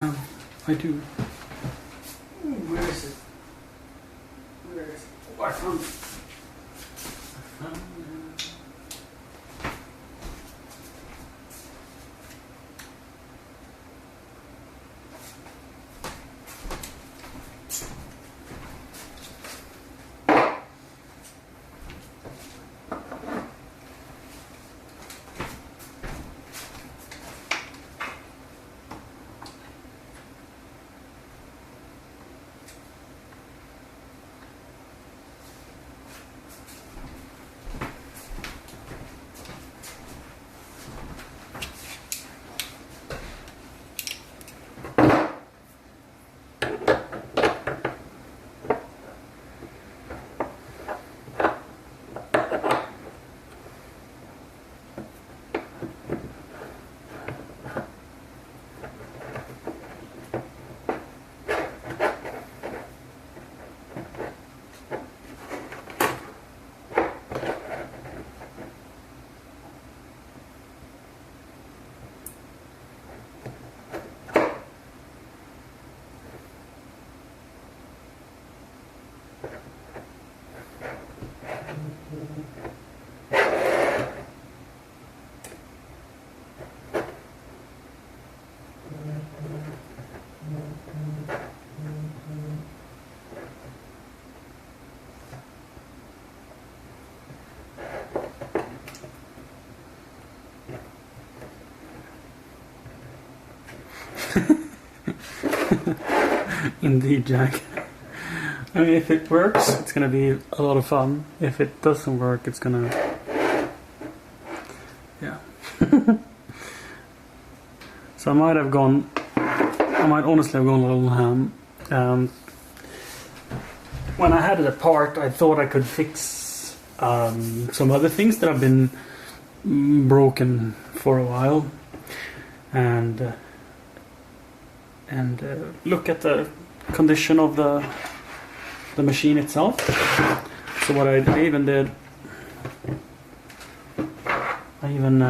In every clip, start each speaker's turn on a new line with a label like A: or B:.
A: I do.
B: Where is it? Where is it? Oh, I found it.
A: Indeed, Jack. I mean, if it works, it's gonna be a lot of fun. If it doesn't work, it's gonna... Yeah. So I might honestly have gone a little ham. When I had it apart, I thought I could fix some other things that have been broken for a while. And look at the condition of the machine itself. So what I even did, I even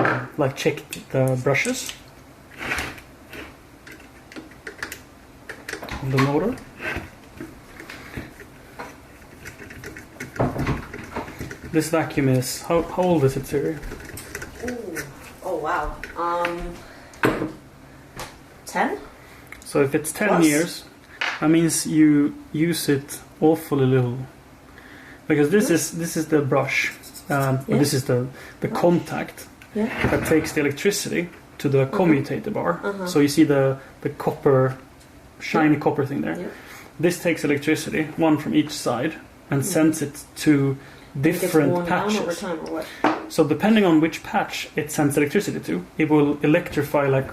A: checked the brushes of the motor. This vacuum is how old is it, Siri?
B: Oh wow. 10?
A: So if it's 10
B: Plus.
A: years, that means you use it awfully little. Because this is the brush, this is the contact that takes the electricity to the commutator bar. So you see the copper, shiny copper thing there. This takes electricity, one from each side, and sends it to different patches.
B: Over time or what?
A: So depending on which patch it sends electricity to, it will electrify like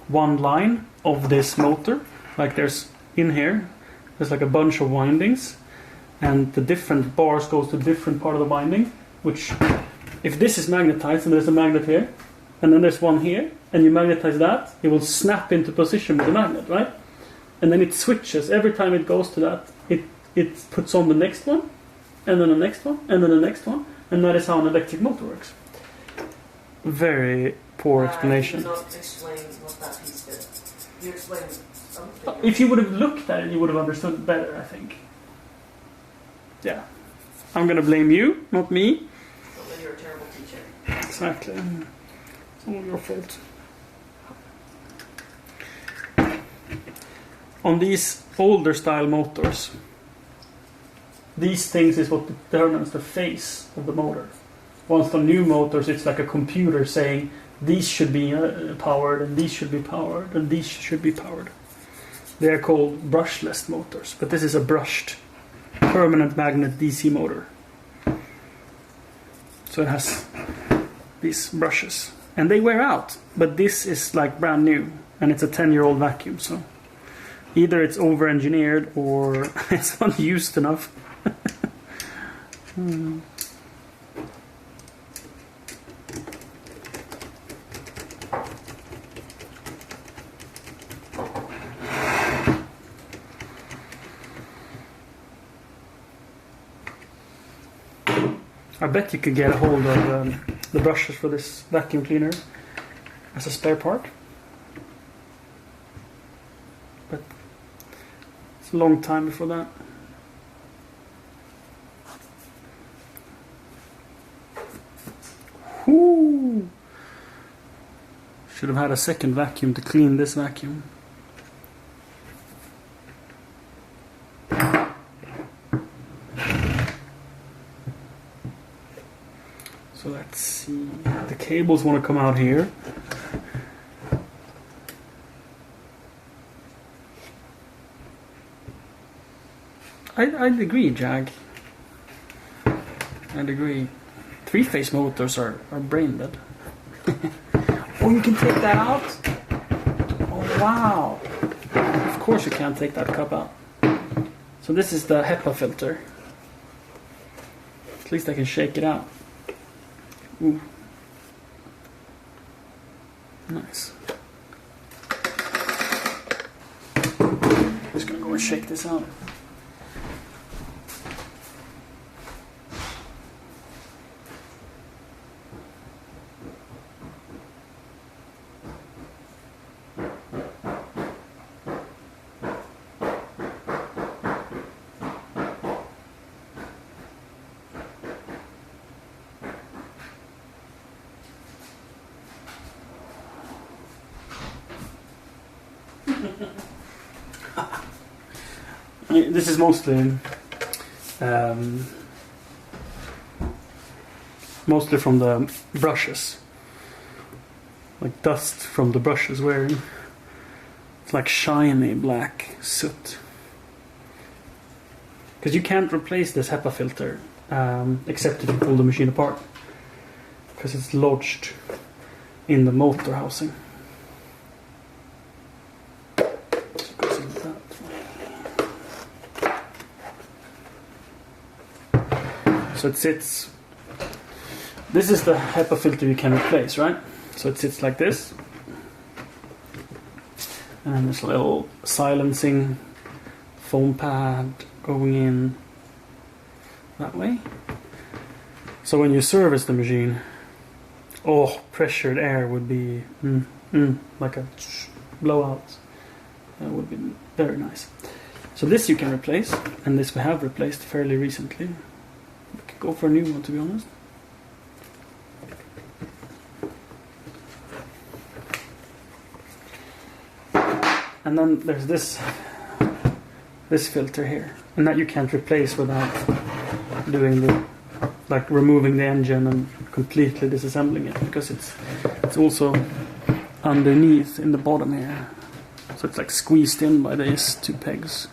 A: one line of this motor. Like there's like a bunch of windings, and the different bars goes to different part of the winding, which if this is magnetized and there's a magnet here and then there's one here and you magnetize that, it will snap into position with the magnet, right? And then it switches every time it goes to that, it puts on the next one and then the next one and then the next one, and that is how an electric motor works. Very poor explanation.
B: You did not explain what that piece did. You explained something.
A: If you would have looked at it, you would have understood it better, I think. Yeah. I'm going to blame you, not me.
B: Well, then you're a terrible teacher.
A: Exactly. It's all your fault. On these older style motors, these things is what determines the phase of the motor. Once on new motors, it's like a computer saying these should be powered, and these should be powered, and these should be powered. They are called brushless motors, but this is a brushed permanent magnet DC motor. So it has these brushes, and they wear out, but this is like brand new, and it's a 10-year-old vacuum, so either it's over-engineered or it's not used enough. I bet you could get a hold of the brushes for this vacuum cleaner as a spare part. but it's a long time before that. Whoo! Should have had a second vacuum to clean this vacuum. So let's see. The cables want to come out here. I'd agree, Jag. I'd agree. Three-phase motors are brain dead. Oh, you can take that out? Oh, wow. Of course you can't take that cup out. So this is the Hepa filter. At least I can shake it out. Ooh. Nice. Just gonna go and shake this out. This is mostly from the brushes, like dust from the brushes wearing. It's like shiny black soot. Because you can't replace this Hepa filter except if you pull the machine apart, because it's lodged in the motor housing. So it sits. This is the Hepa filter you can replace, right? So it sits like this, and there's a little silencing foam pad going in that way. So when you service the machine, pressured air would be like a blowout. That would be very nice. So this you can replace, and this we have replaced fairly recently. We could go for a new one, to be honest. And then there's this filter here, and that you can't replace without doing removing the engine and completely disassembling it, because it's also underneath in the bottom here, so it's like squeezed in by these two pegs.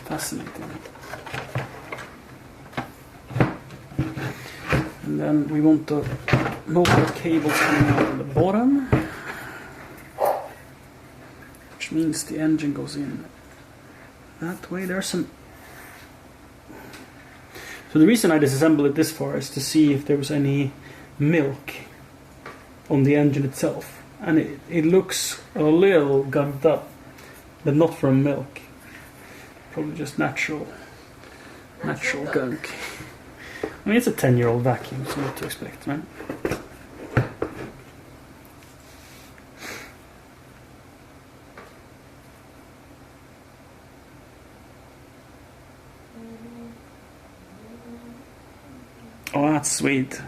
A: Fascinating. And then we want the motor cables coming out of the bottom, which means the engine goes in that way. There's some. So the reason I disassembled it this far is to see if there was any milk on the engine itself, and it looks a little gunked up, but not from milk. Probably just natural gunk. I mean, it's a 10-year-old vacuum, so what to expect, right? Oh, that's sweet.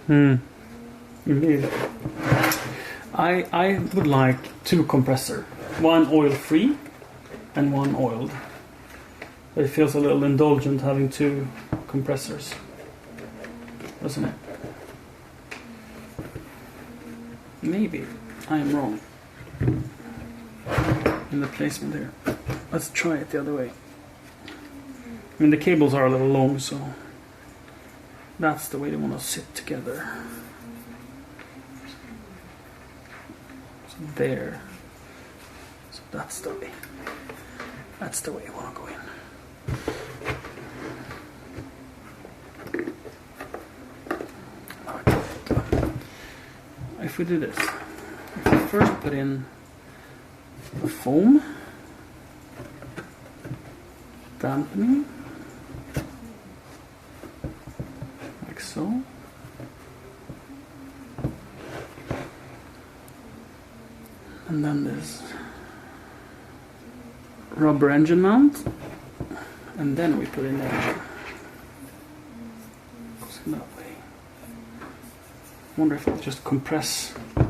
A: Indeed. I would like two compressor, one oil-free and one oiled. But it feels a little indulgent having two compressors, doesn't it? Maybe I am wrong in the placement here. Let's try it the other way. I mean, the cables are a little long, so that's the way they want to sit together. So there. So that's the way. That's the way you want to go in. If we do this, if we first put in the foam, dampening, like so, And then this rubber engine mount, and then we put in the engine. Goes in that way. Wonder if it'll just compress. I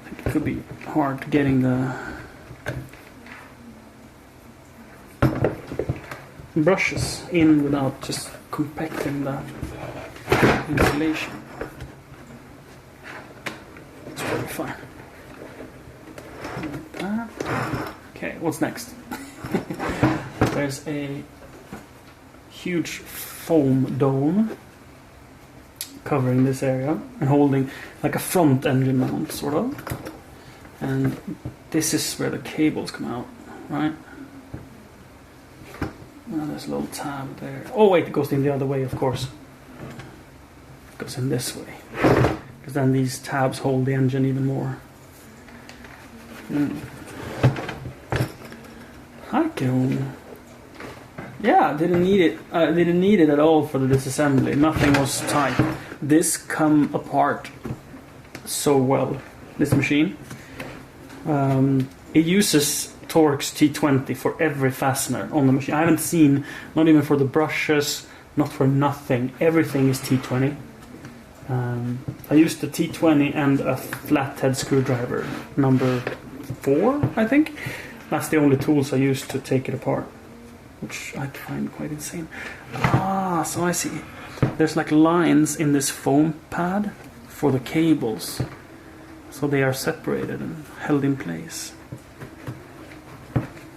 A: think it could be hard getting the brushes in without just compacting the insulation. It's probably fine. Like that. Okay, what's next? There's a huge foam dome covering this area and holding like a front engine mount, sort of. And this is where the cables come out, right? Now there's a little tab there. Oh wait, it goes in the other way, of course. It goes in this way. Because then these tabs hold the engine even more. Hi, Kron. Yeah, didn't need it. Didn't need it at all for the disassembly. Nothing was tight. This come apart so well. This machine. It uses Torx T20 for every fastener on the machine. I haven't seen, not even for the brushes, not for nothing. Everything is T20. I used the T20 and a flathead screwdriver, number 4, I think. That's the only tools I used to take it apart, which I find quite insane. Ah, so I see. There's like lines in this foam pad for the cables. So they are separated and held in place.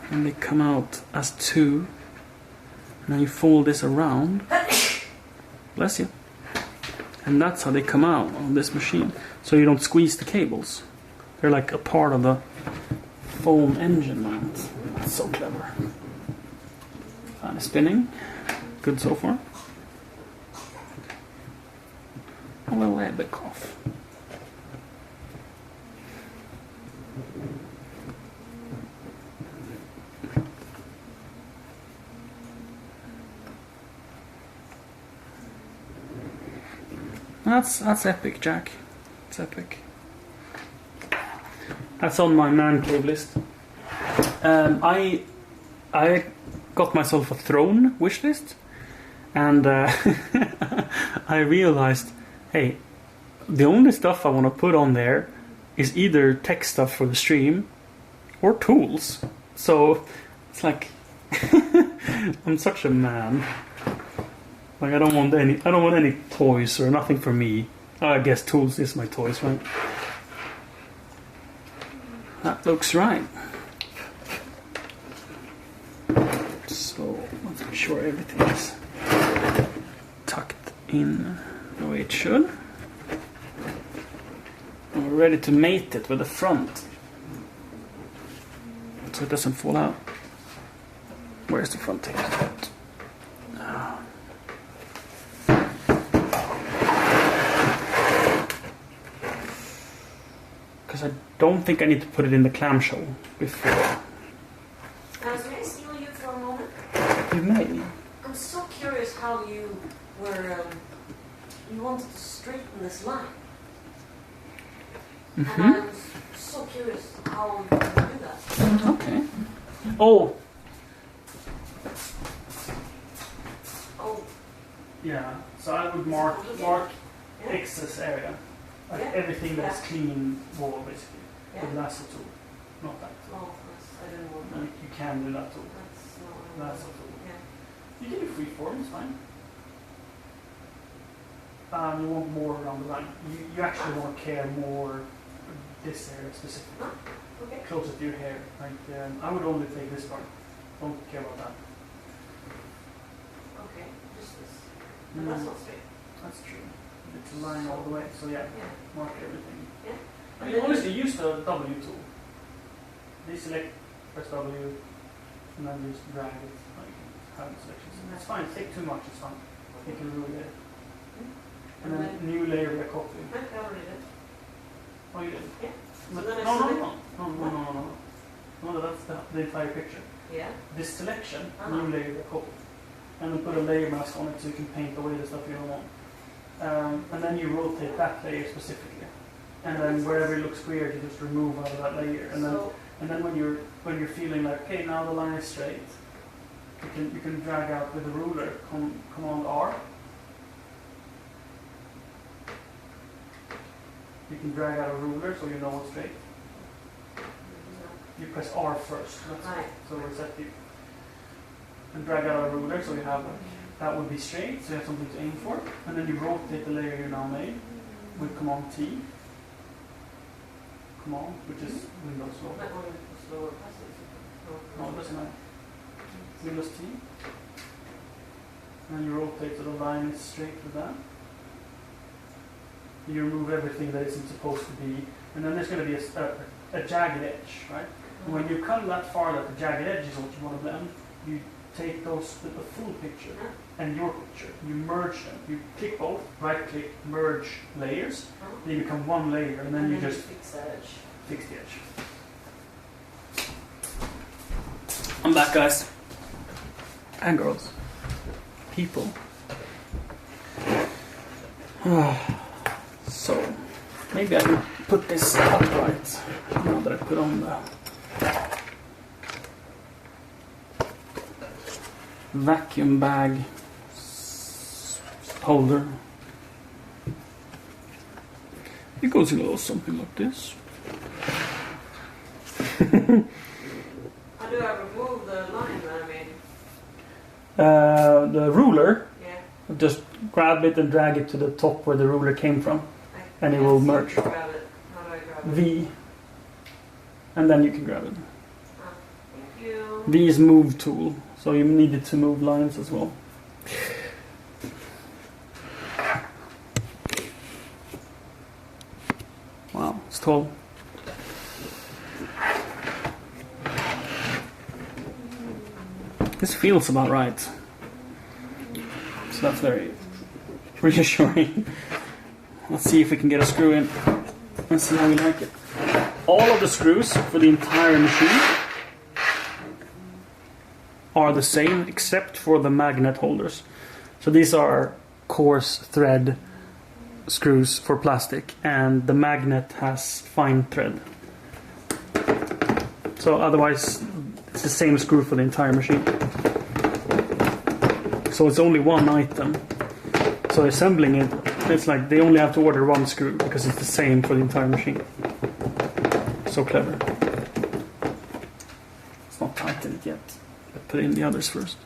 A: And they come out as two. Now you fold this around. Bless you. And that's how they come out on this machine. So you don't squeeze the cables. They're like a part of the foam engine mount. That's so clever. Fan is spinning. Good so far. A little bit cough. That's epic, Jack. It's epic. That's on my Mancave list. I got myself a throne wish list, and I realized, hey, the only stuff I want to put on there is either tech stuff for the stream or tools. So it's like I'm such a man. Like I don't want any toys or nothing for me. I guess tools is my toys, right? That looks right. So let's be sure everything is tucked in the way it should. And we're ready to mate it with the front, so it doesn't fall out. Where's the front tape? Because I don't think I need to put it in the clamshell before.
B: May I steal you for a moment?
A: You may.
B: I'm so curious how you were, you wanted to straighten this line.
A: Mm-hmm.
B: And I was so curious how you could do that.
A: Okay. Oh.
B: Oh.
A: Yeah. So I would mark excess area. Like everything that's clean wall, basically. With lasso tool, not that tool.
B: Oh, I didn't want that.
A: You can do that tool.
B: That's not
A: Lasso tool.
B: Yeah.
A: You can do freeform, it's fine. You want more around the line. You actually want to care more this area specifically.
B: Okay.
A: Closer to your hair. Like I would only take this part. Don't care about that.
B: Okay, just this. And that's not straight.
A: That's true. It's a line all the way, so yeah. Mark everything.
B: Yeah.
A: I mean, honestly, use the W tool. Deselect, press W, and then just drag it. Like having selections. It's fine. Take too much. It's fine. You can ruin it. And then new layer a copy.
B: I already did.
A: Oh, you did?
B: Yeah.
A: But
B: So then
A: no, that's the entire picture.
B: Yeah.
A: This selection, new layer a copy. And then put a layer mask on it so you can paint away the stuff you don't want. And then you rotate that layer specifically. and then wherever it looks weird, you just remove out of that layer. And then when you're feeling like, okay, now the line is straight, you can drag out with a ruler. Command R. You can drag out a ruler so you know it's straight. You press R first. So we set you. And drag out a ruler so you have that would be straight, so you have something to aim for. And then you rotate the layer you now made with Command T. Command, which is Windows slow. No, it doesn't matter. Windows T. And you rotate so the line is straight with that. You remove everything that isn't supposed to be, and then there's going to be a jagged edge, right? And when you come that far that the jagged edge is what you want to blend, you take the full picture and your picture, you merge them. You click both, right click, merge layers, they become one layer, and then you just
B: fix the edge.
A: Fix the edge. I'm back, guys. And girls. People. So, maybe I can put this upright now that I put on the vacuum bag holder. It goes in a little something like this.
B: How do I remove the line that I made?
A: The ruler,
B: Yeah.
A: just grab it and drag it to the top where the ruler came from, and it will merge.
B: Grab it. How do I grab it?
A: V, and then you can grab it.
B: Thank you.
A: V is move tool, so you need it to move lines as well. Wow, it's tall. This feels about right. So that's very reassuring. Let's see if we can get a screw in. Let's see how we like it. All of the screws for the entire machine are the same except for the magnet holders. So these are coarse thread screws for plastic, and the magnet has fine thread. So otherwise it's the same screw for the entire machine. So it's only one item. So assembling it, it's like they only have to order one screw because it's the same for the entire machine. So clever. It's not tightened yet. But put in the others first.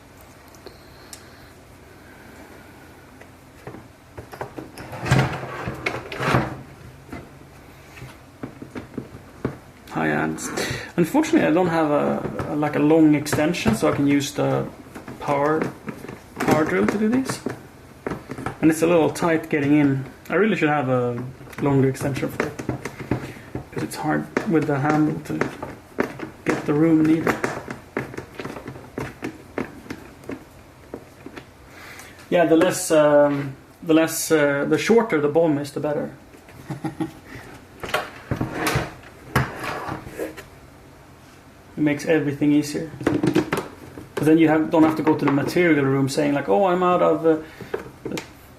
A: High ends. Unfortunately, I don't have a long extension, so I can use the power drill to do this. And it's a little tight getting in. I really should have a longer extension for it, because it's hard with the handle to get the room needed. Yeah, the shorter the bomb is, the better. It makes everything easier. But then you don't have to go to the material room saying like, oh, I'm out of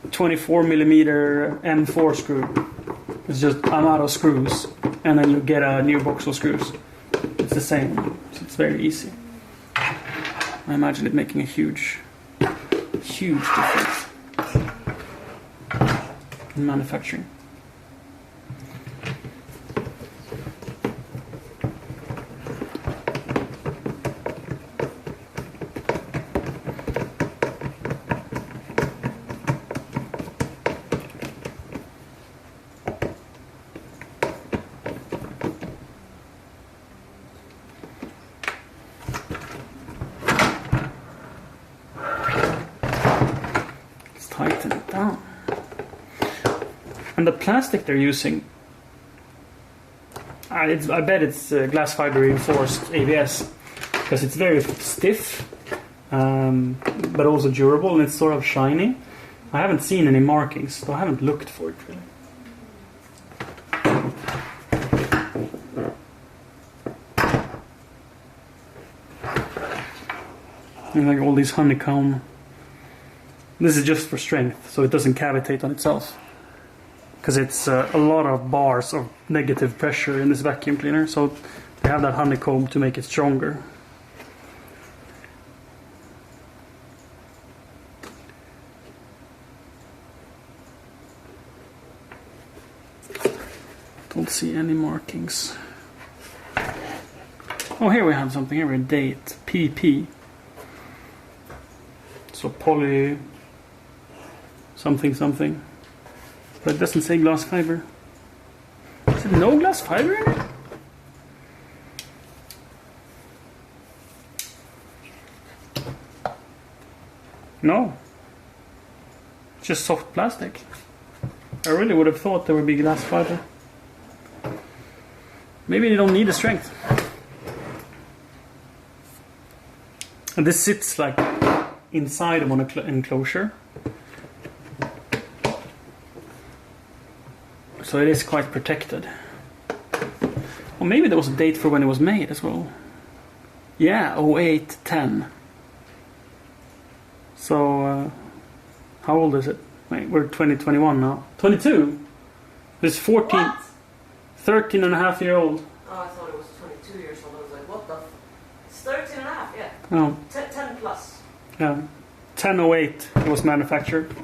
A: 24mm M4 screw. It's just, I'm out of screws. And then you get a new box of screws. It's the same. So it's very easy. I imagine it making a huge difference in manufacturing. Tighten it down. And the plastic they're using, I bet it's glass fiber reinforced ABS, because it's very stiff, but also durable, and it's sort of shiny. I haven't seen any markings, so I haven't looked for it really. And like all these honeycomb. This is just for strength, so it doesn't cavitate on itself. because it's a lot of bars of negative pressure in this vacuum cleaner, so they have that honeycomb to make it stronger. Don't see any markings. Oh, here we have something. Here we have date PP. So poly something something. But it doesn't say glass fiber. Is it no glass fiber in it? No. It's just soft plastic. I really would have thought there would be glass fiber. Maybe they don't need the strength. And this sits like inside of an enclosure. So it is quite protected. Or maybe there was a date for when it was made as well. Yeah, 08-10. So, how old is it? Wait, we're 2021 now. 22? It's 14.
B: What?
A: 13 and a half year old.
B: Oh, I thought it was 22 years old. I was like, what the It's 13 and a half, yeah.
A: Oh.
B: 10 plus.
A: Yeah. 1008 it was manufactured.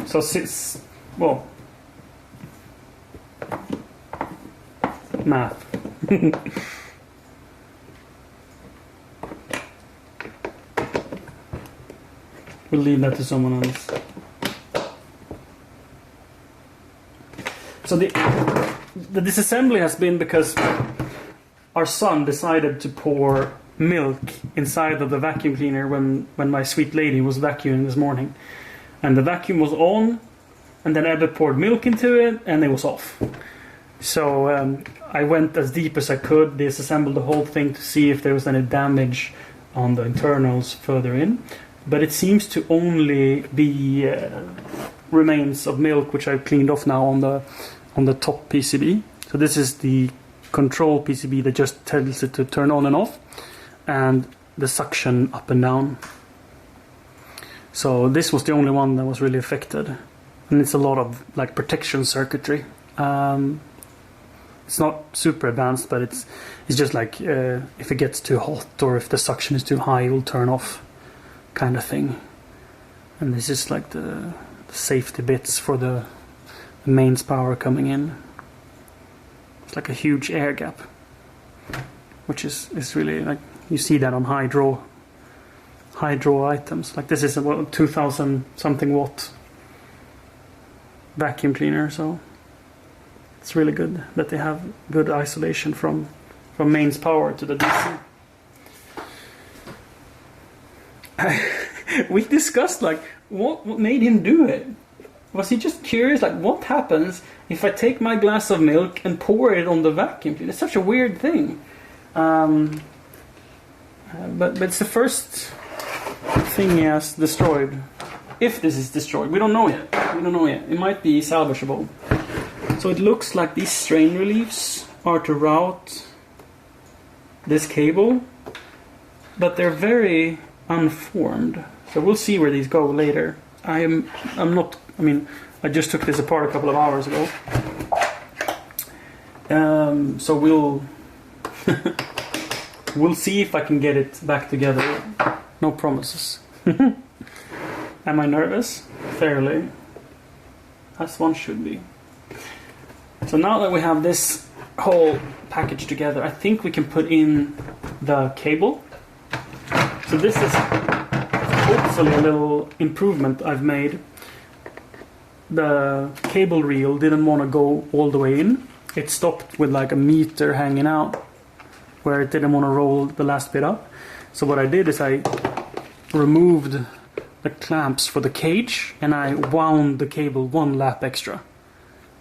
A: So since, well, math. We'll leave that to someone else. So the disassembly has been because our son decided to pour milk inside of the vacuum cleaner when my sweet lady was vacuuming this morning. And the vacuum was on, and then Ebbe poured milk into it, and it was off. So I went as deep as I could, disassembled the whole thing to see if there was any damage on the internals further in. But it seems to only be remains of milk, which I've cleaned off now on the top PCB. So this is the control PCB that just tells it to turn on and off, and the suction up and down. So this was the only one that was really affected, and it's a lot of like protection circuitry. It's not super advanced, but it's just like if it gets too hot or if the suction is too high, it will turn off, kind of thing. And this is like the safety bits for the mains power coming in. It's like a huge air gap, which is really like, you see that on high draw items. Like this is a 2000 something watt vacuum cleaner, so it's really good that they have good isolation from mains power to the DC. We discussed like what made him do it. Was he just curious, like what happens if I take my glass of milk and pour it on the vacuum cleaner? It's such a weird thing. But it's the first thing he has destroyed. If this is destroyed, we don't know yet. It might be salvageable. So it looks like these strain reliefs are to route this cable, but they're very unformed. So we'll see where these go later. I just took this apart a couple of hours ago. So we'll we'll see if I can get it back together. No promises. Am I nervous? Fairly. As one should be. So now that we have this whole package together, I think we can put in the cable. So this is hopefully a little improvement I've made. The cable reel didn't want to go all the way in. It stopped with like a meter hanging out where it didn't want to roll the last bit up. So what I did is I removed the clamps for the cage and I wound the cable one lap extra.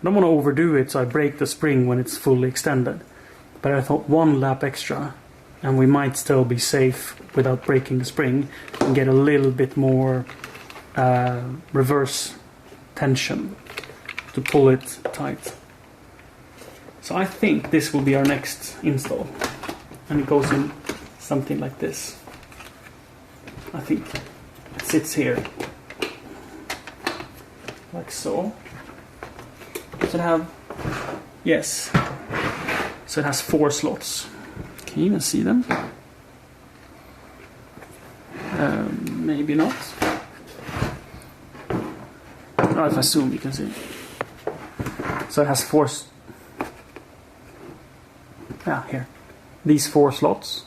A: I don't want to overdo it, so I break the spring when it's fully extended. But I thought one lap extra and we might still be safe without breaking the spring and get a little bit more reverse tension to pull it tight. So I think this will be our next install, and it goes in something like this. I think it sits here like so. it have? Yes. So it has 4 slots. Can you even see them? Maybe not. Oh, if I zoom, you can see. So it has 4. Here. These 4 slots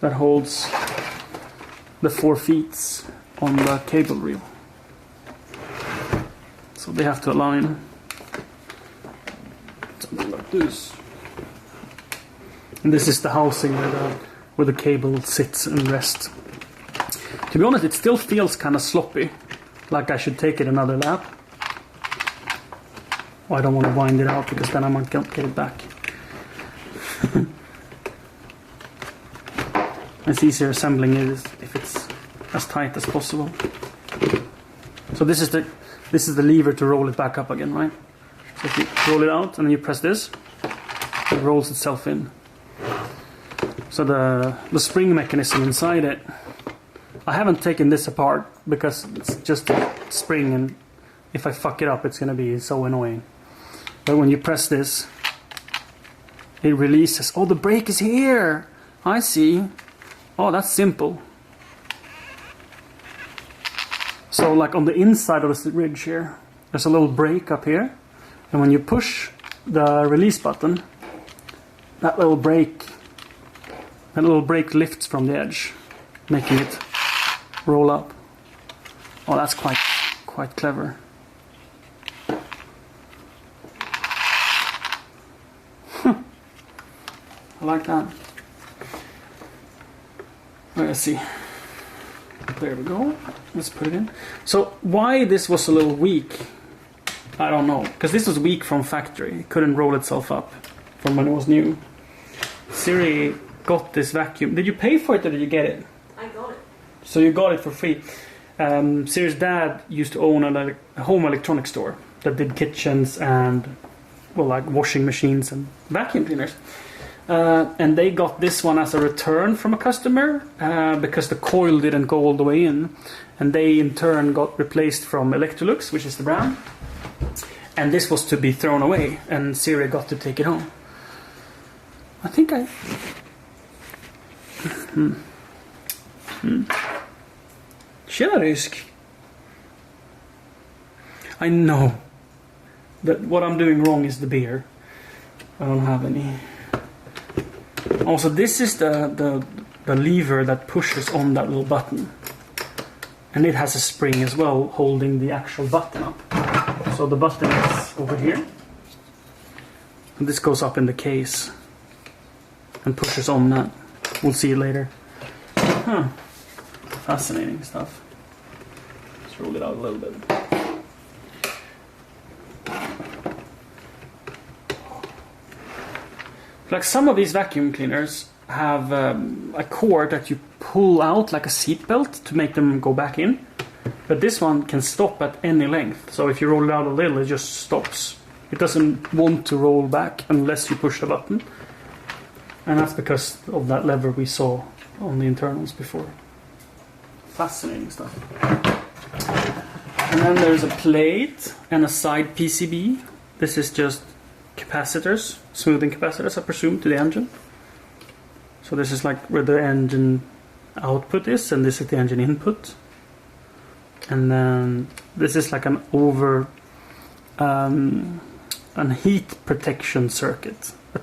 A: that holds the 4 feet on the cable reel. So they have to align something like this. And this is the housing where the cable sits and rests. To be honest, it still feels kind of sloppy, like I should take it another lap. Oh, I don't want to wind it out because then I might get it back. It's easier assembling it if it's as tight as possible. So this is the lever to roll it back up again, right? So if you roll it out and then you press this, it rolls itself in. So the spring mechanism inside it, I haven't taken this apart because it's just a spring, and if I fuck it up it's going to be so annoying. But when you press this, it releases. Oh, the brake is here! I see. Oh, that's simple. So like on the inside of the ridge here, there's a little brake up here. And when you push the release button, that little brake lifts from the edge, making it roll up. Oh, that's quite clever. I like that. Let's see. There we go. Let's put it in. So why this was a little weak, I don't know. Because this was weak from factory. It couldn't roll itself up from when it was new. Siri got this vacuum. Did you pay for it or did you get it?
B: I got it.
A: So you got it for free. Siri's dad used to own a home electronics store that did kitchens and, well, like washing machines and vacuum cleaners. And they got this one as a return from a customer because the coil didn't go all the way in, and they in turn got replaced from Electrolux, which is the brand, and this was to be thrown away, and Siri got to take it home. I think Tjena rysk. I know that what I'm doing wrong is the beer. I don't have any. Also, this is the lever that pushes on that little button. And it has a spring as well, holding the actual button up. So the button is over here. And this goes up in the case. And pushes on that. We'll see it later. Huh. Fascinating stuff. Let's roll it out a little bit. Like some of these vacuum cleaners have a cord that you pull out like a seat belt to make them go back in. But this one can stop at any length. So if you roll it out a little, it just stops. It doesn't want to roll back unless you push the button. And that's because of that lever we saw on the internals before. Fascinating stuff. And then there's a plate and a side PCB. This is just capacitors, smoothing capacitors, I presume, to the engine. So this is like where the engine output is, and this is the engine input. And then this is like an heat protection circuit, a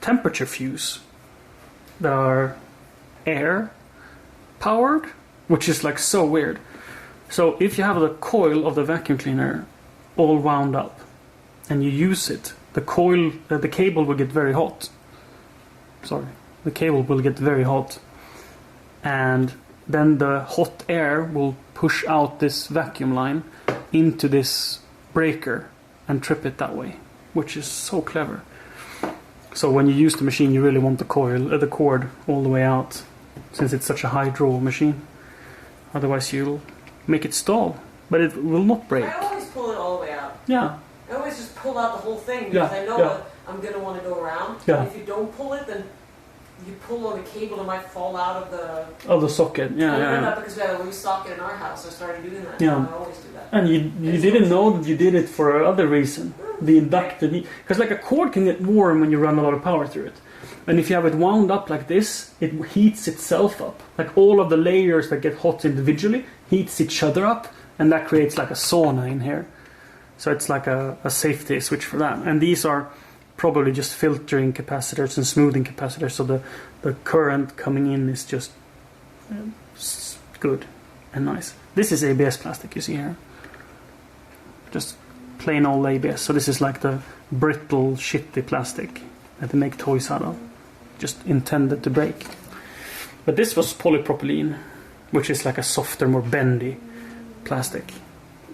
A: temperature fuse that are air powered, which is like so weird. So if you have the coil of the vacuum cleaner all wound up and you use it, the cable will get very hot. The cable will get very hot, and then the hot air will push out this vacuum line into this breaker and trip it that way, which is so clever. So when you use the machine, you really want the cord all the way out, since it's such a high draw machine. Otherwise you'll make it stall, but it will not break.
B: I always pull it all the way out.
A: Yeah.
B: I always just pull out the whole thing because I know I'm going to want to go around.
A: Yeah.
B: And if you don't pull it, then you pull on the cable, it might fall out of the...
A: Oh, the socket. Yeah,
B: I
A: yeah,
B: learned
A: yeah.
B: that because we had a loose socket in our house. I started doing that.
A: Yeah.
B: I always do that.
A: And you didn't know that you did it for another reason. The inductive heat. Because like a cord can get warm when you run a lot of power through it. And if you have it wound up like this, it heats itself up. Like all of the layers that get hot individually heats each other up. And that creates like a sauna in here. So it's like a safety switch for that. And these are probably just filtering capacitors and smoothing capacitors. So the current coming in is just good and nice. This is ABS plastic you see here. Just plain old ABS. So this is like the brittle, shitty plastic that they make toys out of. Just intended to break. But this was polypropylene, which is like a softer, more bendy plastic.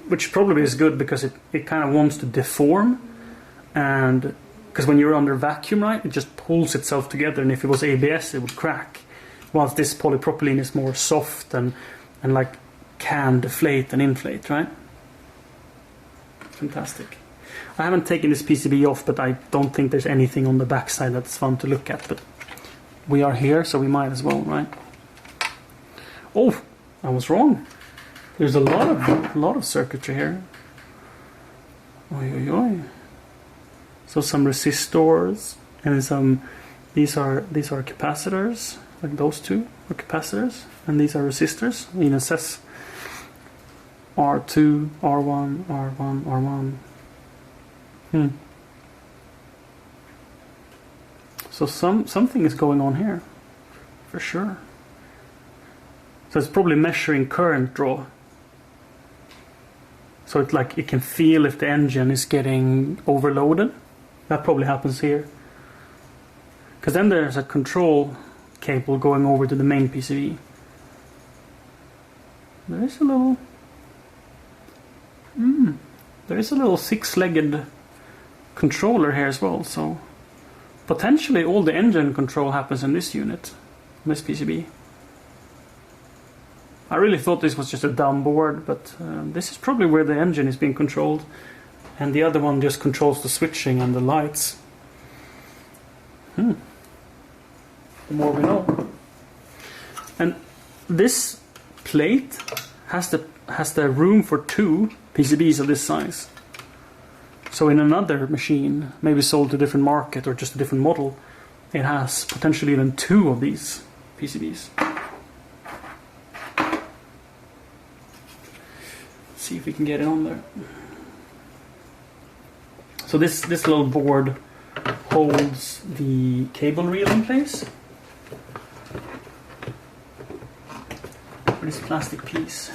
A: Which probably is good because it kind of wants to deform. And because when you're under vacuum, right, it just pulls itself together. And if it was ABS, it would crack. Whilst this polypropylene is more soft and like can deflate and inflate, right? Fantastic. I haven't taken this PCB off, but I don't think there's anything on the backside that's fun to look at. But we are here, so we might as well, right? Oh, I was wrong. There's a lot of circuitry here. Oi, oi, oi. So some resistors and some. These are capacitors, like those two are capacitors, and these are resistors. It even says R2, R1, R1, R1. So something is going on here, for sure. So it's probably measuring current draw. So it's like it can feel if the engine is getting overloaded. That probably happens here. Because then there's a control cable going over to the main PCB. There is a little... there is a little six-legged controller here as well. So potentially all the engine control happens in this unit, this PCB. I really thought this was just a dumb board, but this is probably where the engine is being controlled. And the other one just controls the switching and the lights. The more we know. And this plate has the room for two PCBs of this size. So in another machine, maybe sold to a different market or just a different model, it has potentially even two of these PCBs. See if we can get it on there. So this little board holds the cable reel in place. This plastic piece.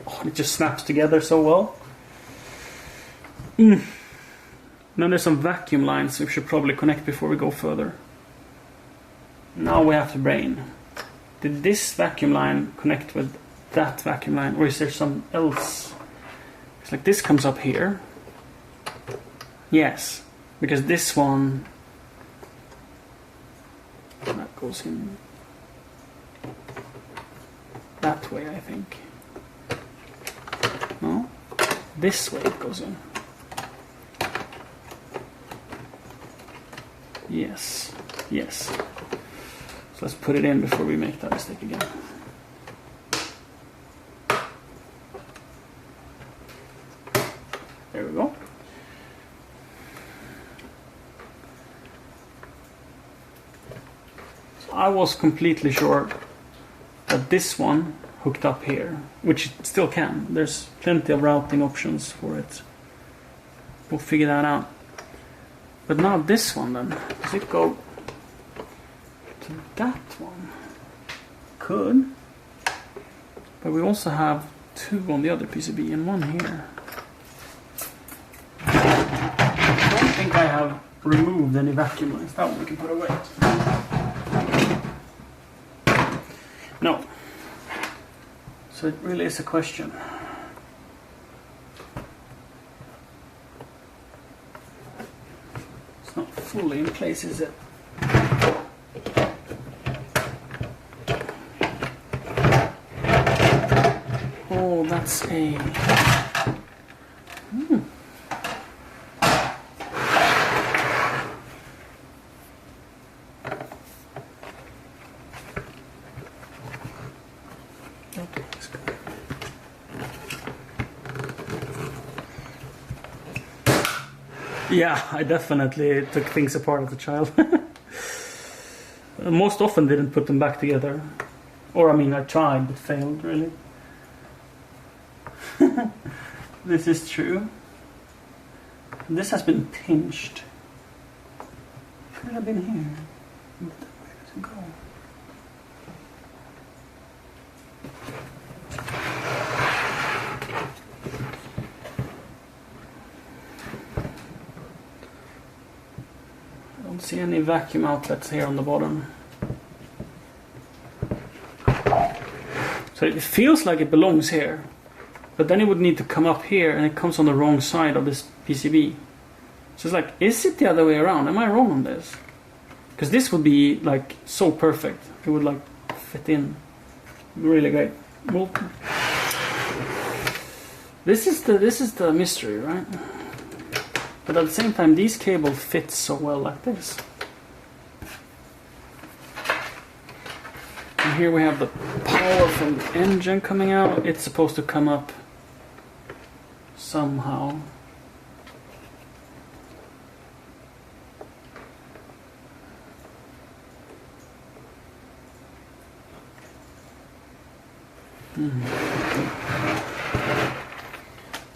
A: Oh, it just snaps together so well. Then there's some vacuum lines we should probably connect before we go further. Now we have to brain. Did this vacuum line connect with that vacuum line, or is there some else? It's like this comes up here. Yes, because this one that goes in that way, I think. No, this way it goes in. Yes, yes. So let's put it in before we make that mistake again. There we go. So I was completely sure that this one hooked up here, which it still can. There's plenty of routing options for it. We'll figure that out. But now this one then, does it go to that one? Could. But we also have two on the other PCB and one here. I don't think I have removed any vacuum lines. That one we can put away. No. So it really is a question. It's not fully in place, is it? Oh, that's a... Okay, let's go. Yeah, I definitely took things apart as a child. Most often didn't put them back together. Or, I mean, I tried, but failed, really. This is true. This has been pinched. Could it have been here? Where does it go? I don't see any vacuum outlets here on the bottom. So it feels like it belongs here. But then it would need to come up here, and it comes on the wrong side of this PCB. So it's like, is it the other way around? Am I wrong on this? Because this would be like so perfect. It would like fit in really great. Well, this is the mystery, right? But at the same time, these cables fit so well like this. And here we have the power from the engine coming out. It's supposed to come up somehow.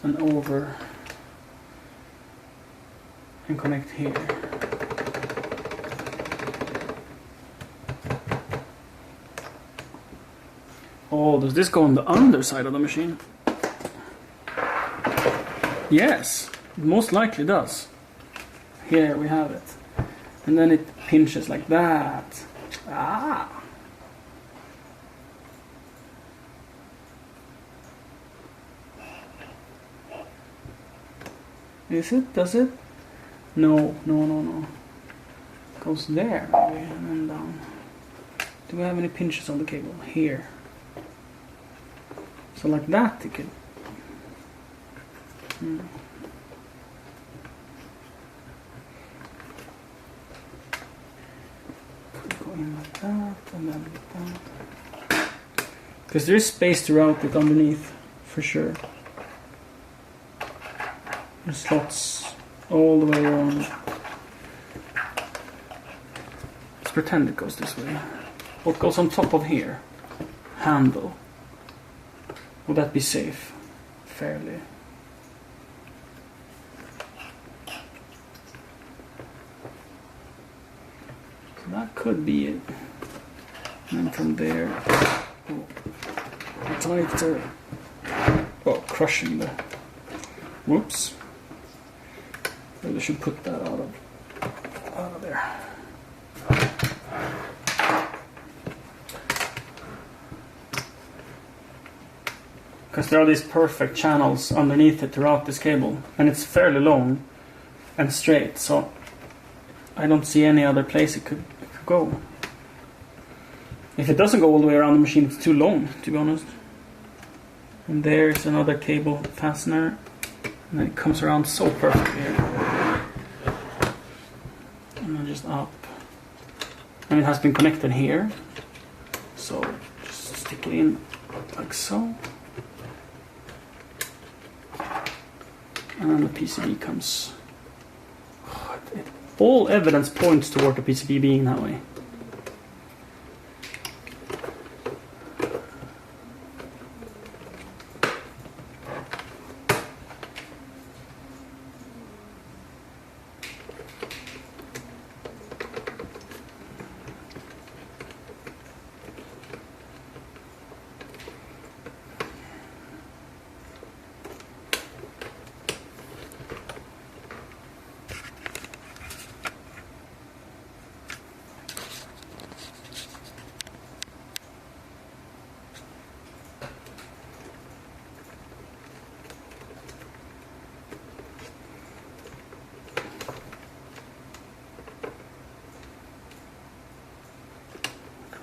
A: And over and connect here. Oh, does this go on the underside of the machine? Yes, it most likely does. Here we have it. And then it pinches like that. Ah! Is it? Does it? No. Goes there, maybe, and then down. Do we have any pinches on the cable? Here. So like that it could... Could go in like that, and then like that. Because there is space to route it underneath, for sure. There's slots all the way around. Let's pretend it goes this way. What goes on top of here? Handle. Would that be safe? Fairly. So that could be it. And then from there, tighter. Oh, crushing the. Whoops. Maybe I should put that out of there. Because there are these perfect channels underneath it throughout this cable, and it's fairly long and straight, so I don't see any other place it could go. If it doesn't go all the way around the machine, it's too long, to be honest. And there's another cable fastener, and then it comes around so perfectly here. And then just up. And it has been connected here, so just stick it in like so. And then the PCB comes. All evidence points toward the PCB being that way.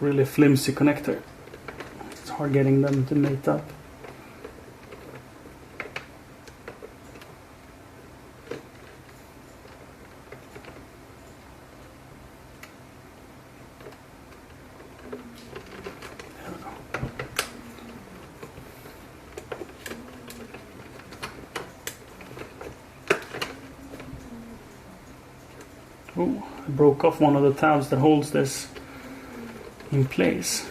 A: Really flimsy connector. It's hard getting them to mate up. Oh, I broke off one of the tabs that holds this in place.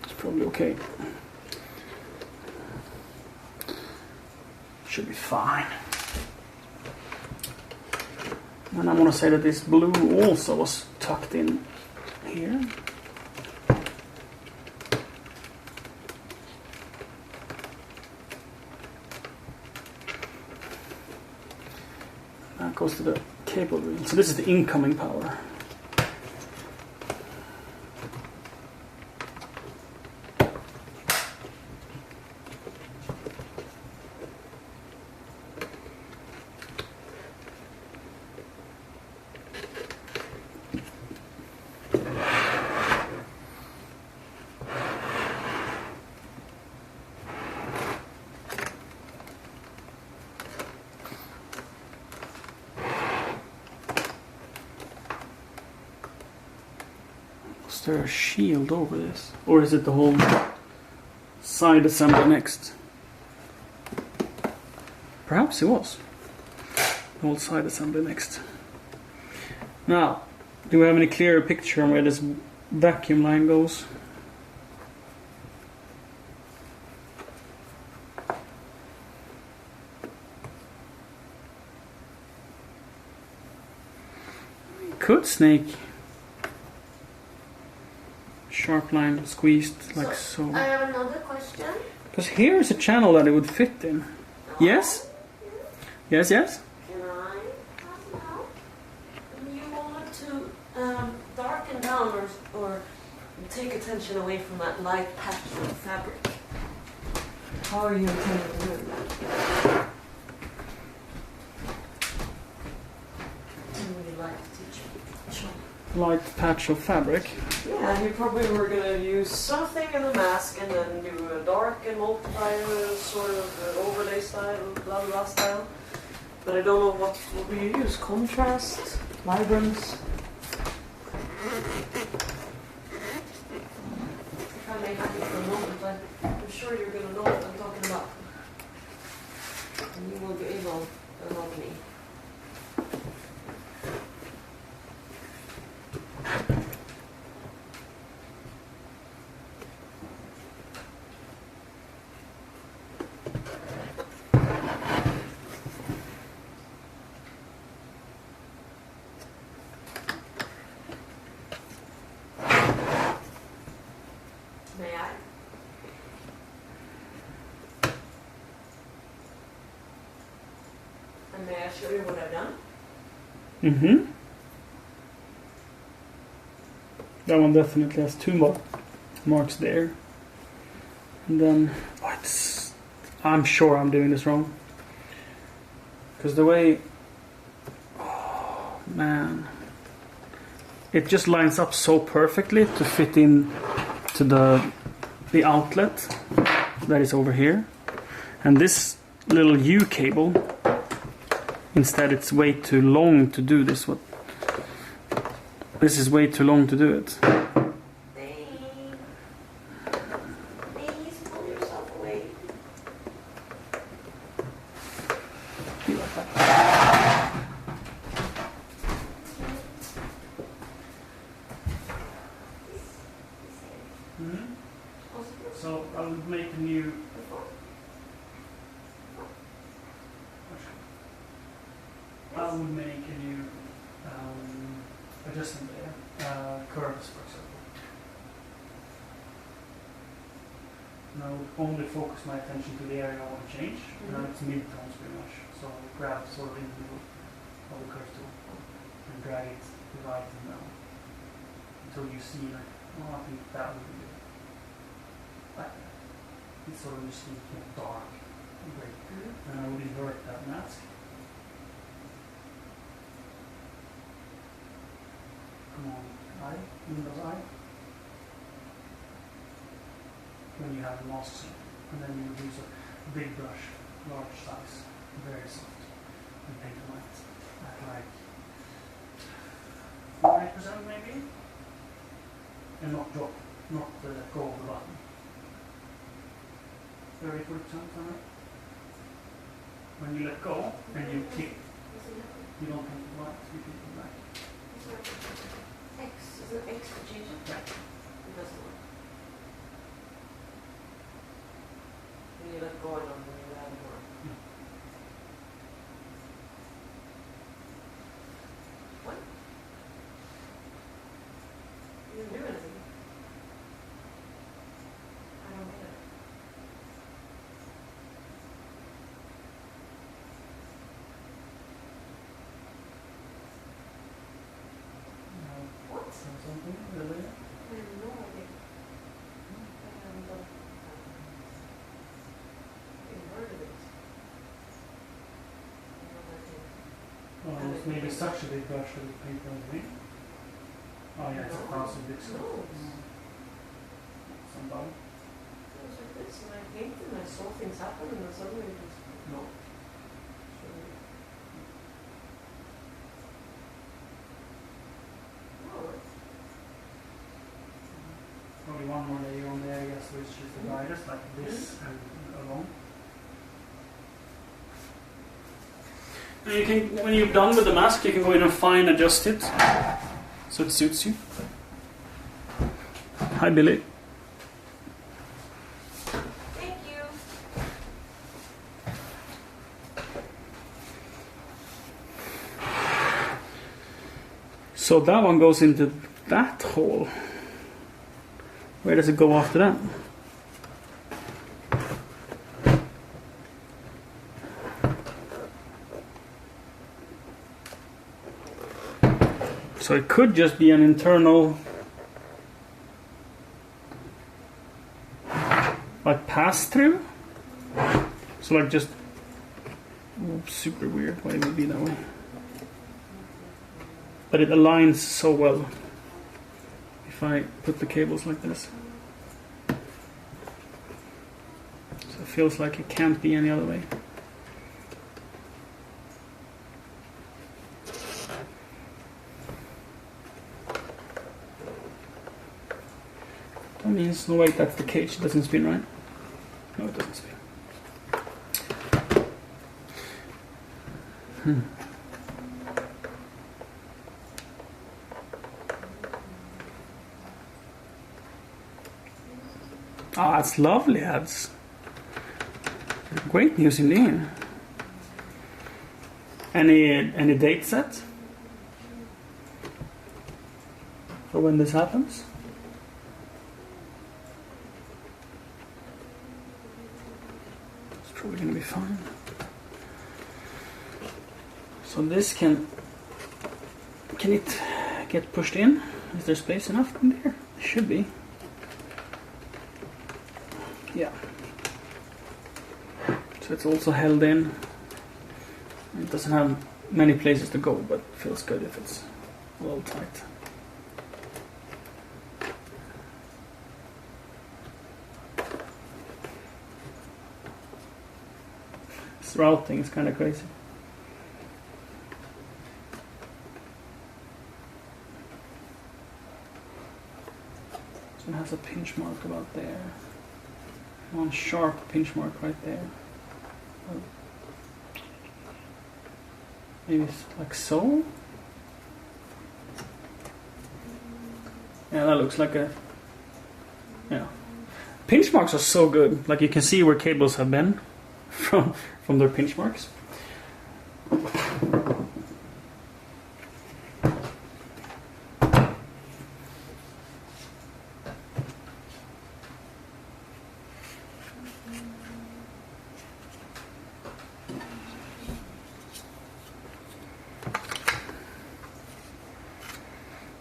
A: It's probably okay. Should be fine. And I want to say that this blue also was tucked in here. That goes to the cable reel. So this is the incoming power. Is there a shield over this? Or is it the whole side assembly next? Perhaps it was. The whole side assembly next. Now, do we have any clearer picture on where this vacuum line goes? Could snake. Sharp line squeezed like so.
C: I have another question.
A: Because here is a channel that it would fit in. Yes? Yes, yes?
C: Can I ask you how? You wanted to darken down or take attention away from that light patch of fabric. How are you intending to do that? Would you like to teach me? Sure.
A: Light patch of fabric.
C: Yeah, you probably were going to use something in the mask and then do a dark and multiply sort of overlay style, blah blah style. But I don't know what will you use? Contrast? Vibrance? If I may have you for a moment, I'm sure you're going to know what I'm talking about. And you will be able to help me. May I? And may I show you what I've done?
A: Mm-hmm. That one definitely has two marks there. And then, I'm sure I'm doing this wrong. Because the way, oh man, it just lines up so perfectly to fit in to the outlet that is over here. And this little U cable, instead it's way too long to do this. This is way too long to do it.
C: Please pull yourself away.
A: So I'll make a new. I would make a new adjustment there, curves for example. And I would only focus my attention to the area I want to change. Now it's mid-tones pretty much. So I'll grab sort of in the middle of the curve tool and drag it right and down until you see like, oh, I think that would be good. Like that. It's sort of just dark and gray. And I would invert that mask. Come on, eye, Windows eye. When you have the masks on. And then you would use a big brush, large size, very soft, and paint the white at like 5% maybe. And not go over the button. 30, 40% on it. When you let go and you kick, you don't have to right, so you kick it back.
C: X, is it X for change it?
A: Yeah.
C: It doesn't work. When you let go of them, then you add more. What? You didn't do anything. I don't get it. What?
A: Something really?
C: I have no idea. I haven't done inverted it.
A: Oh, it's maybe such a big brush with paper on me. Oh yeah, it's a 1,000 bits.
C: No.
A: Somebody.
C: It was like this, and I painted and I saw things happen, and then suddenly it just
A: No. Probably one more layer on there, I guess, which is the brightest, like this and along. And you can, when you're done with the mask, you can go in and fine adjust it so it suits you. Hi, Billy.
C: thank you.
A: So that one goes into that hole. Where does it go after that? So it could just be an internal, like pass through. So like just super weird why it would be that way. But it aligns so well if I put the cables like this. So it feels like it can't be any other way. That means, no wait, that's the cage, it doesn't spin, right? No, it doesn't spin. Oh, that's lovely. That's great news indeed. Any date set for when this happens? It's probably going to be fine. So this can it get pushed in? Is there space enough in there? It should be. Yeah. So it's also held in. It doesn't have many places to go, but feels good if it's a little tight. This routing is kind of crazy. So it has a pinch mark about there. One sharp pinch mark right there. Maybe it's like so. Yeah, that looks like a. Yeah, pinch marks are so good. Like you can see where cables have been from their pinch marks.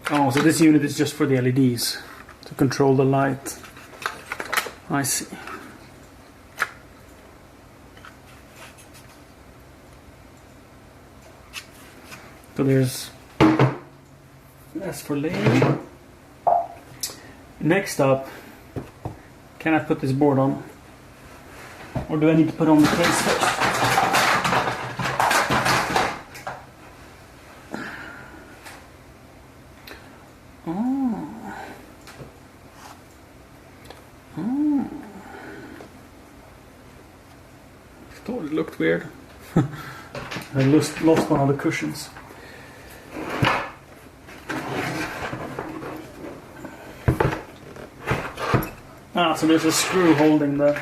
A: Oh, so this unit is just for the LEDs to control the light. I see. So there's that's for layer. Next up, can I put this board on? Or do I need to put on the case first? it looked weird. I lost one of the cushions. So there's a screw holding the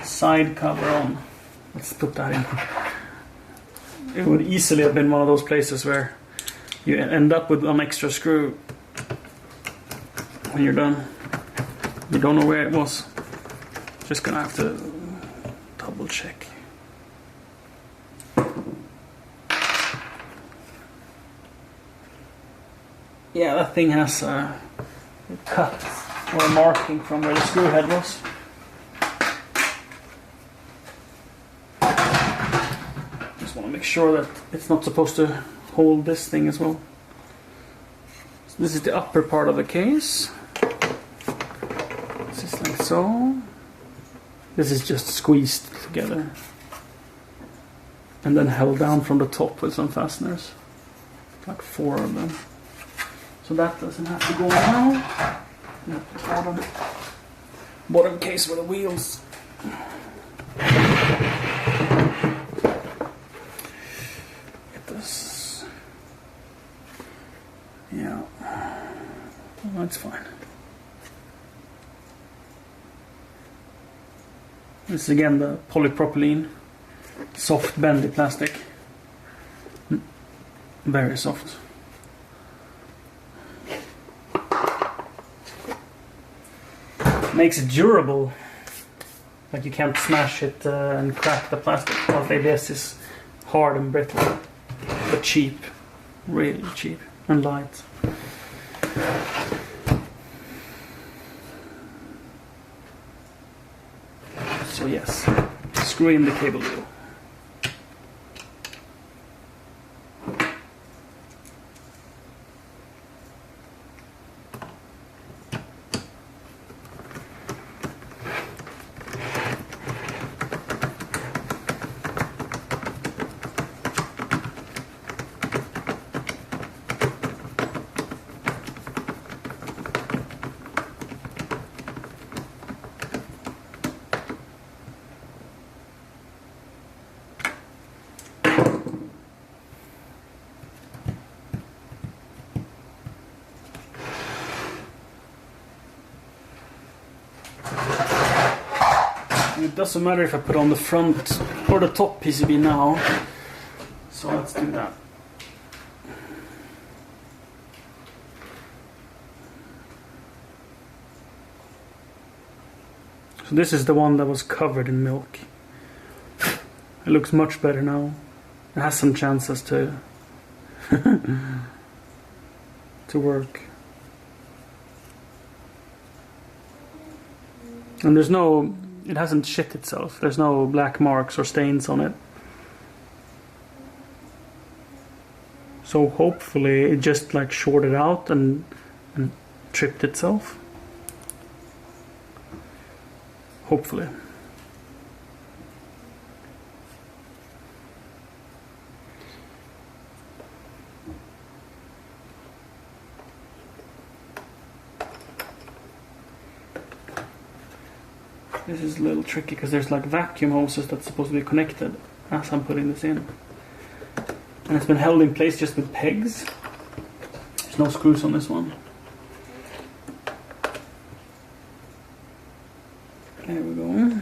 A: side cover on. Let's put that in. It would easily have been one of those places where you end up with an extra screw when you're done. You don't know where it was. Just gonna have to double check. Yeah, that thing has a cut or a marking from where the screw head was. Just want to make sure that it's not supposed to hold this thing as well. So this is the upper part of the case. This is like so. This is just squeezed together and then held down from the top with some fasteners, like 4 of them. So that doesn't have to go now. The bottom case with the wheels. Get this. Yeah, well, that's fine. This is again the polypropylene, soft bendy plastic, very soft. Makes it durable, like you can't smash it and crack the plastic. While ABS is hard and brittle, but cheap, really cheap and light. So yes, screw in the cable wheel. It doesn't matter if I put on the front or the top PCB now, so let's do that. So this is the one that was covered in milk. It looks much better now. It has some chances to to work. And there's no, it hasn't shit itself. There's no black marks or stains on it. So hopefully it just like shorted out and tripped itself. Hopefully. This is a little tricky because there's like vacuum hoses that's supposed to be connected as I'm putting this in. And it's been held in place just with pegs. There's no screws on this one. There we go.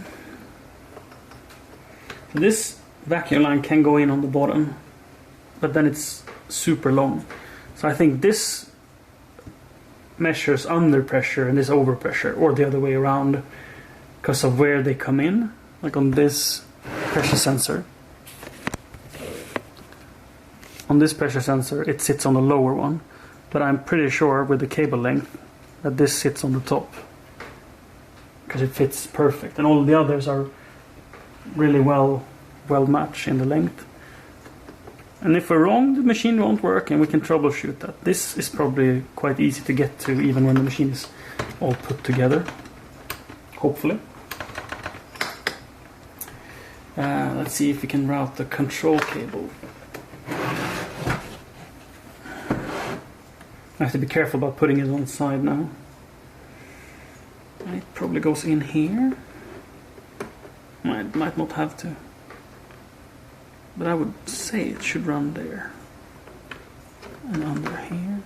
A: So this vacuum line can go in on the bottom, but then it's super long. So I think this measures under pressure and this over pressure, or the other way around, because of where they come in, like on this pressure sensor. On this pressure sensor, it sits on the lower one, but I'm pretty sure with the cable length that this sits on the top, because it fits perfect, and all the others are really well matched in the length. And if we're wrong, the machine won't work, and we can troubleshoot that. This is probably quite easy to get to, even when the machine is all put together. Hopefully. Let's see if we can route the control cable. I have to be careful about putting it on the side now. And it probably goes in here. Might not have to. But I would say it should run there. And under here.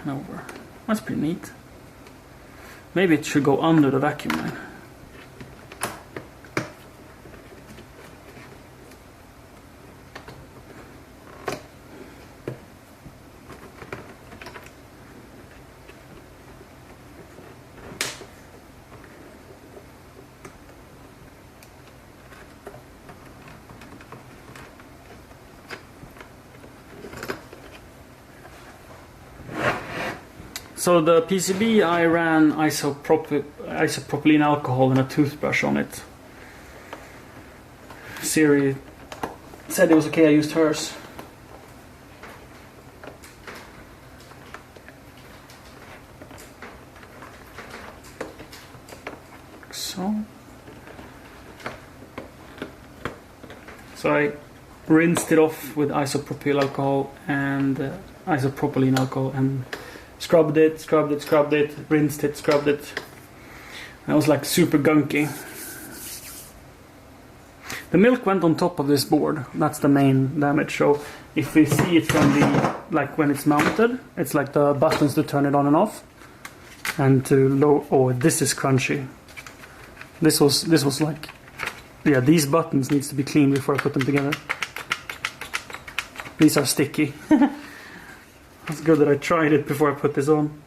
A: And over. That's pretty neat. Maybe it should go under the vacuum line. So the PCB, I ran isopropylene alcohol and a toothbrush on it. Siri said it was okay, I used hers. So I rinsed it off with isopropyl alcohol and isopropylene alcohol and scrubbed it, rinsed it, scrubbed it. And it was like super gunky. The milk went on top of this board. That's the main damage. So if we see it from the, like when it's mounted, it's like the buttons to turn it on and off. And to low, oh, this is crunchy. This was like, yeah, these buttons needs to be cleaned before I put them together. These are sticky. It's good that I tried it before I put this on.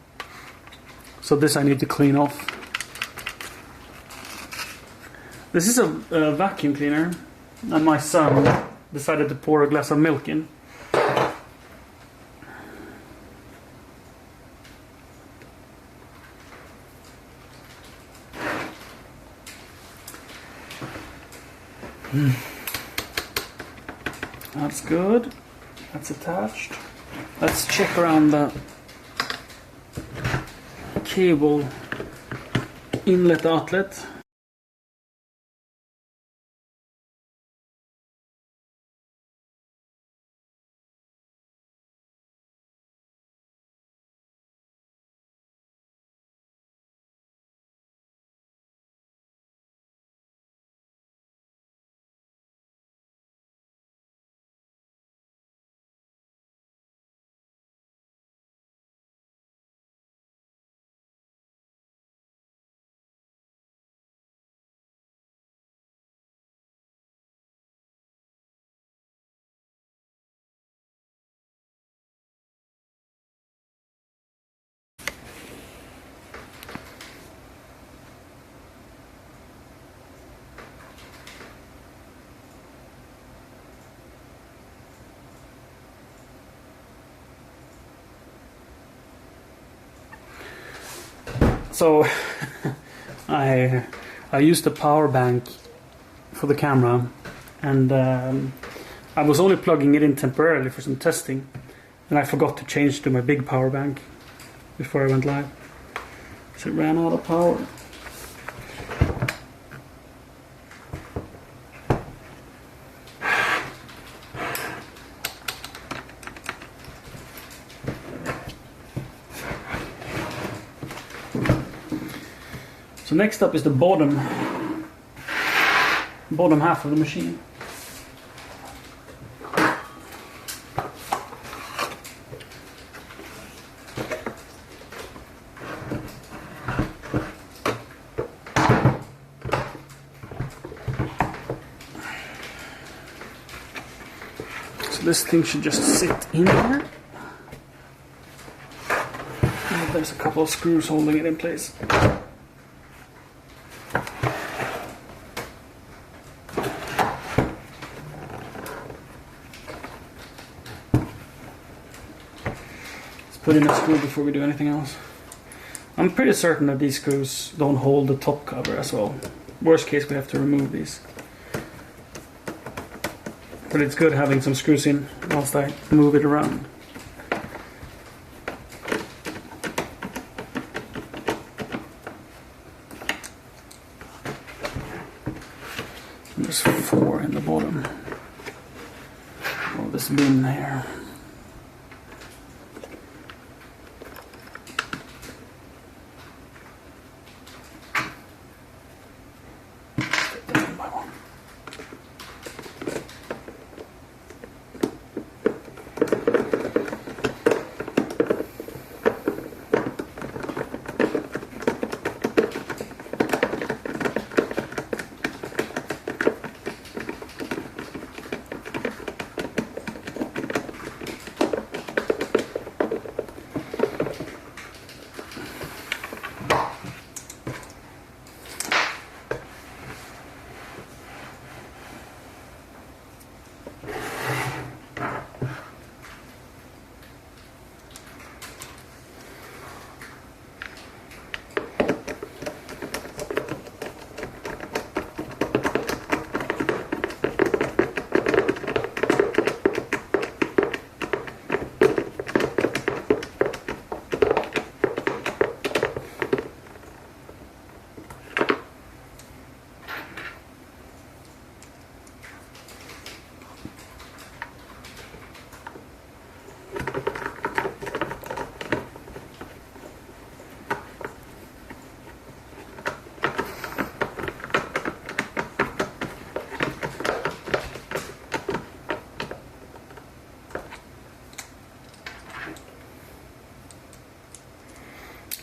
A: So this I need to clean off. This is a vacuum cleaner, and my son decided to pour a glass of milk in. That's good. That's attached. Let's check around the cable inlet outlet. So I used the power bank for the camera, and I was only plugging it in temporarily for some testing, and I forgot to change to my big power bank before I went live. So it ran out of power. So next up is the bottom half of the machine. So this thing should just sit in there. And there's a couple of screws holding it in place. Put in a screw before we do anything else. I'm pretty certain that these screws don't hold the top cover as well. Worst case, we have to remove these. But it's good having some screws in whilst I move it around. And there's 4 in the bottom of this bin here.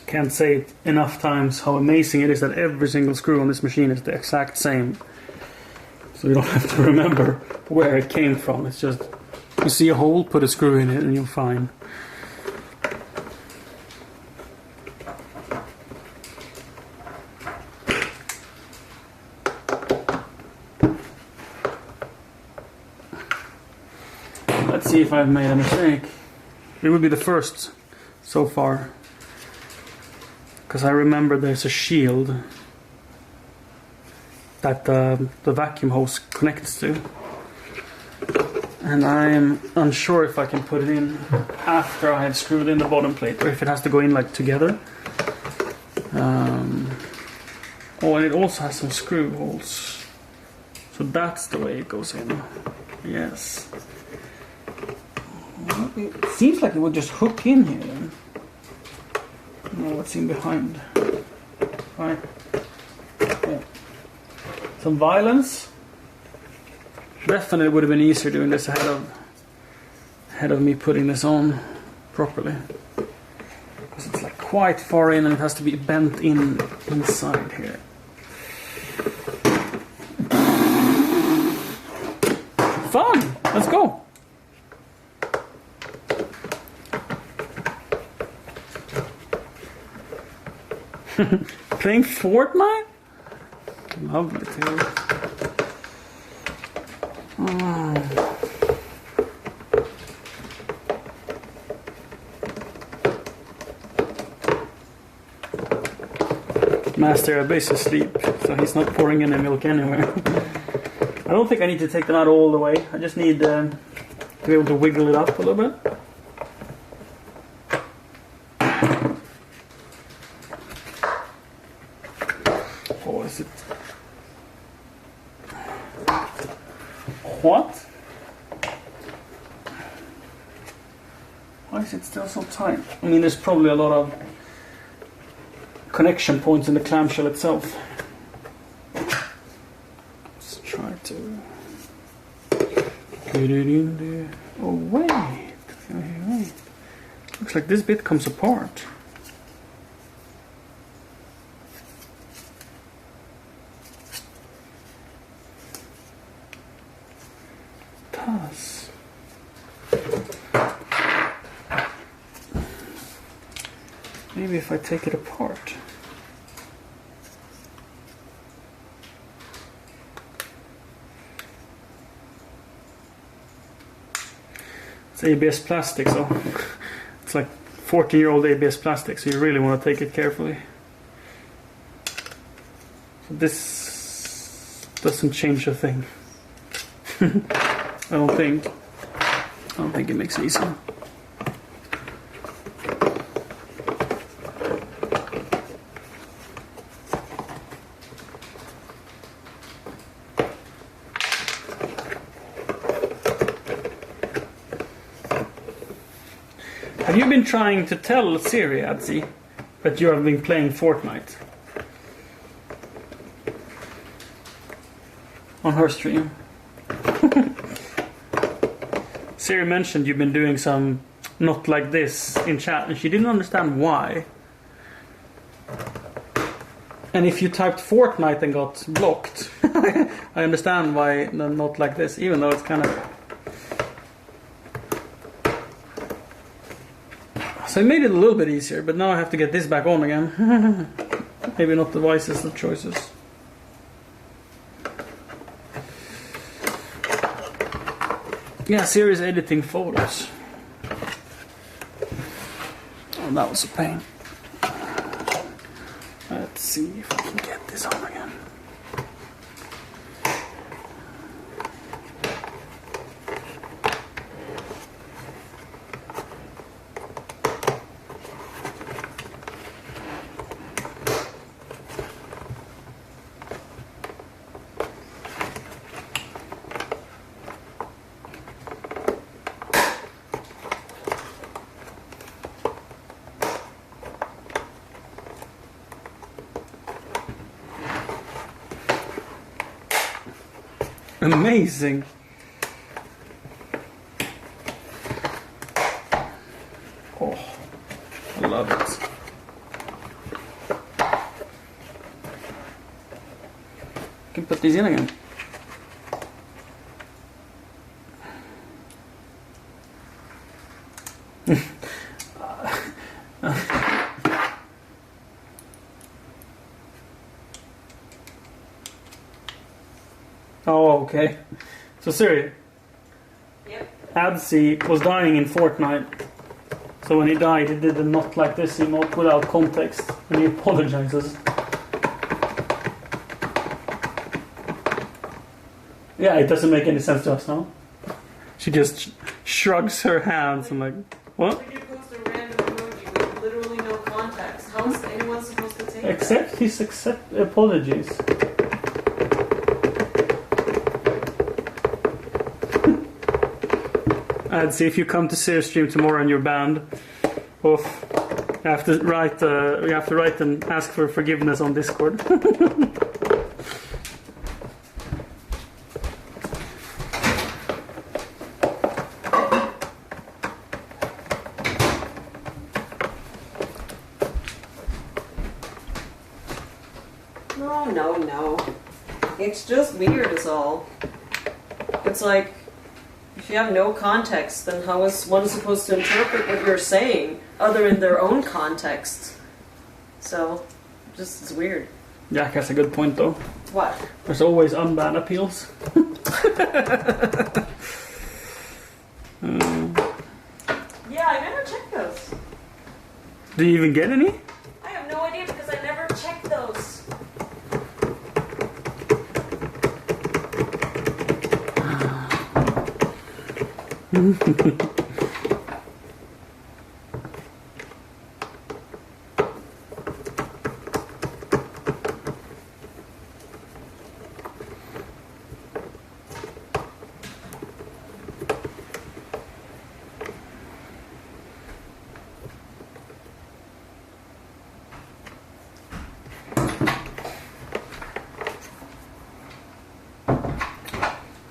A: can't say it enough times how amazing it is that every single screw on this machine is the exact same. So you don't have to remember where it came from. It's just, you see a hole, put a screw in it and you're fine. Let's see if I've made a mistake. It would be the first so far. Because I remember there's a shield that the vacuum hose connects to. And I'm unsure if I can put it in after I have screwed in the bottom plate, or if it has to go in like together. Oh, and it also has some screw holes. So that's the way it goes in. Yes. It seems like it would just hook in here then. No, what's in behind? Right. Yeah. Some violence. Definitely would have been easier doing this ahead of me putting this on properly. Because it's like quite far in and it has to be bent in inside here. Fun! Let's go! Playing Fortnite? Lovely too. Master Abyss is asleep, so he's not pouring any milk anywhere. I don't think I need to take them out all the way. I just need to be able to wiggle it up a little bit. Oh, is it? What? Why is it still so tight? I mean, there's probably a lot of connection points in the clamshell itself. Let's try to get it in there. Oh wait. Looks like this bit comes apart. It does. Maybe if I take it apart. It's ABS plastic, so it's like 14-year-old ABS plastic, so you really want to take it carefully. So this doesn't change a thing. I don't think it makes it easier. Have you been trying to tell Siri, Adzi, that you have been playing Fortnite? On her stream. Siri mentioned you've been doing some not like this in chat, and she didn't understand why. And if you typed Fortnite and got blocked, I understand why not like this, even though it's kind of... So I made it a little bit easier, but now I have to get this back on again. Maybe not the wisest of choices. Yeah, Siri's editing photos. Oh, that was a pain. Let's see if I can get this on again. Amazing. Oh, I love it. put these in again. Oh, okay. So Siri,
C: Yep.
A: Adsy was dying in Fortnite. So when he died, he did a not like this emote without context, and he apologizes. Yeah, it doesn't make any sense to us now. She just shrugs her hands and like, what?
C: When you post a random emoji with literally no context, how is anyone supposed to take that?
A: Accept his apologies. I'd see if you come to Siri's stream tomorrow and you're banned. Oof. You have to write and ask for forgiveness on Discord.
C: No. It's just weird is all. It's like, if you have no context, then how is one supposed to interpret what you're saying, other in their own context? So, just, it's weird.
A: Jack has a good point though.
C: What?
A: There's always unbanned appeals.
C: Yeah, I never checked those.
A: Do you even get any?
C: I have no idea because I never checked those.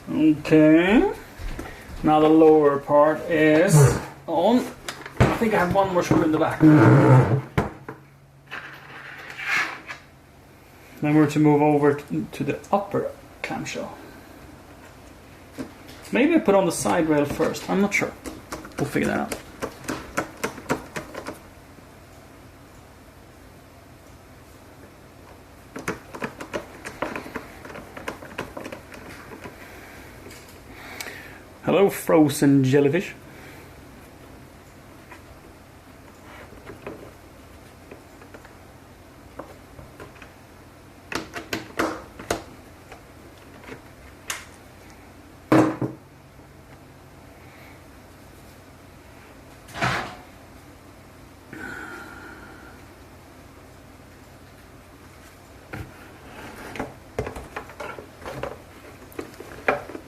A: Okay. Now the lower part is on. I think I have one more screw in the back. Then we're to move over to the upper clamshell. Maybe I put on the side rail first. I'm not sure. We'll figure that out. Hello, frozen jellyfish.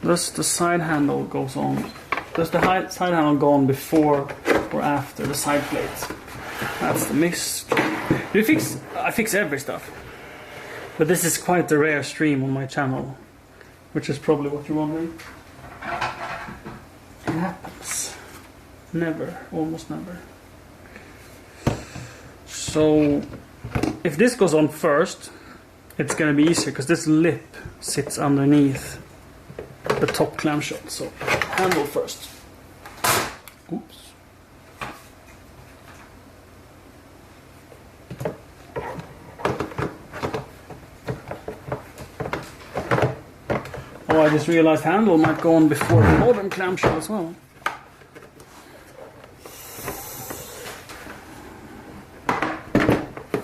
A: Does the side handle goes on? Does the side handle go on before or after the side plates? That's the mystery. I fix every stuff, but this is quite a rare stream on my channel, which is probably what you're wondering. It happens. Never, almost never. So, if this goes on first, it's gonna be easier because this lip sits underneath the top clamshell. So handle first. Oops. Oh, I just realized handle might go on before the bottom clamshell as well.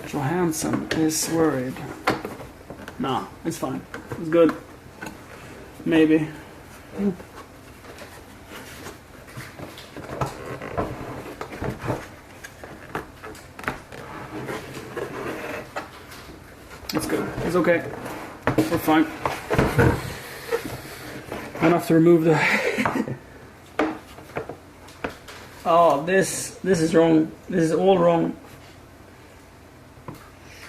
A: Johansson is worried. Nah, it's fine. It's good. Maybe. It's good. It's okay. We're fine. I don't have to remove the... Oh, this is wrong. This is all wrong.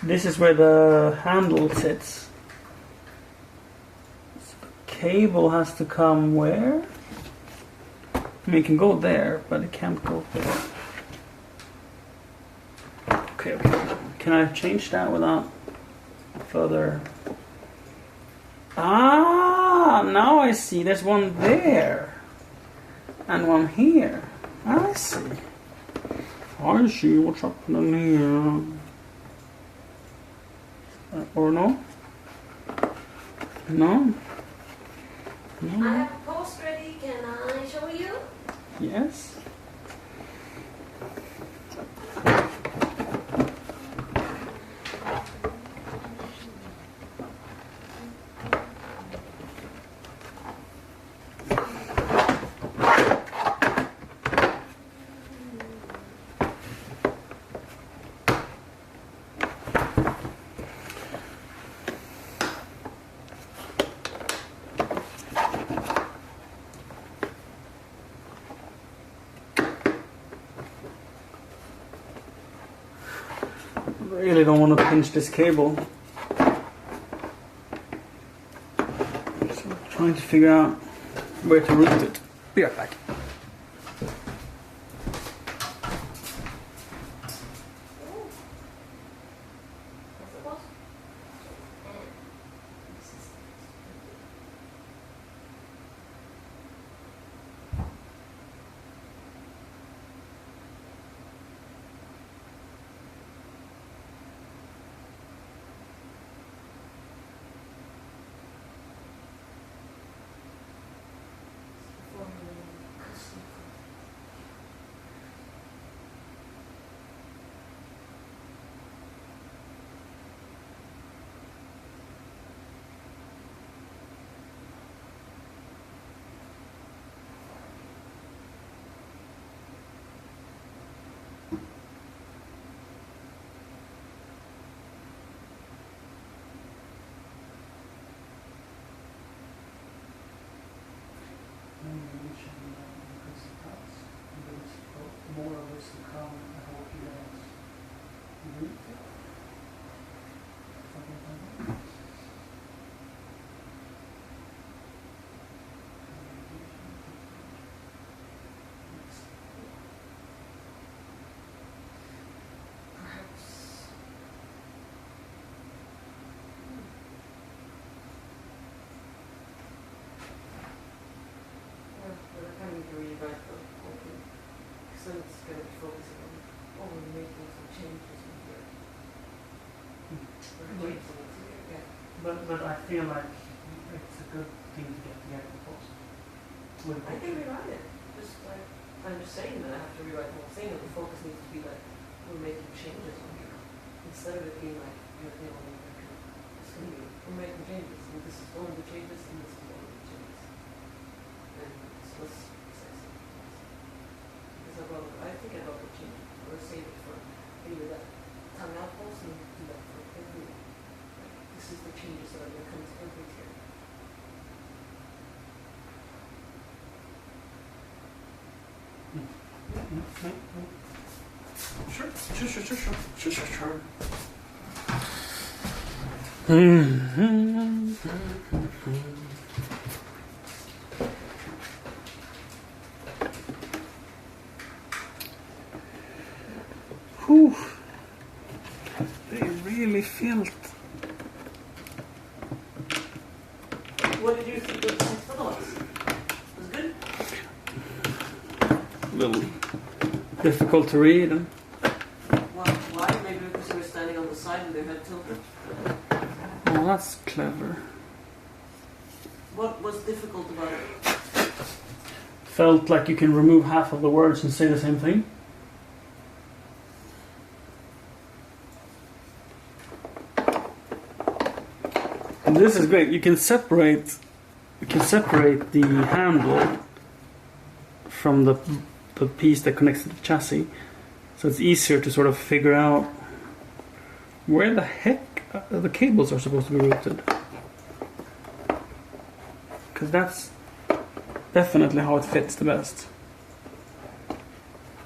A: This is where the handle sits. Cable has to come where? I mean, it can go there, but it can't go there. Okay. Can I change that without further? Ah, now I see. There's one there. And one here. I see. I see what's happening here. Or no? No?
C: I have a post ready. Can I show you?
A: Yes. I really don't want to pinch this cable. So I'm trying to figure out where to route it. Be right back. More of this to come. I hope you guys read it.
C: So it's going to be focusing on only making some changes in here.
A: But I feel like it's a good thing to get together first.
C: I can rewrite it. I'm just saying that I have to rewrite the whole thing, and the focus needs to be like we're making changes on here instead of it being like it's going to be we're making changes, and this is one of the changes, and this is one of the changes, and it's less excessive. I think I love the change. Or save it for maybe that time out post and do that for every. Like, this is the changes that are going to come to every tier.
A: Sure. Whew. They really felt.
C: What did you think of the next otherwise? Was it good?
A: A little difficult to read.
C: Well, why? Maybe because they were standing on the side and their head tilted.
A: Oh, that's clever.
C: What was difficult about it?
A: Felt like you can remove half of the words and say the same thing. And this is great. You can separate the handle from the piece that connects to the chassis, so it's easier to sort of figure out where the heck the cables are supposed to be routed. Because that's definitely how it fits the best.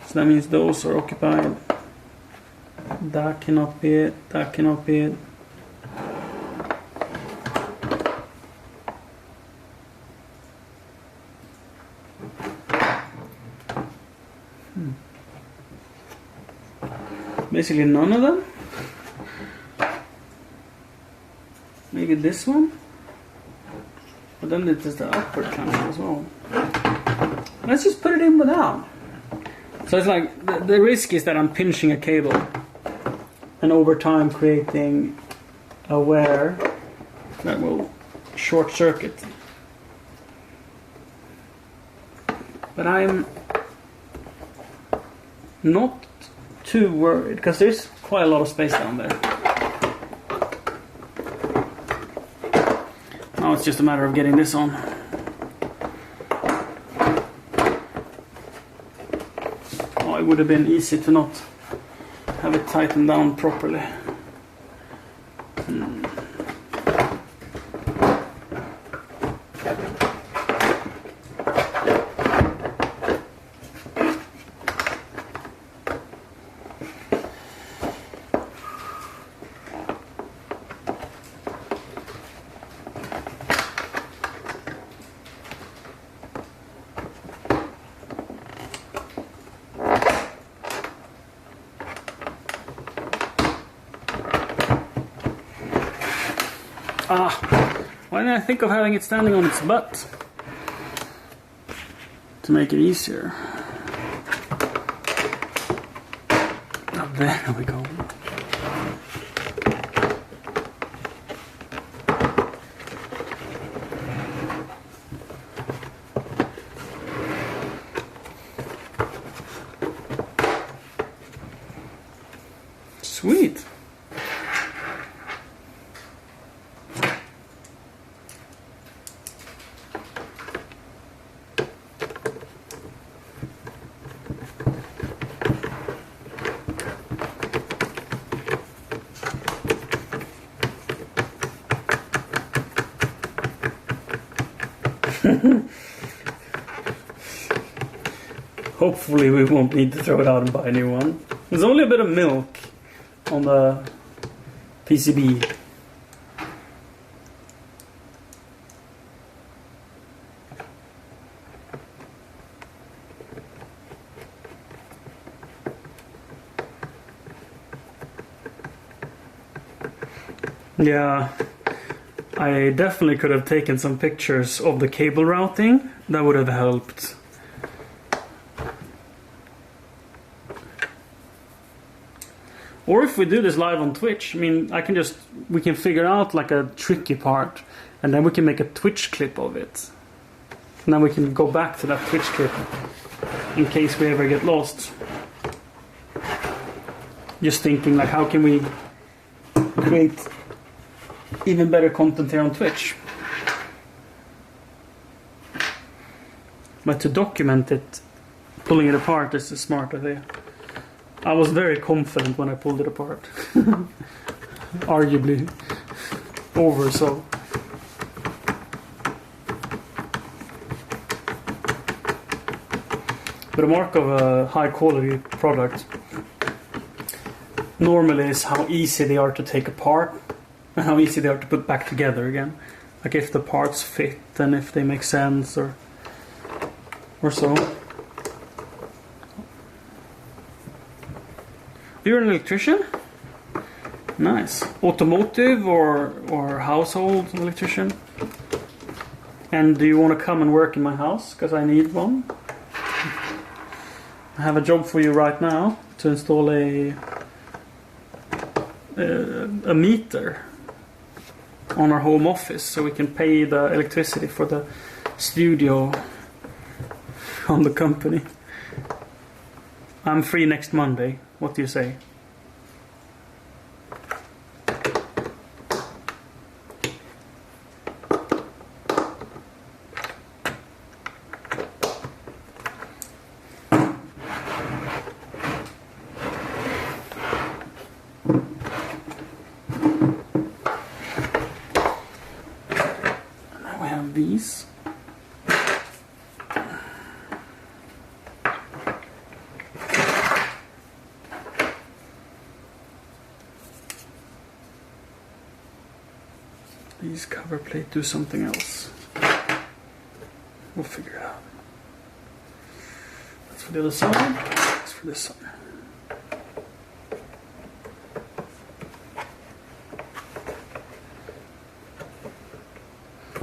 A: So that means those are occupied. That cannot be it. That cannot be it. Basically none of them. Maybe this one. then it is the upward channel as well. Let's just put it in without. So it's like, the risk is that I'm pinching a cable and over time creating a wear that will short circuit. But I'm not too worried because there's quite a lot of space down there. Now it's just a matter of getting this on. Oh, it would have been easy to not have it tightened down properly. Why didn't I think of having it standing on its butt? To make it easier. Oh, there we go. Sweet. Hopefully we won't need to throw it out and buy a new one. There's only a bit of milk on the PCB. Yeah, I definitely could have taken some pictures of the cable routing. That would have helped. Or if we do this live on Twitch, I mean, we can figure out like a tricky part, and then we can make a Twitch clip of it. And then we can go back to that Twitch clip in case we ever get lost. Just thinking like, how can we create even better content here on Twitch? But to document it, pulling it apart is a smart idea. I was very confident when I pulled it apart. Arguably over so. But a mark of a high quality product normally is how easy they are to take apart and how easy they are to put back together again. Like if the parts fit and if they make sense or so. You're an electrician? Nice. Automotive or household electrician? And do you want to come and work in my house? Because I need one. I have a job for you right now to install a meter on our home office so we can pay the electricity for the studio on the company. I'm free next Monday. What do you say? Now we have these. These cover plate do something else. We'll figure it out. That's for the other side. That's for this side.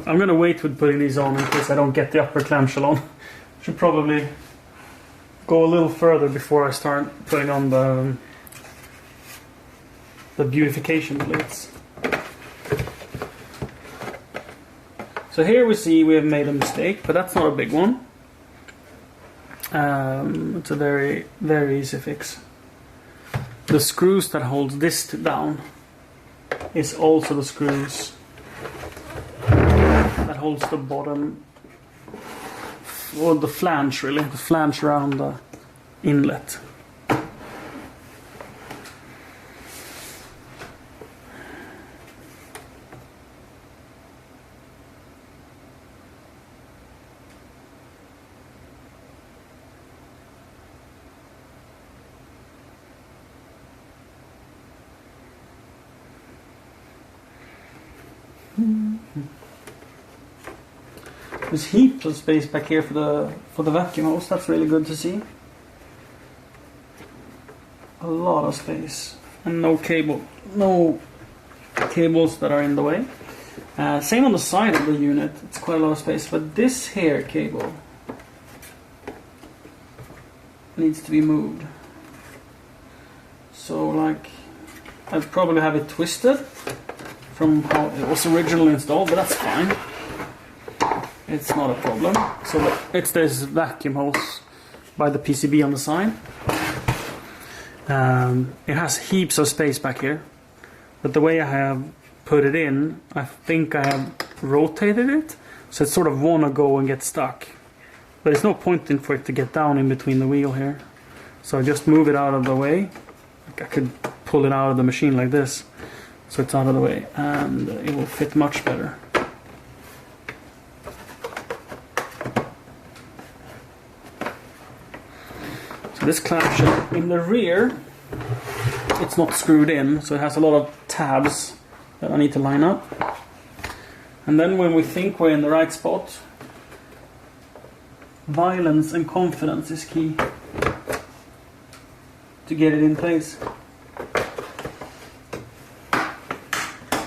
A: I'm gonna wait with putting these on in case I don't get the upper clamshell on. Should probably go a little further before I start putting on the beautification plates. So here we see we have made a mistake, but that's not a big one. It's a very, very easy fix. The screws that hold this down is also the screws that holds the bottom, or the flange really, the flange around the inlet. There's heaps of space back here for the vacuum hose. That's really good to see. A lot of space and no cables that are in the way. Same on the side of the unit. It's quite a lot of space, but this here cable needs to be moved. So like, I'd probably have it twisted from how it was originally installed, but that's fine. It's not a problem. So it's this vacuum hose by the PCB on the side. It has heaps of space back here, but the way I have put it in, I think I have rotated it, so it sort of wanna go and get stuck. But there's no point in for it to get down in between the wheel here. So I just move it out of the way. Like I could pull it out of the machine like this, so it's out of the way, and it will fit much better. So this clamshell in the rear, it's not screwed in, so it has a lot of tabs that I need to line up. And then when we think we're in the right spot, violence and confidence is key to get it in place.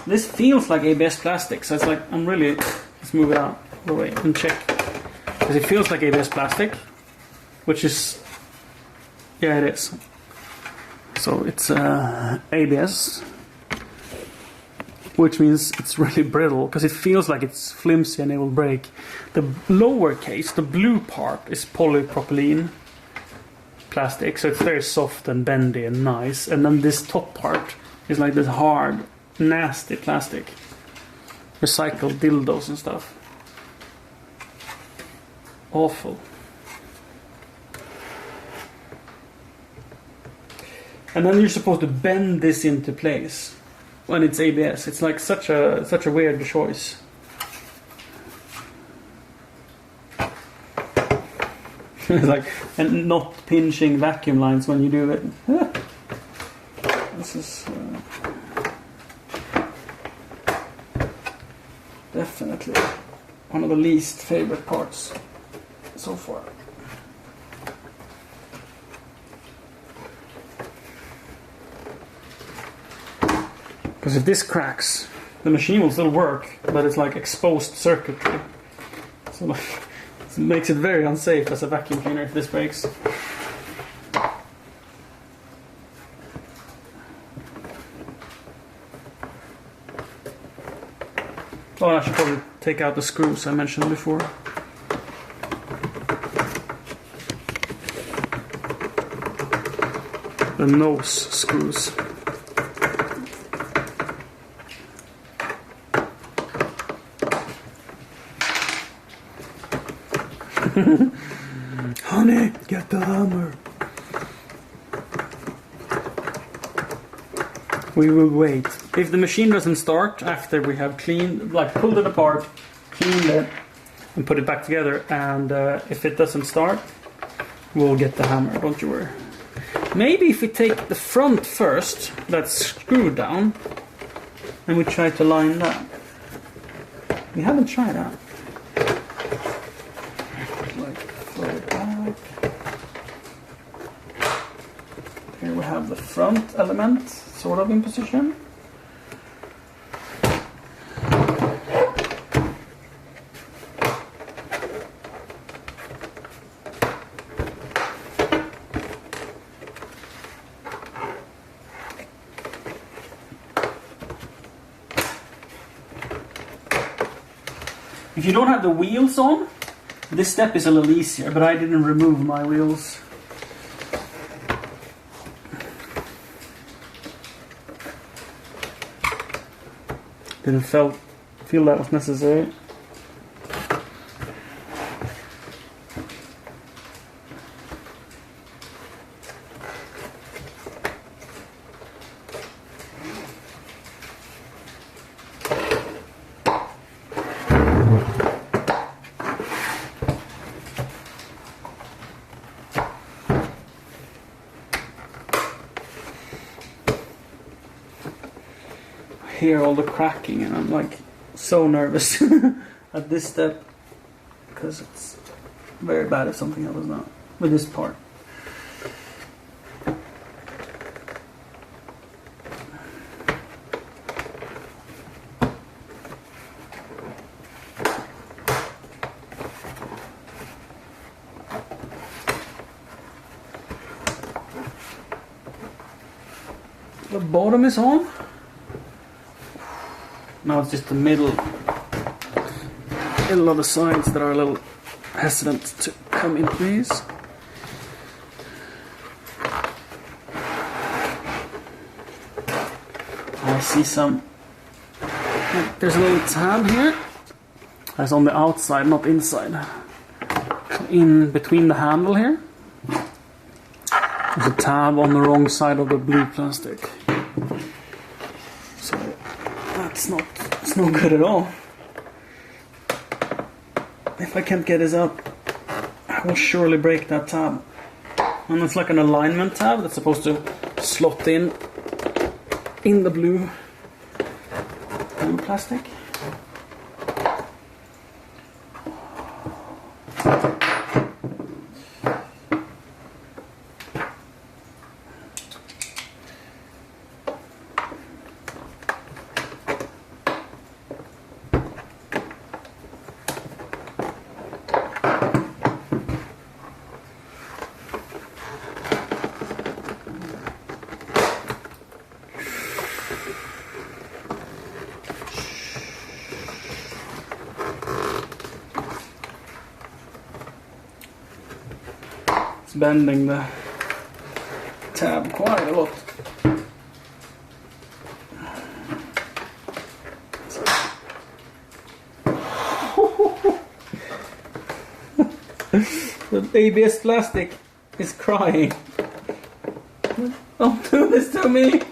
A: This feels like ABS plastic, so it's like, let's move it out of the way and check. Because it feels like ABS plastic, which is, yeah, it is. So it's ABS, which means it's really brittle, because it feels like it's flimsy and it will break. The lower case, the blue part, is polypropylene plastic, so it's very soft and bendy and nice. And then this top part is like this hard, nasty plastic. Recycled dildos and stuff. Awful. And then you're supposed to bend this into place when it's ABS. It's like such a weird choice. It's like, and not pinching vacuum lines when you do it. This is definitely one of the least favorite parts so far. Because if this cracks, the machine will still work, but it's like exposed circuitry. So like, it makes it very unsafe as a vacuum cleaner if this breaks. Oh, I should probably take out the screws I mentioned before. The nose screws. Honey, get the hammer. We will wait. If the machine doesn't start after we have cleaned, like pulled it apart, cleaned it, and put it back together, and if it doesn't start, we'll get the hammer, don't you worry. Maybe if we take the front first, that's screwed down, and we try to line that. We haven't tried that. Here we have the front element sort of in position. If you don't have the wheels on, this step is a little easier, but I didn't remove my wheels. Didn't feel that was necessary. Hear all the cracking and I'm like so nervous at this step because it's very bad if something happens now with this part. The bottom is on. Now it's just the middle of the sides that are a little hesitant to come in place. I see some. There's a little tab here. That's on the outside, not inside. So in between the handle here. There's a tab on the wrong side of the blue plastic. So it's not good at all. If I can't get this up, I will surely break that tab. And it's like an alignment tab that's supposed to slot in the blue plastic. It's bending the tab quite a lot. The ABS plastic is crying. Don't do this to me.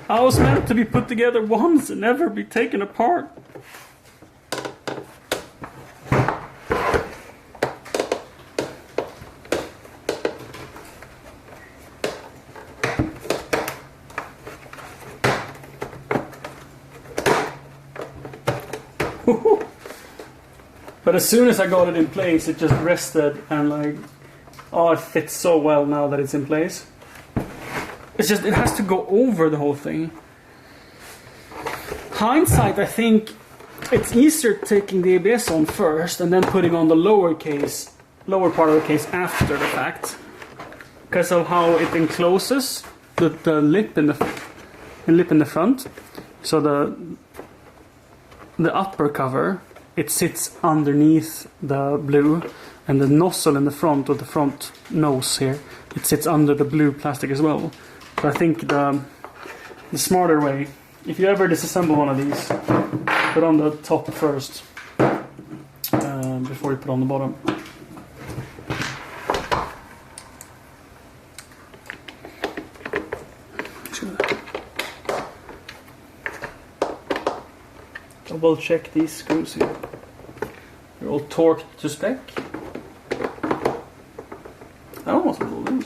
A: I was meant to be put together once and never be taken apart. But as soon as I got it in place, it just rested and like, oh, it fits so well now that it's in place. It's just, it has to go over the whole thing. Hindsight, I think it's easier taking the ABS on first and then putting on the lower part of the case after the fact. Because of how it encloses the lip in the front. So the upper cover, it sits underneath the blue, and the nozzle in the front, or the front nose here, it sits under the blue plastic as well. So I think the smarter way, if you ever disassemble one of these, put on the top first before you put on the bottom. Double check these screws here. They're all torqued to spec. That almost will do.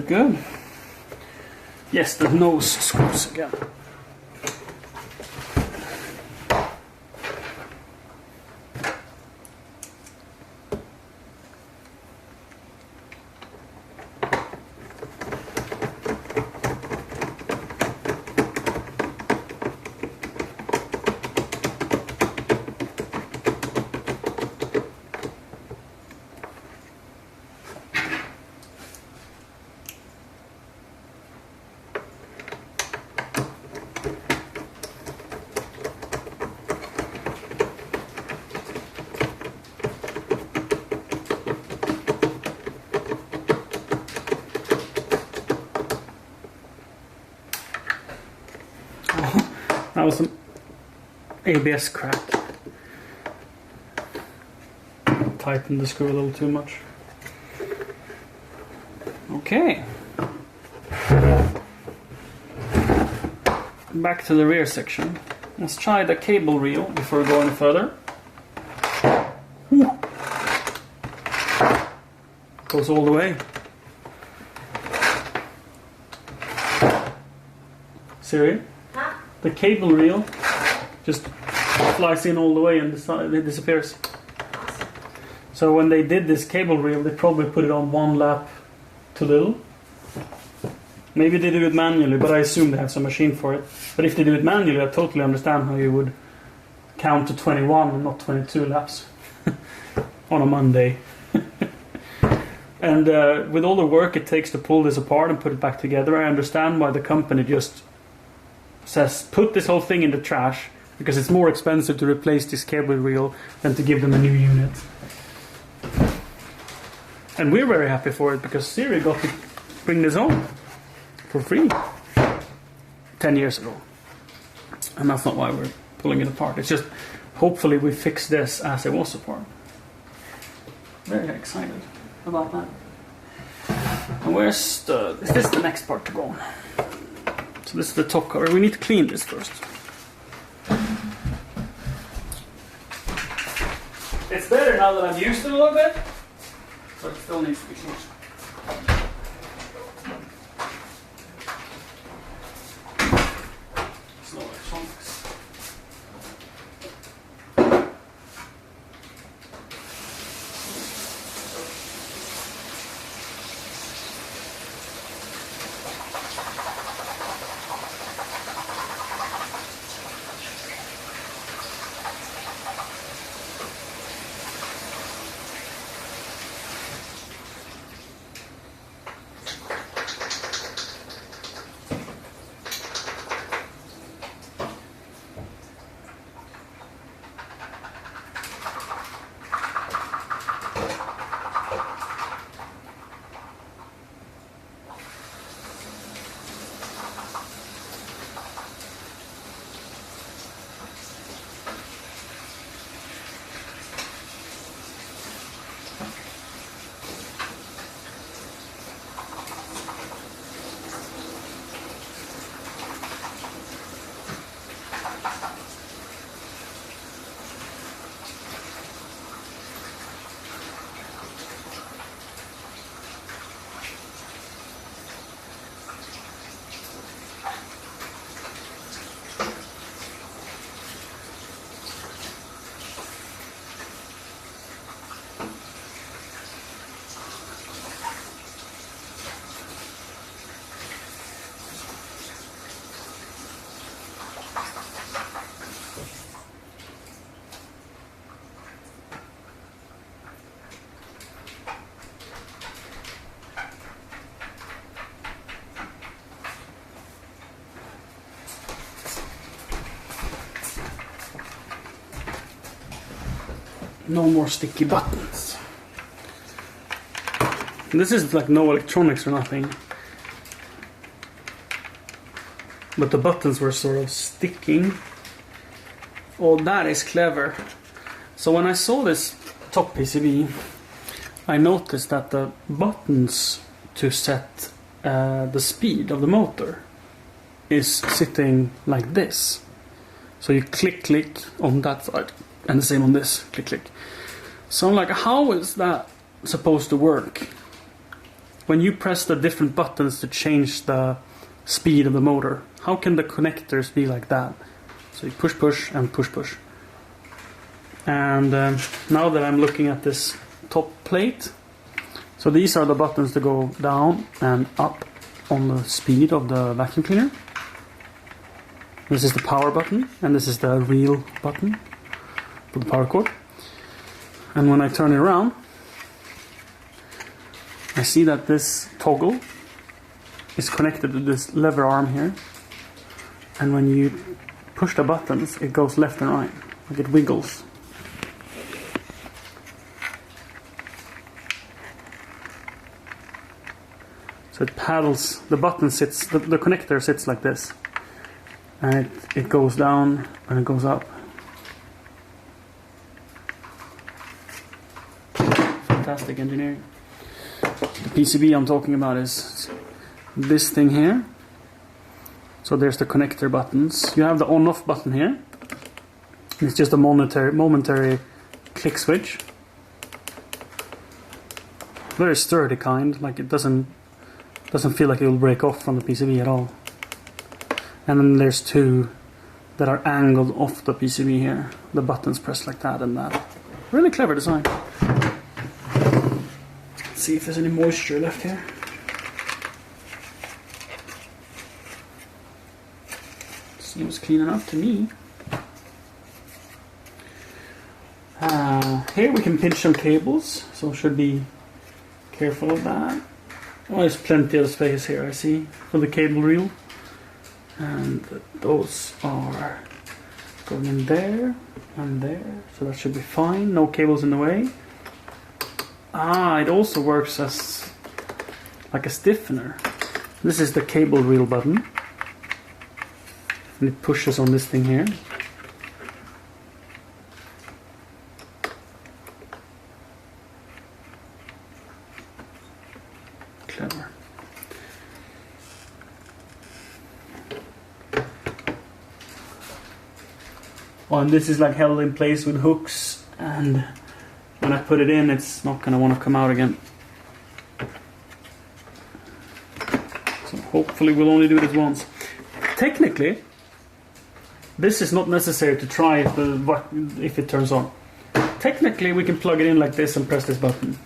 A: Good. Yes, the nose screws again. That was an ABS crack. Tightened the screw a little too much. Okay. Back to the rear section. Let's try the cable reel before we go any further. Whew. Goes all the way. Siri?
C: Huh?
A: The cable reel just flies in all the way and it disappears.
C: Awesome.
A: So when they did this cable reel, they probably put it on one lap too little. Maybe they do it manually, but I assume they have some machine for it. But if they do it manually, I totally understand how you would count to 21 and not 22 laps on a Monday. And with all the work it takes to pull this apart and put it back together, I understand why the company just says put this whole thing in the trash, because it's more expensive to replace this cable reel than to give them a new unit. And we're very happy for it, because Siri got to bring this home for free 10 years ago. And that's not why we're pulling it apart. It's just hopefully we fix this as it was apart. Very excited about that. And where's the... Is this the next part to go on? So this is the top cover. We need to clean this first. It's better now that I've used it a little bit, but it still needs to be cleaned. It's no electronics. No more sticky buttons. This is like no electronics or nothing. But the buttons were sort of sticking. Oh, that is clever. So when I saw this top PCB, I noticed that the buttons to set the speed of the motor is sitting like this. So you click on that side, and the same on this, click. So I'm like, how is that supposed to work? When you press the different buttons to change the speed of the motor, how can the connectors be like that? So you push and push. And now that I'm looking at this top plate, so these are the buttons to go down and up on the speed of the vacuum cleaner. This is the power button, and this is the reel button for the power cord. And when I turn it around, I see that this toggle is connected to this lever arm here. And when you push the buttons, it goes left and right, like it wiggles. So it paddles, the button sits, the connector sits like this. and it goes down and it goes up. Fantastic engineering. The PCB I'm talking about is this thing here. So there's the connector buttons. You have the on-off button here. It's just a momentary click switch. Very sturdy kind, like it doesn't feel like it will break off from the PCB at all. And then there's two that are angled off the PCB here. The buttons press like that and that. Really clever design. Let's see if there's any moisture left here. Seems clean enough to me. Here we can pinch some cables, so should be careful of that. Oh, there's plenty of space here, I see, for the cable reel. And those are going in there and there, so that should be fine. No cables in the way. It also works as like a stiffener. This is the cable reel button. And it pushes on this thing here. Clever. Oh, and this is like held in place with hooks, and when I put it in, it's not going to want to come out again. So hopefully we'll only do this once. Technically, this is not necessary to try if it turns on. Technically, we can plug it in like this and press this button.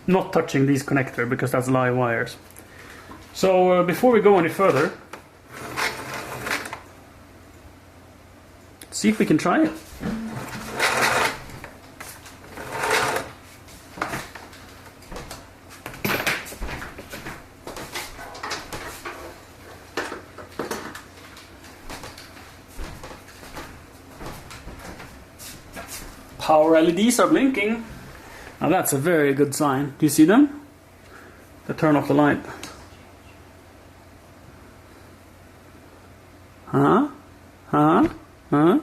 A: Not touching these connectors because that's live wires. So before we go any further, see if we can try it. Power LEDs are blinking. Now that's a very good sign. Do you see them? They turn off the light. Huh? Huh? Huh?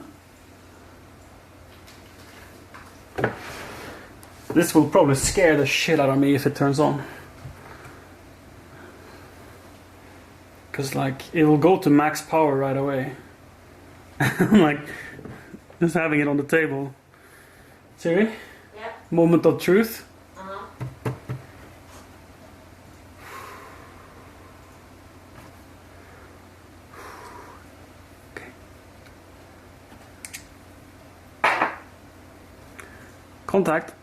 A: This will probably scare the shit out of me if it turns on. Because like, it will go to max power right away. Like, just having it on the table. Siri?
C: Yeah.
A: Moment of truth.
C: Uh-huh.
A: Okay. Contact.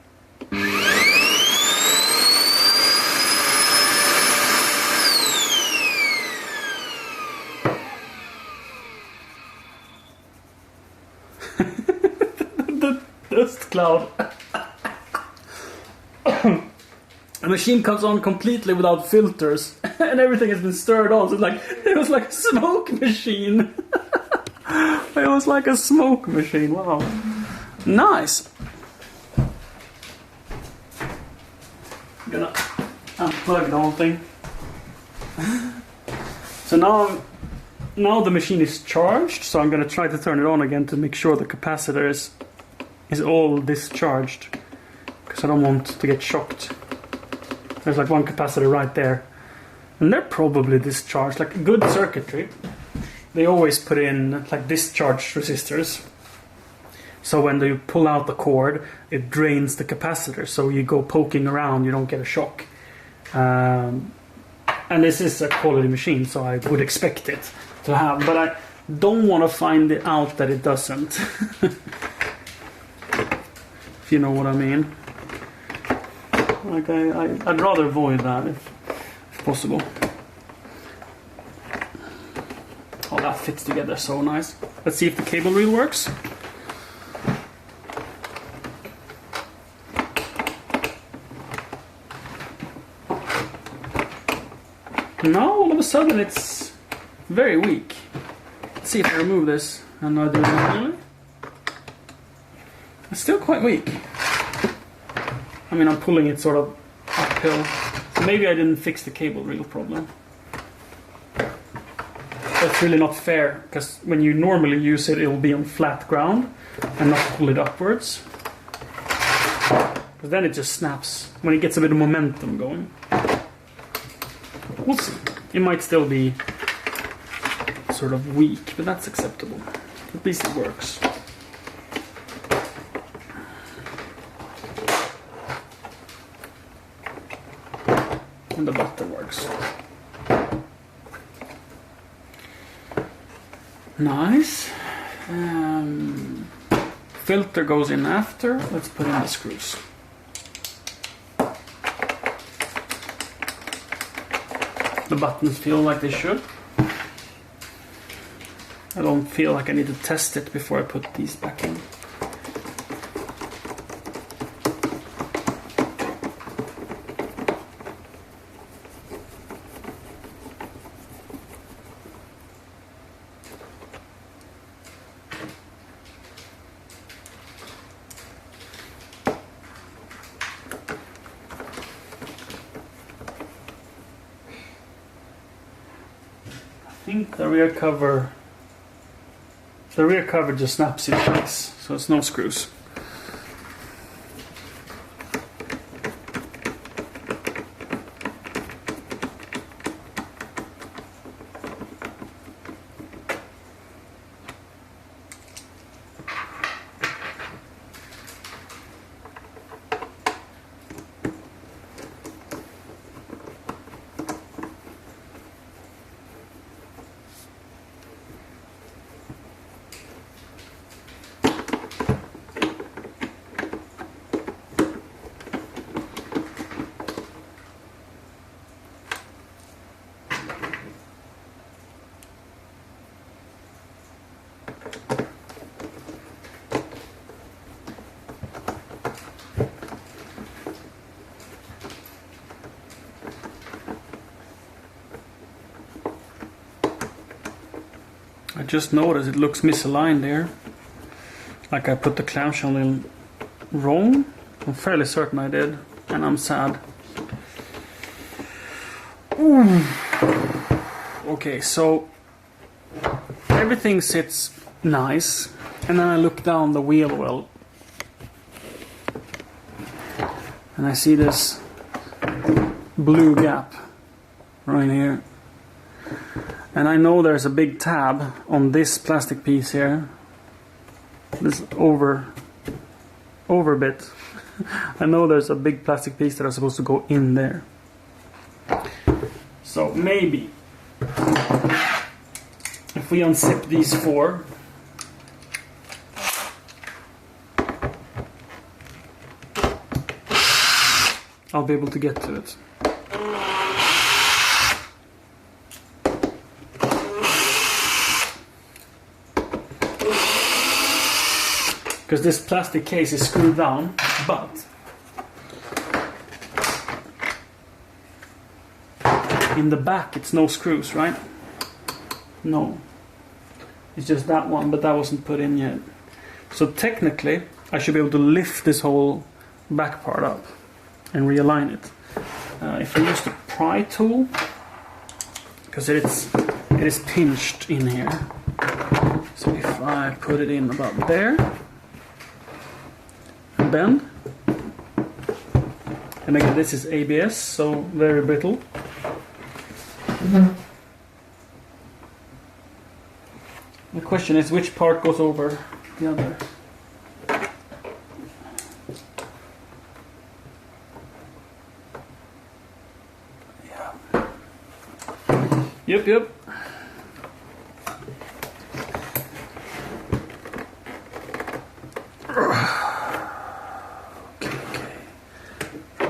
A: Dust cloud. The machine comes on completely without filters, and everything has been stirred on. So it was like a smoke machine. It was like a smoke machine. Wow, nice. I'm gonna unplug the whole thing. So now the machine is charged. So I'm gonna try to turn it on again to make sure the capacitor is all discharged, because I don't want to get shocked. There's like one capacitor right there, and they're probably discharged. Like good circuitry, they always put in like discharge resistors, so when you pull out the cord, it drains the capacitor, so you go poking around, you don't get a shock. And this is a quality machine, so I would expect it to have, but I don't want to find it out that it doesn't. You know what I mean? Like I'd rather avoid that if possible. Oh, that fits together so nice. Let's see if the cable reel works. Now all of a sudden it's very weak. Let's see if I remove this and I do it manually. It's still quite weak. I mean, I'm pulling it sort of uphill. So maybe I didn't fix the cable reel problem. that's really not fair, because when you normally use it, it will be on flat ground and not pull it upwards. Because then it just snaps when it gets a bit of momentum going. We'll see. It might still be sort of weak, but that's acceptable. At least it works. And the button works. Nice. Filter goes in after. Let's put in the screws. The buttons feel like they should. I don't feel like I need to test it before I put these back in. I think the rear cover just snaps in place, so it's no screws. I just noticed it looks misaligned there. Like I put the clamshell in wrong. I'm fairly certain I did, and I'm sad. Ooh. Okay, so everything sits nice, and then I look down the wheel well, and I see this blue gap right here. And I know there's a big tab on this plastic piece here. This over bit. I know there's a big plastic piece that is supposed to go in there. So maybe if we unzip these four, I'll be able to get to it. Because this plastic case is screwed down, but in the back it's no screws, right? No. It's just that one, but that wasn't put in yet. So technically, I should be able to lift this whole back part up and realign it. If I use the pry tool, because it is pinched in here. So if I put it in about there, bend, and again this is ABS, so very brittle. The question is which part goes over the other. Yeah. Yep.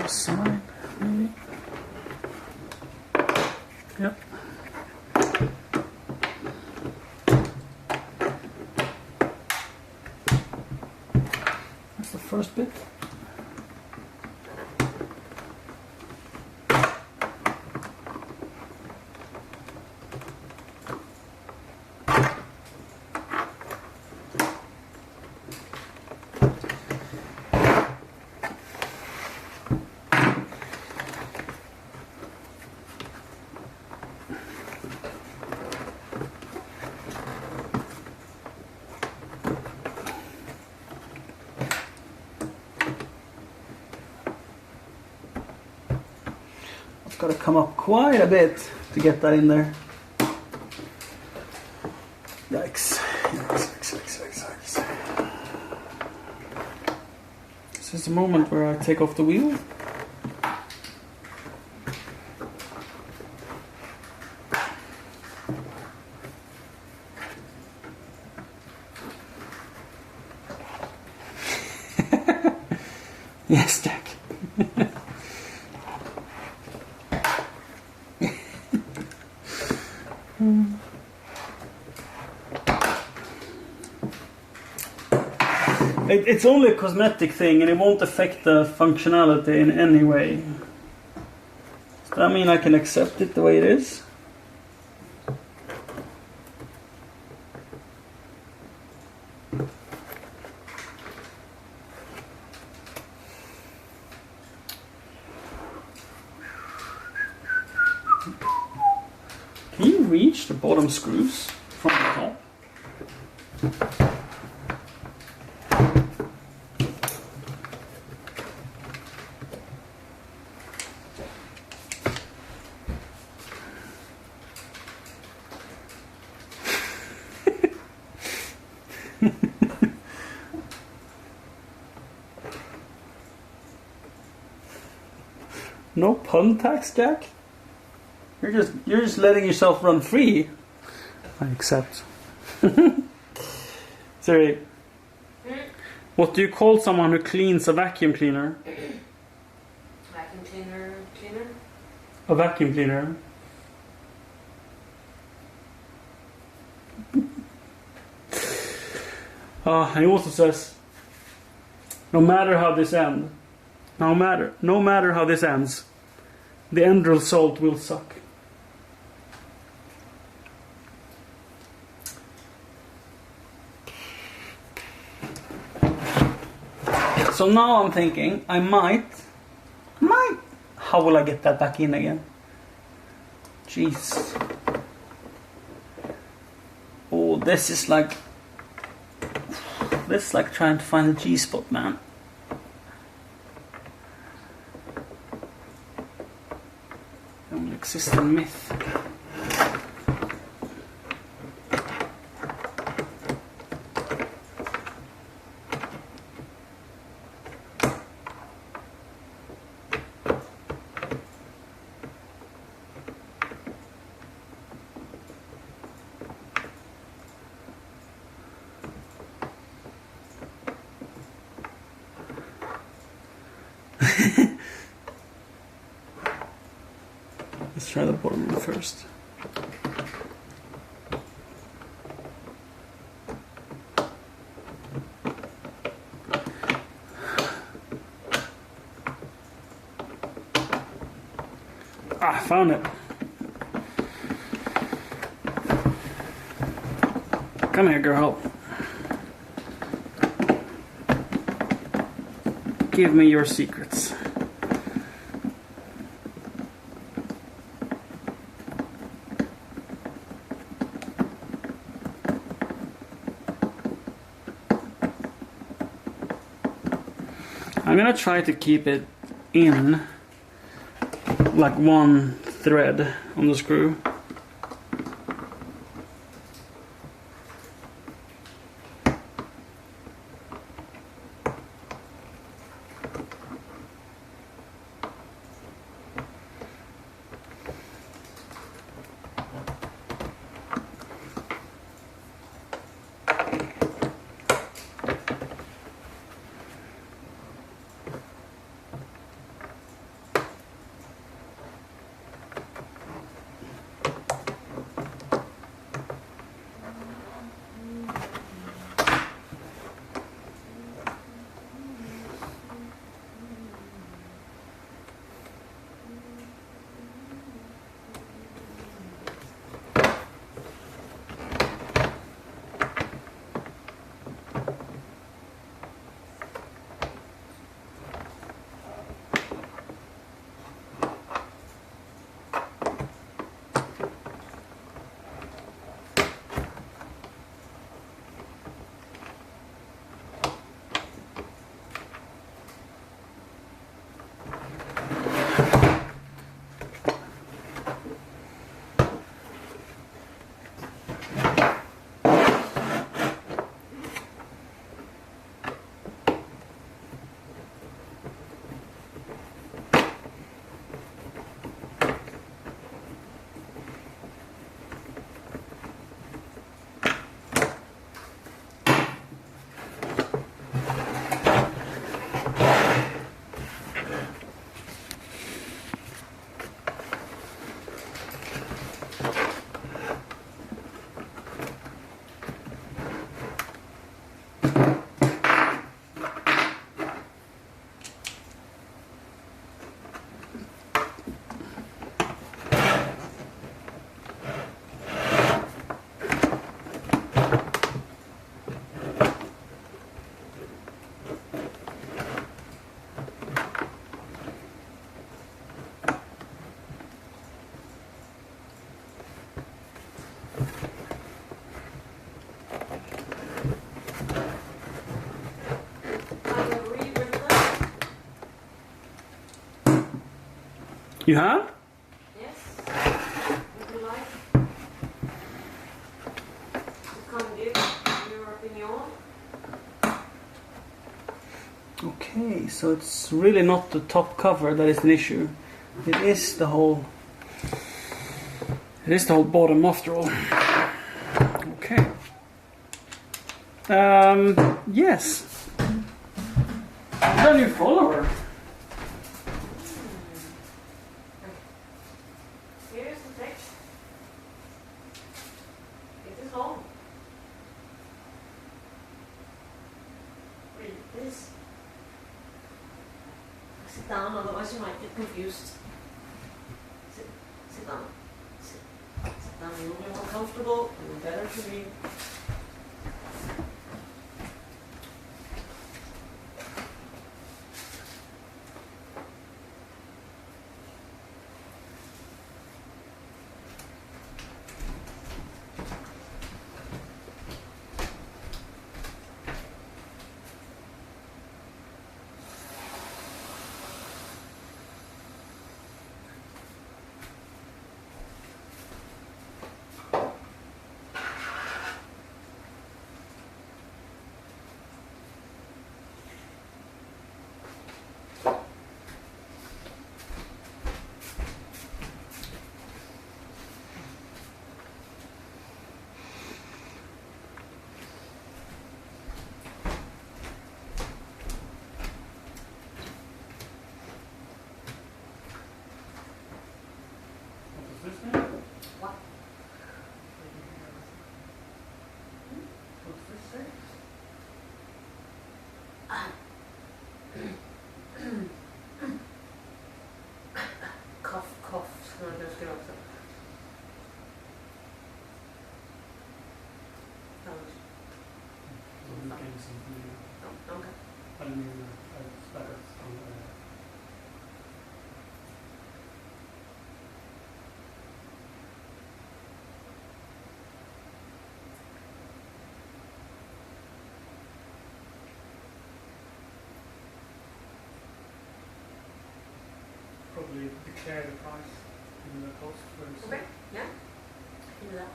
A: Side, maybe. Yep. That's the first bit. Gotta come up quite a bit to get that in there. Yikes. Yikes. This is the moment where I take off the wheel. Yes, Jack. It's only a cosmetic thing and it won't affect the functionality in any way. Does that mean I can accept it the way it is? Can you reach the bottom screws from the top? No pun tax, Jack? You're just letting yourself run free. I accept. Sorry. What do you call someone who cleans a vacuum cleaner?
C: Vacuum cleaner.
A: A vacuum cleaner. And he also says, no matter how this ends, no matter how this ends, the end result will suck. So now I'm thinking I might. How will I get that back in again? Jeez. Oh, this is like trying to find a G-spot, man. The only existing myth. Let's try the bottom one first. I found it. Come here, girl. Give me your secrets. I'm gonna try to keep it in like one thread on the screw. You have?
C: Yes. Would you like to come give your opinion?
A: Okay, so it's really not the top cover that is an issue. It is the whole bottom after all. Okay. Yes. Then you follower.
C: Here's the text. It is long. Read this. Sit down, otherwise you might get confused. Sit down. Sit down. You'll be more comfortable and better to read. What?
A: What's this say?
C: Cough. Ska jag skriva också?
A: So we can see
C: Okej.
A: probably declare the price in the post first.
C: Okay, yeah. You do that.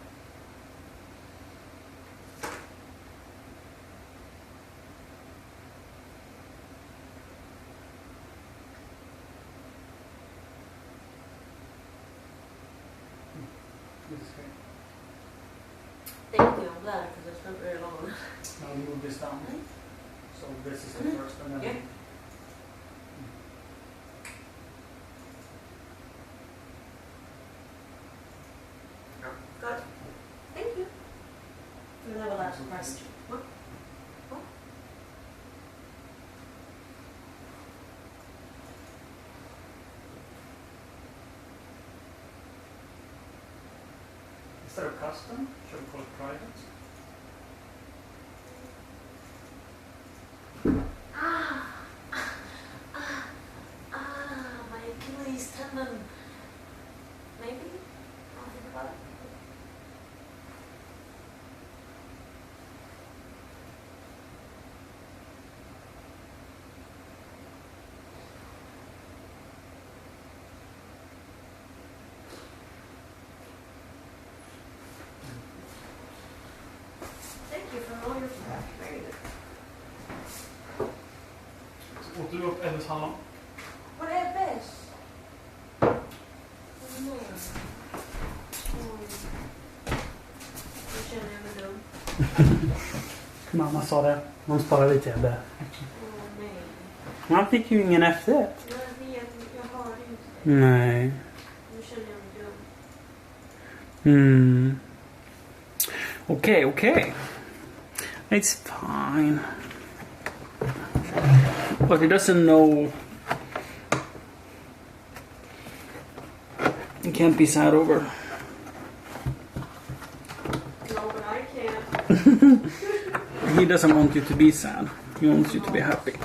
A: This is great.
C: Thank you, I'm glad because I spent very long on it.
A: Now move this down. So this is the first and then...
C: Yeah. Good. Thank you. We have a last question. What? What?
A: Instead of custom, should we call it private?
C: My Achilles tendon. Maybe? I'll think about it. Thank you for all your feedback. Very good.
A: Så åt du upp Ellis hallon?
C: Vad är bäst? Nej. Oj. Nu känner jag mig dum.
A: Mamma sa det. Hon sparade lite Ebbe.
C: Nej.
A: Man fick ju ingen F1.
C: Jag vet, jag hörde inte det.
A: Nej.
C: Nu känner jag mig dum.
A: Okay. It's fine. But he doesn't know. He can't be sad over.
C: No, but I can't.
A: He doesn't want you to be sad. He wants you to be happy.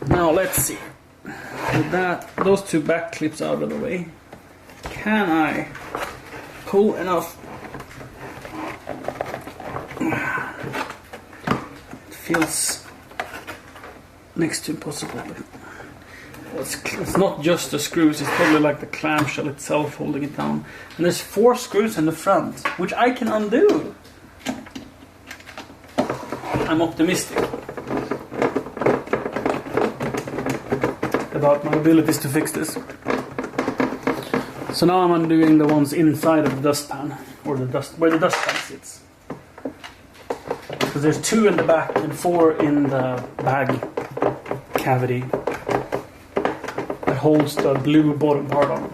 A: Now let's see. With that, those two back clips out of the way, can I pull enough? It feels next to impossible. it's not just the screws, it's probably like the clamshell itself holding it down. And there's 4 screws in the front, which I can undo. I'm optimistic about my abilities to fix this. So now I'm undoing the ones inside of the dustpan, or where the dustpan sits. Because there's 2 in the back and 4 in the bag cavity that holds the blue bottom part on.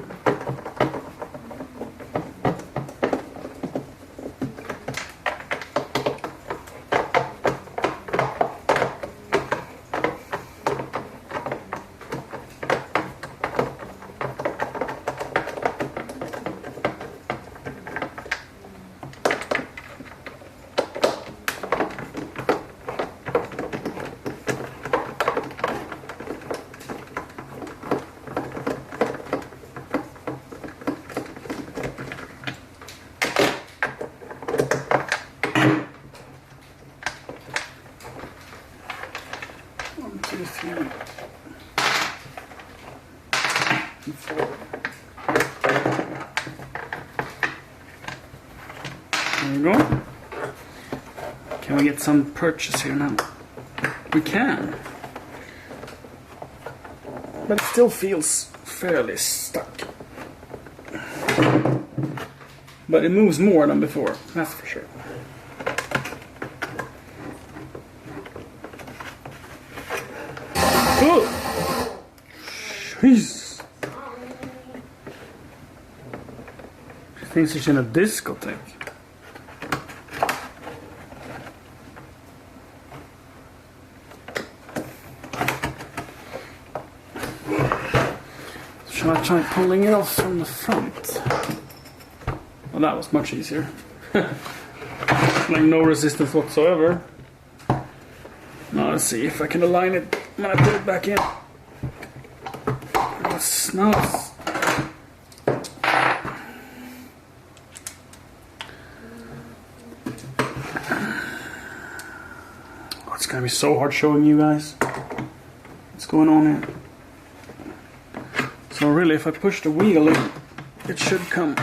A: There we go. Can we get some purchase here now? We can. But it still feels fairly stuck. But it moves more than before, that's for sure. Oh! Jesus! She thinks she's in a discotheque. Shall I try pulling it off from the front? Well, that was much easier. Like no resistance whatsoever. Now let's see if I can align it when I put it back in. Now it's... Oh, it's gonna be so hard showing you guys what's going on here. So really, if I push the wheel in, it should come.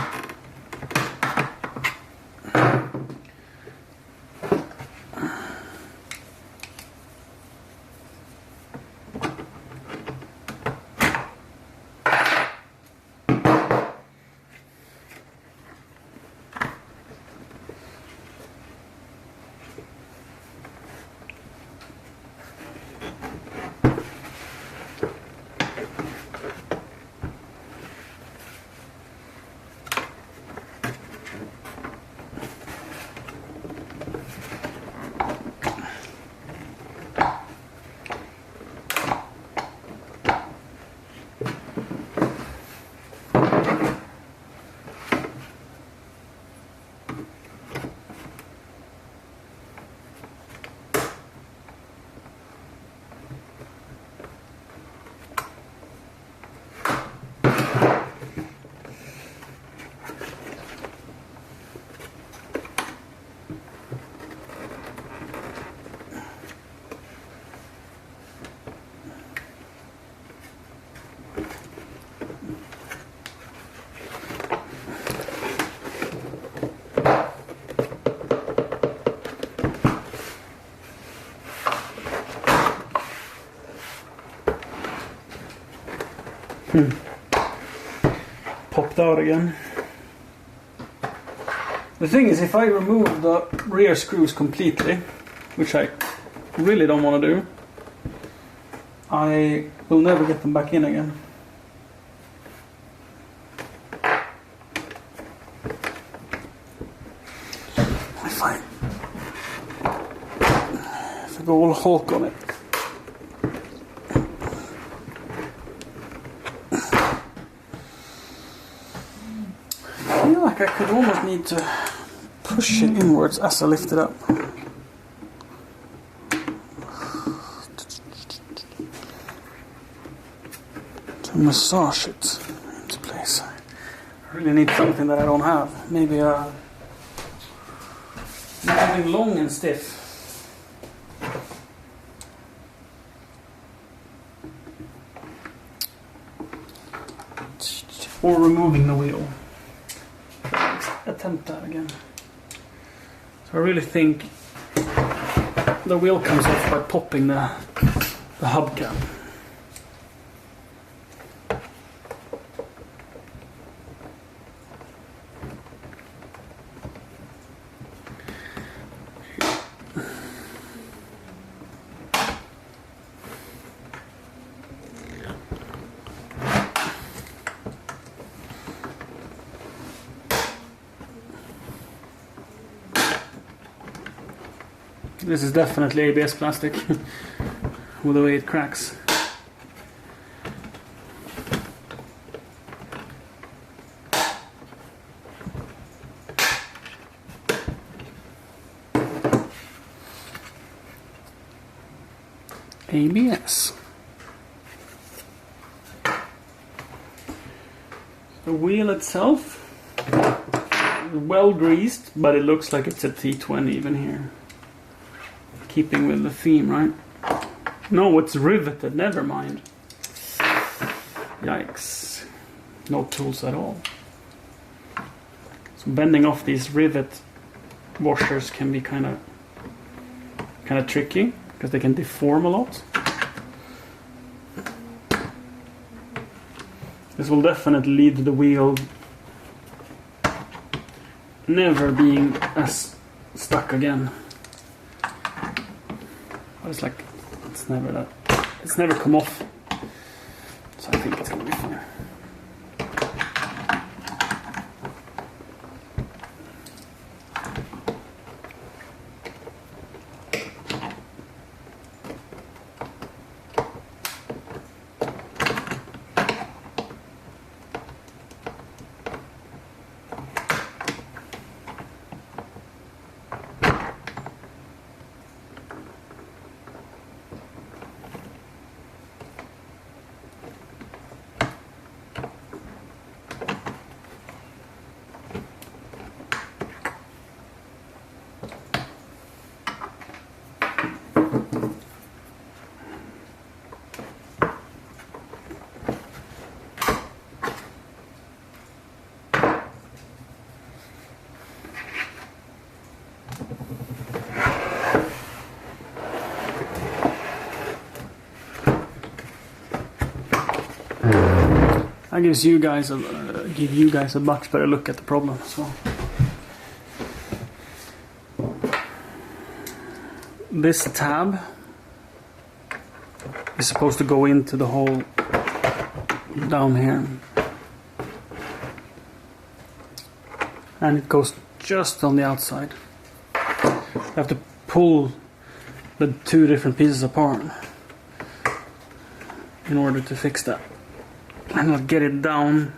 A: Popped out again. The thing is, if I remove the rear screws completely, which I really don't want to do, I will never get them back in again. If I go all Hulk on it. I could almost need to push it inwards as I lift it up. To massage it into place. I really need something that I don't have. Maybe something long and stiff. or removing the wheel. Let's attempt that again. So I really think the wheel comes off by popping the hubcap. This is definitely ABS plastic with the way it cracks. ABS. The wheel itself, well greased, but it looks like it's a T20 even here. Keeping with the theme, right? No, it's riveted, never mind. Yikes. No tools at all. So bending off these rivet washers can be kind of tricky because they can deform a lot. This will definitely lead to the wheel never being as stuck again. It's like it's never come off, so I think it's gonna be fine. That gives you guys a much better look at the problem. So this tab is supposed to go into the hole down here, and it goes just on the outside. You have to pull the two different pieces apart in order to fix that. And I'll get it down.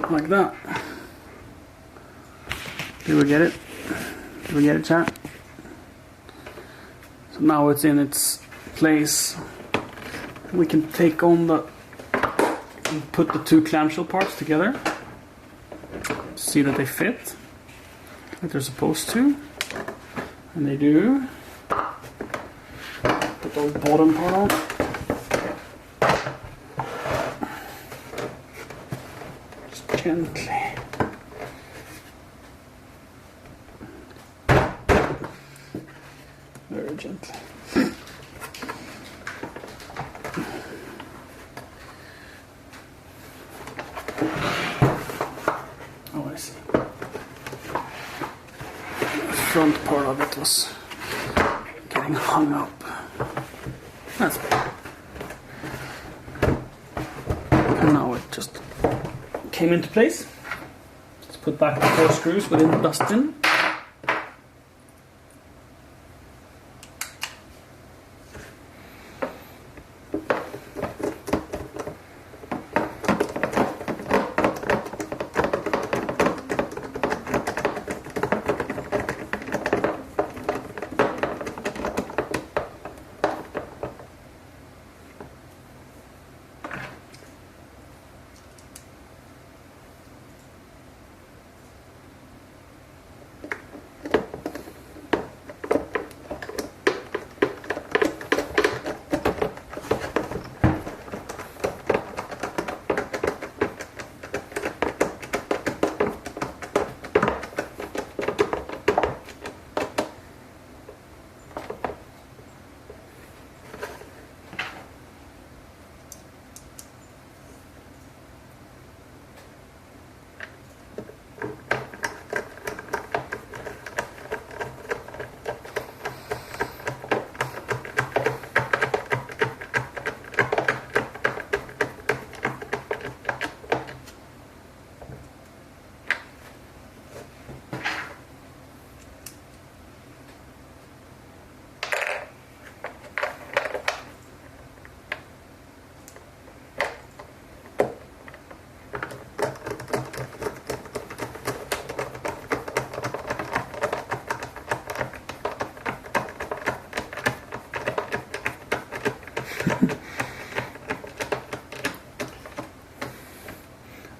A: Like that. Do we get it? Do we get it, chat? So now it's in its place. We can take on put the two clamshell parts together. See that they fit like they're supposed to. And they do. Put the bottom part on. Gently. Very gently. Oh, I see. The front part of it was getting hung up. That's better. And now it just came into place. Let's put back the 4 screws within the dust-bin.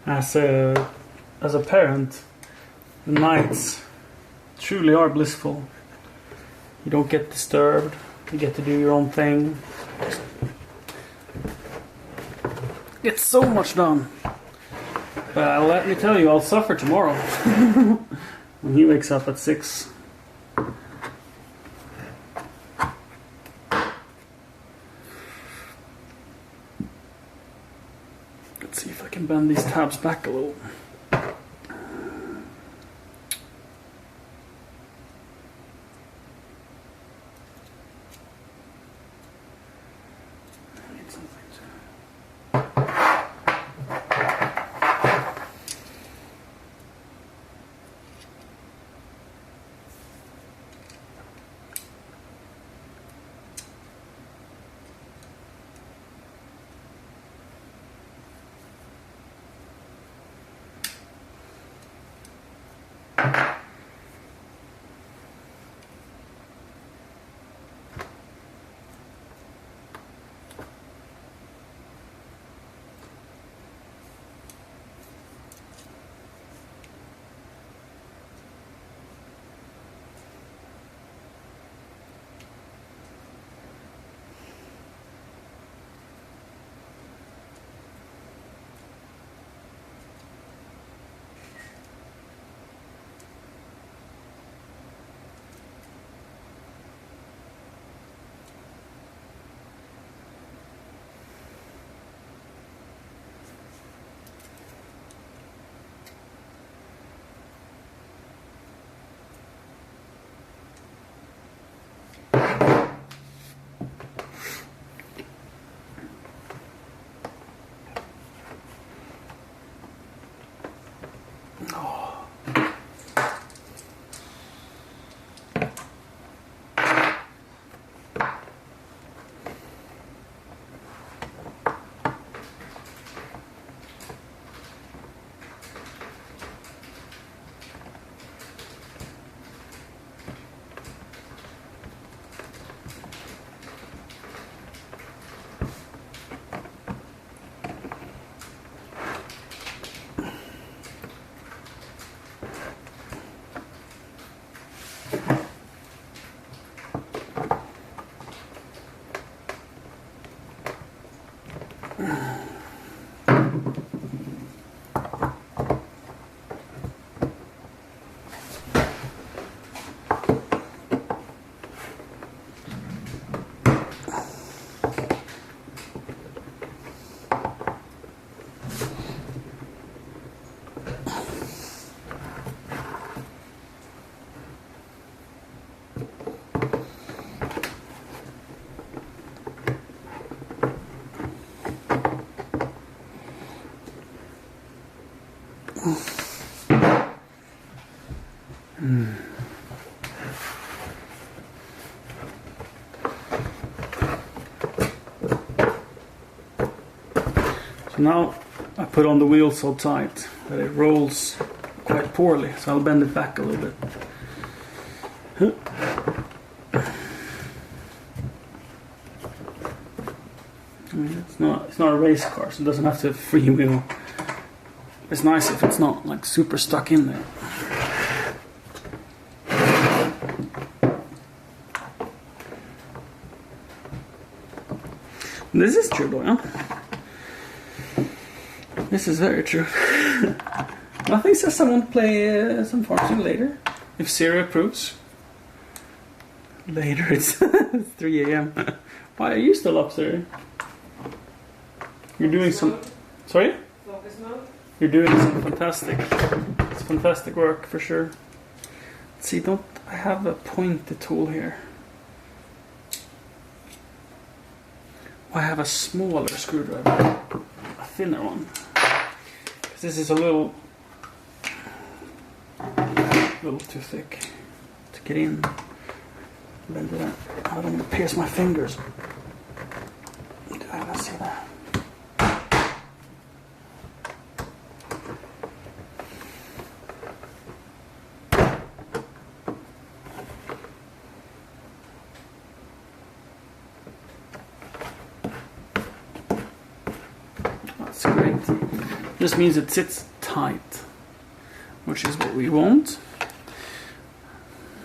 A: As a parent, the nights truly are blissful. You don't get disturbed. You get to do your own thing. Get so much done. But let me tell you, I'll suffer tomorrow. When he wakes up at 6. Let's see if I can bend these tabs back a little. So now I put on the wheel so tight that it rolls quite poorly, so I'll bend it back a little bit. I mean, it's not a race car, so it doesn't have to freewheel. It's nice if it's not like super stuck in there. This is true, Doyan. This is very true. Nothing says I won't play some Farm Simulator if Siri approves. Later, it's 3 a.m. Why are you still up, Siri? You're doing some. Sorry?
C: Focus mode.
A: You're doing some fantastic work for sure. Let's see, don't I have a pointed tool here? I have a smaller screwdriver, a thinner one. Because this is a little too thick to get in. Bend it out. I don't want to pierce my fingers. Let's see that. That's great. This means it sits tight, which is what we want.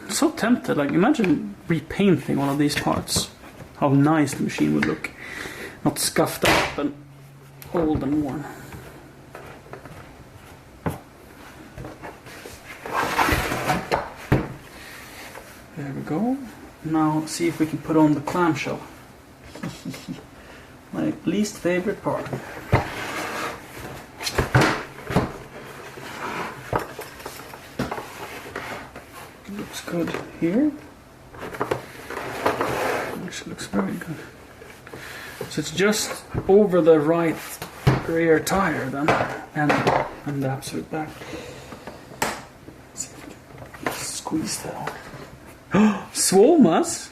A: I'm so tempted, like imagine repainting one of these parts. How nice the machine would look. Not scuffed up and old and worn. There we go. Now see if we can put on the clamshell. My least favorite part. Looks good here. Actually looks very good. So it's just over the right rear tire then, and the absolute back. Let's see if we can squeeze that on. Swomas!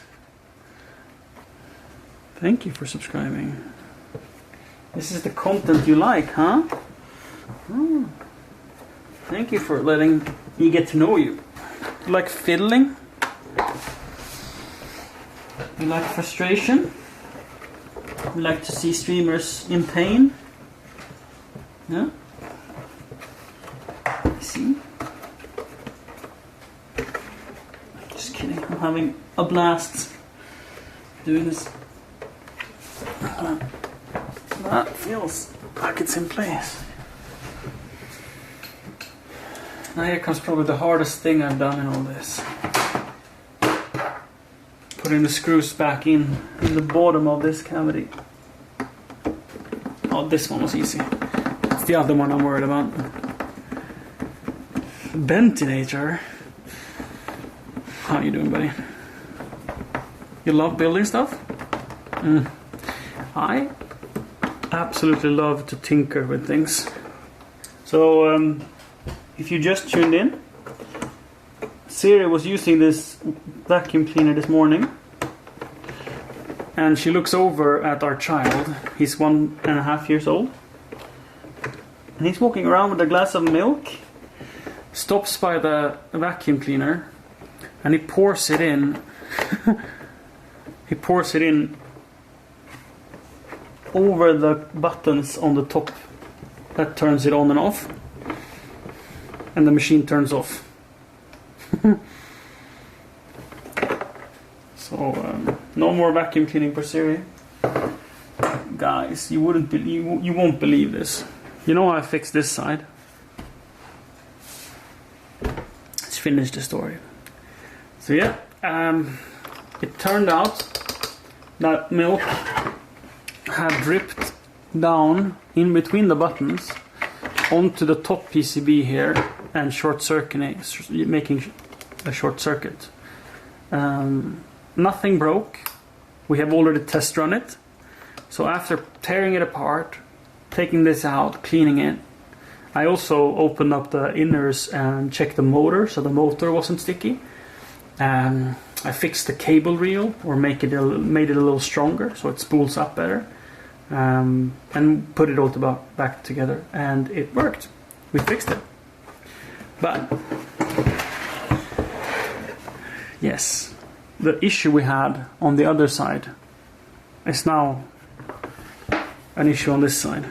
A: Thank you for subscribing. This is the content you like, huh? Oh. Thank you for letting me get to know you. You like fiddling? You like frustration? You like to see streamers in pain? Yeah? See? Just kidding, I'm having a blast doing this. That feels like it's in place. Now here comes probably the hardest thing I've done in all this. Putting the screws back in the bottom of this cavity. Oh, this one was easy. It's the other one I'm worried about. Ventilator. How you doing, buddy? You love building stuff? I absolutely love to tinker with things. So, if you just tuned in, Siri was using this vacuum cleaner this morning, and she looks over at our child. He's 1.5 years old, and he's walking around with a glass of milk, stops by the vacuum cleaner, and he pours it in. He pours it in over the buttons on the top that turns it on and off, and the machine turns off. So no more vacuum cleaning for Siri. Guys, you won't believe this. You know how I fixed this side? Let's finish the story. So yeah, it turned out that milk had dripped down in between the buttons onto the top PCB here and making a short circuit. Nothing broke. We have already test run it. So after tearing it apart, taking this out, cleaning it, I also opened up the inners and checked the motor, so the motor wasn't sticky. I fixed the cable reel, or made it a little stronger so it spools up better, and put it all back together, and it worked. We fixed it. But yes, the issue we had on the other side is now an issue on this side.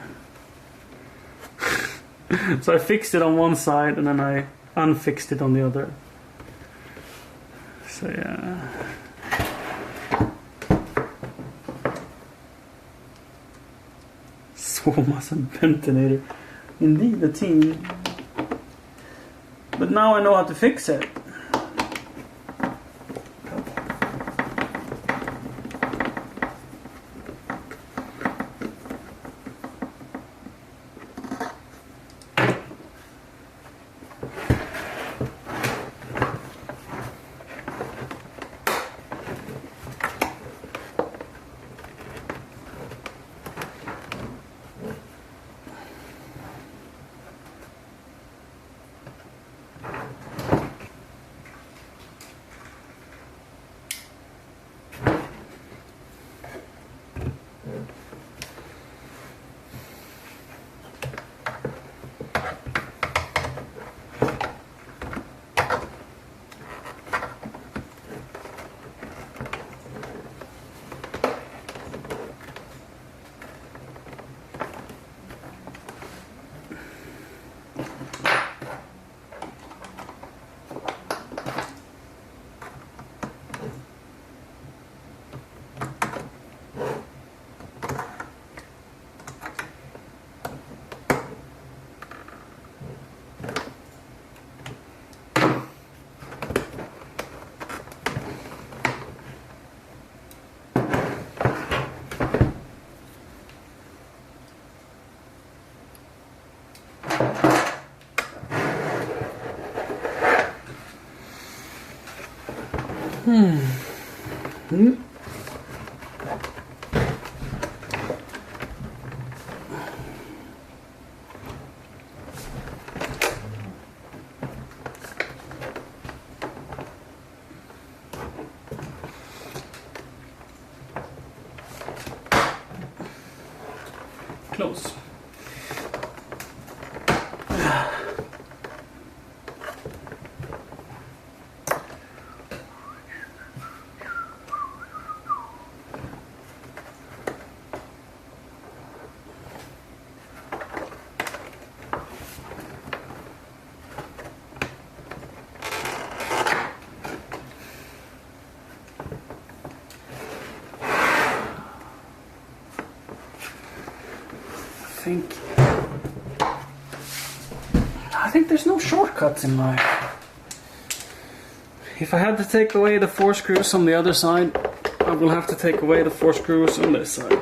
A: So I fixed it on one side and then I unfixed it on the other. So yeah. Swomas and ventilator. Indeed, the team. But now I know how to fix it. Close. I think there's no shortcuts in life. If I had to take away the 4 screws on the other side, I will have to take away the 4 screws on this side.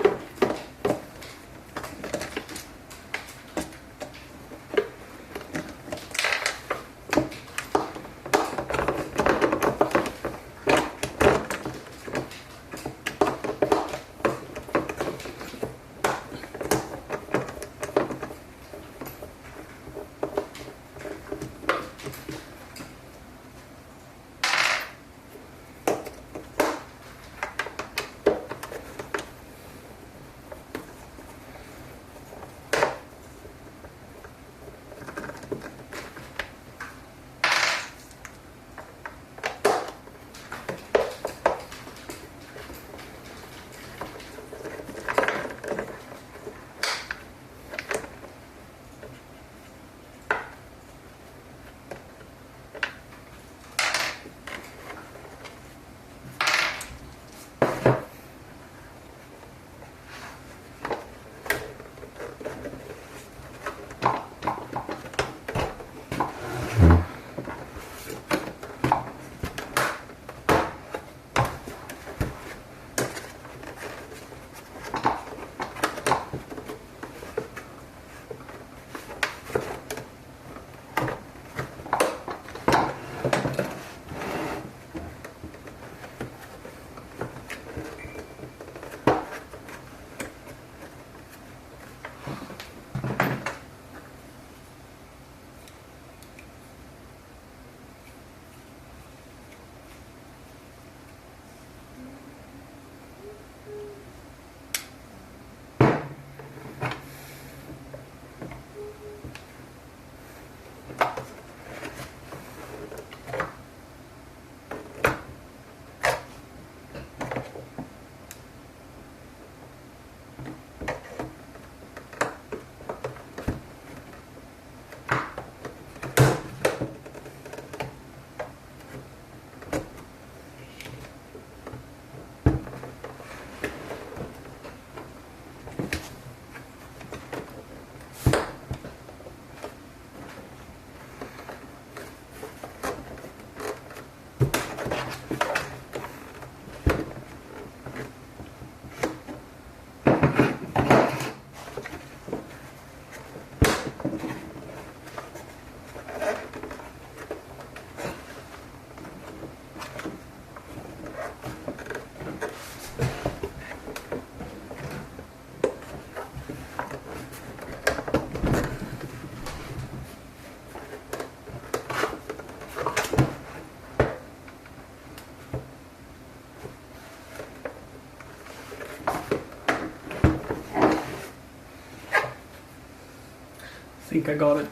A: I think I got it.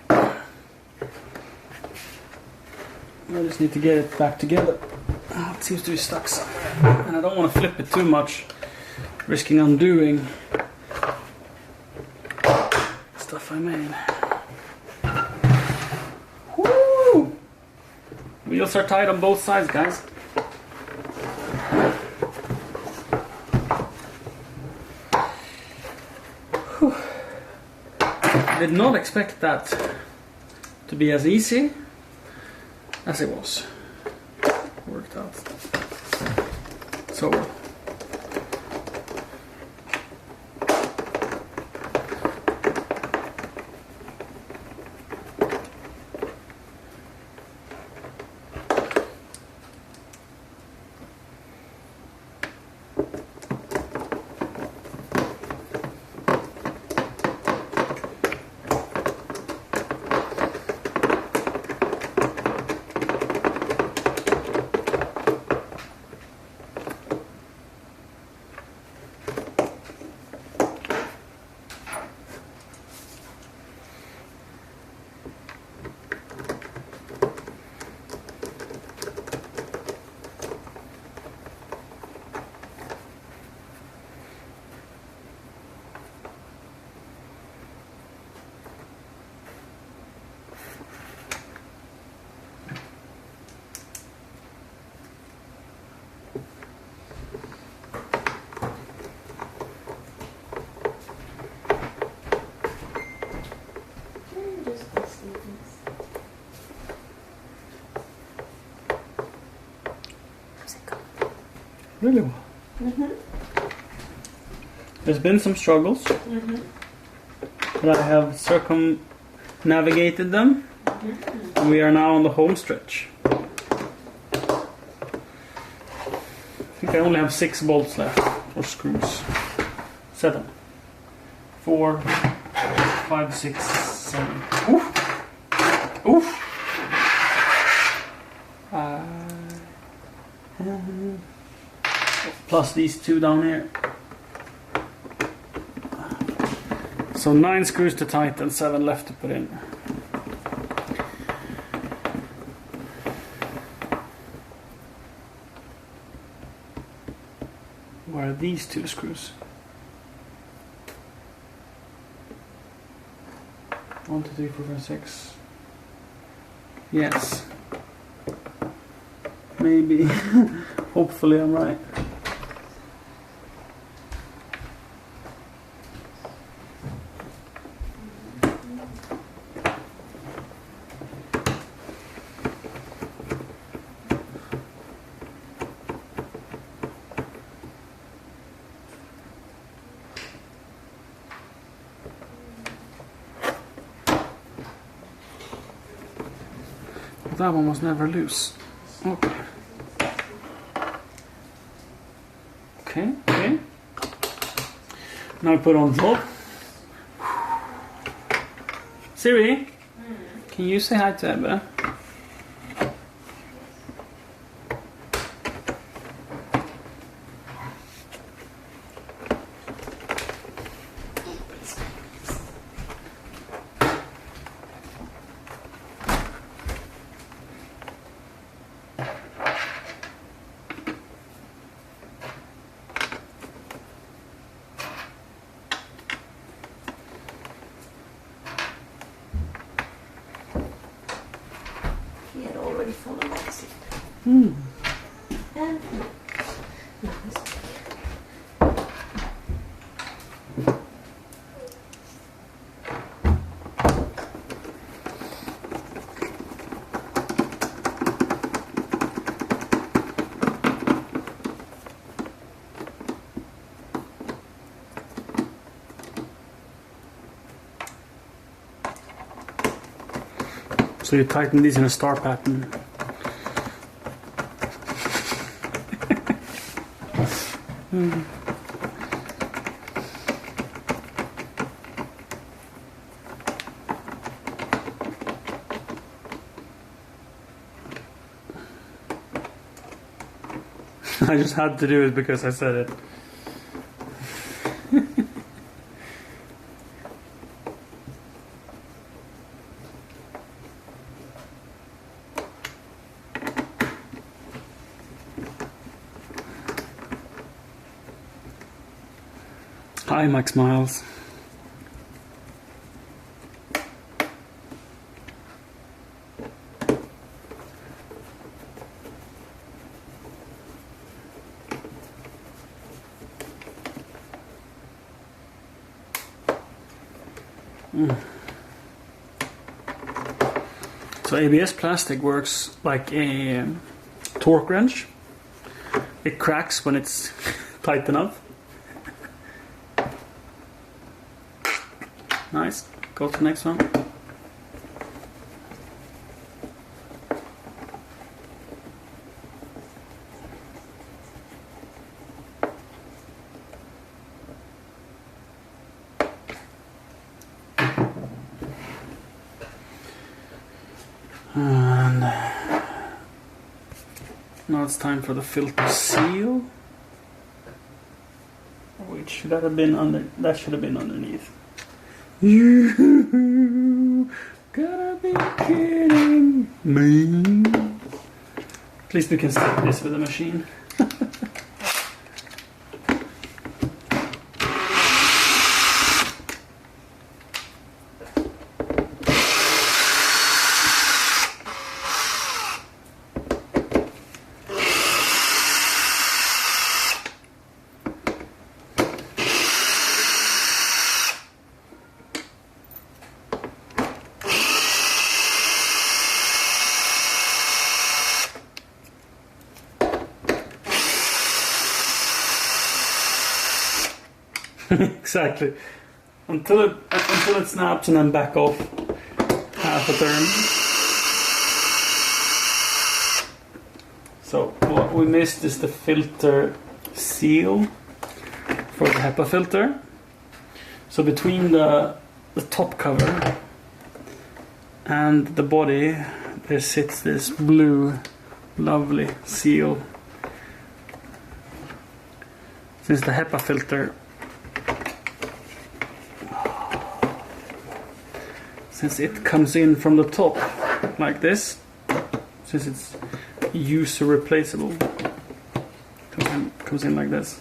A: I just need to get it back together. Oh, it seems to be stuck somewhere. And I don't want to flip it too much, risking undoing stuff I made. Woo! Wheels are tight on both sides, guys. Whew. I did not expect that to be as easy as it was. Worked out so well. really well.
C: Mm-hmm.
A: There's been some struggles,
C: Mm-hmm.
A: but I have circumnavigated them.
C: Mm-hmm.
A: And we are now on the home stretch. I think I only have 6 bolts left, or screws. 7. 4, 5, 6, 7. Oof! Oof! Plus these 2 down here. So 9 screws to tighten, 7 left to put in. Where are these 2 screws? 1, 2, 3, 4, 5, 6. Yes. Maybe. Hopefully I'm right. That one was never loose. Okay. Okay. Now I put on top. Siri, can you say hi to Ebba?
C: He had already fallen back asleep.
A: Hmm.
C: And no, it's
A: So you tighten these in a star pattern. I just had to do it because I said it. Hi, Max Miles. So ABS plastic works like a torque wrench. It cracks when it's tight enough. Nice. Go to the next one. And now it's time for the filter seal. Which should that have been under? That should have been underneath. You gotta be kidding me. At least we can stick this with the machine. Exactly. Until it snaps and then back off half a turn. So what we missed is the filter seal for the Hepa filter. So between the top cover and the body there sits this blue lovely seal. Since the Hepa filter, since it comes in from the top like this, since it's user replaceable, comes in like this,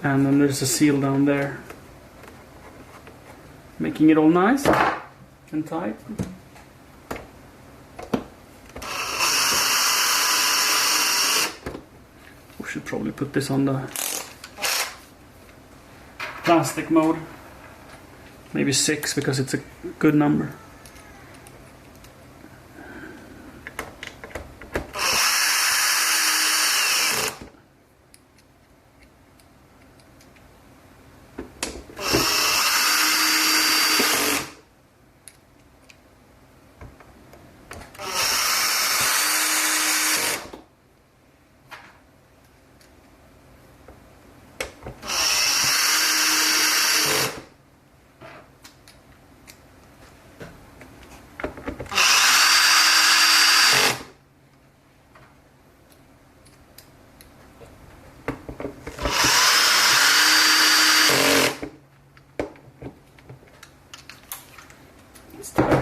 A: and then there's a seal down there, making it all nice and tight. We should probably put this on the plastic mode. Maybe 6 because it's a good number.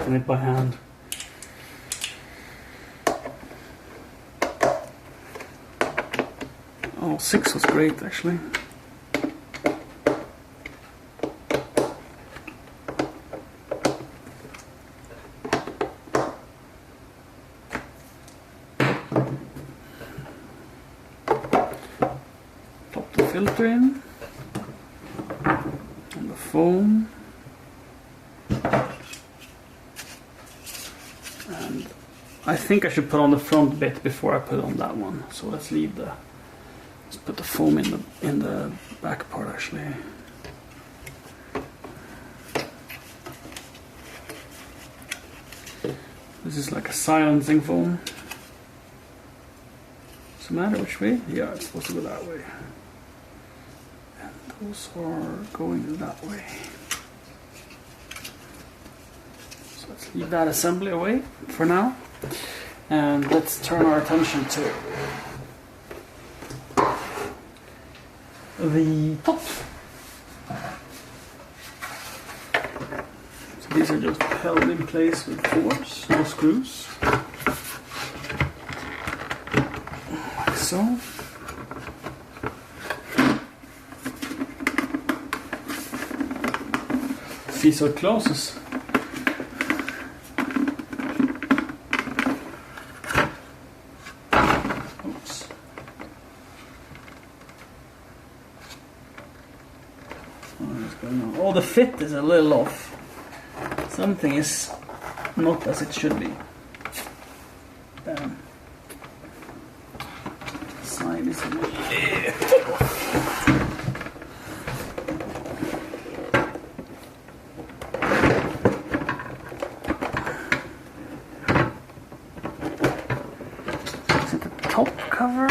A: It by hand. Oh, 6 was great actually. Pop the filter in and the foam. I think I should put on the front bit before I put on that one. So let's put the foam in the back part actually. This is like a silencing foam. Does it matter which way? Yeah, it's supposed to go that way. And those are going that way. So let's leave that assembly away for now. And let's turn our attention to the top. So these are just held in place with force, no screws. Like so. See, so it closes. Oh, the fit is a little off. Something is not as it should be. Damn. Side is a little off. Is it the top cover?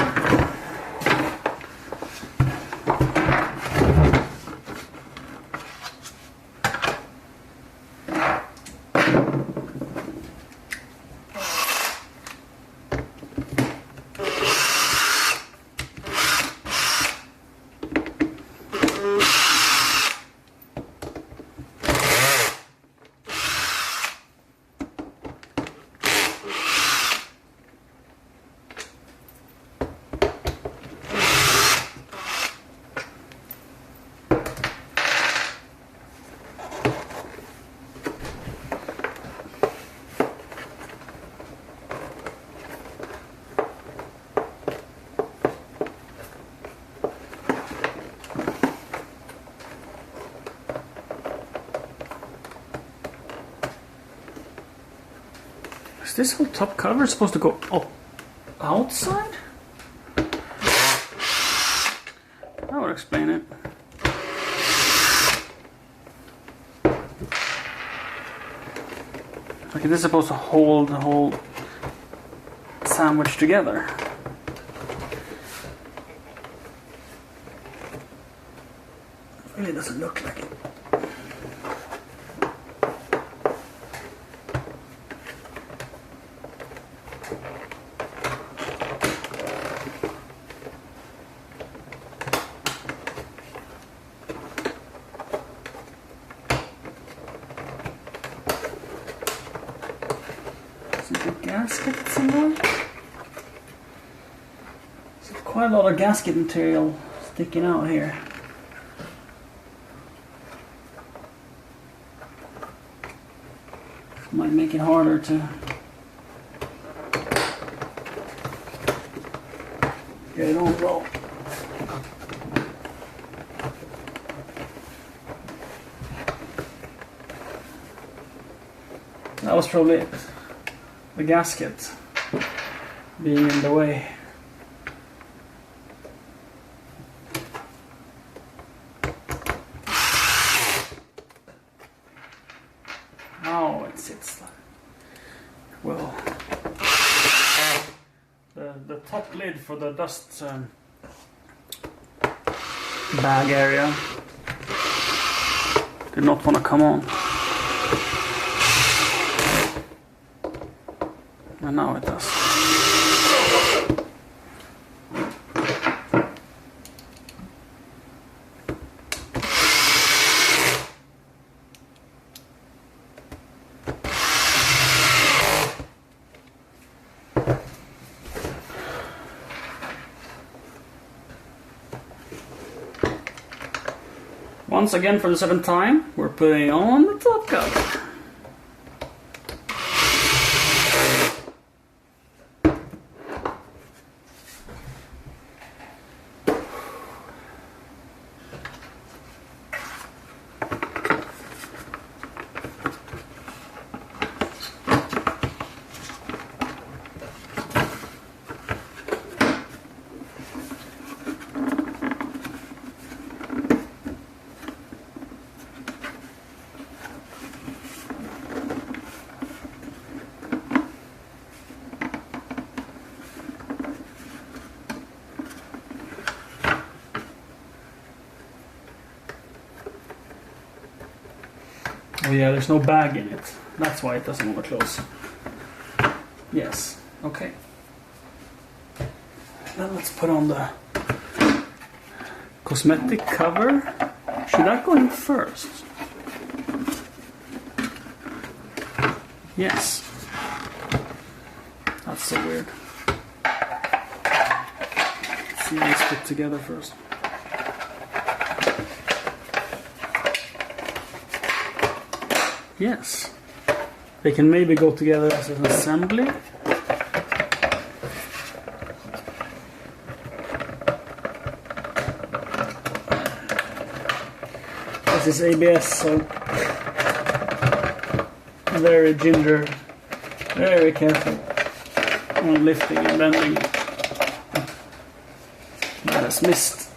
A: Is this whole top cover supposed to go up outside? That would explain it. Like, this is supposed to hold the whole sandwich together. It really doesn't look like it. Gasket somewhere. There's quite a lot of gasket material sticking out here. Might make it harder to get it on roll. That was probably it. The gasket being in the way. Now it sits like, well, the top lid for the dust bag area did not want to come on. And now it does. Once again, for the 7th time, we're putting on the top cover. Oh yeah, there's no bag in it. That's why it doesn't want to close. Yes, okay. Then let's put on the cosmetic cover. Should that go in first? Yes. That's so weird. Let's see these put together first. Yes, they can maybe go together as an assembly. This is ABS, so very ginger, very careful on lifting and bending. That has missed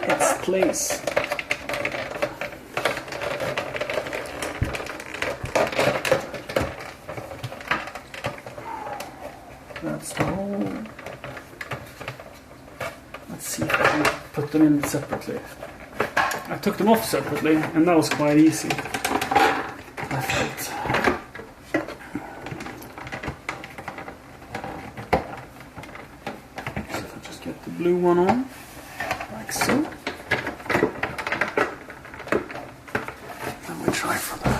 A: its place. That's the whole. Let's see if I can put them in separately. I took them off separately, and that was quite easy, I felt. So if I just get the blue one on, like so. Then we try for that.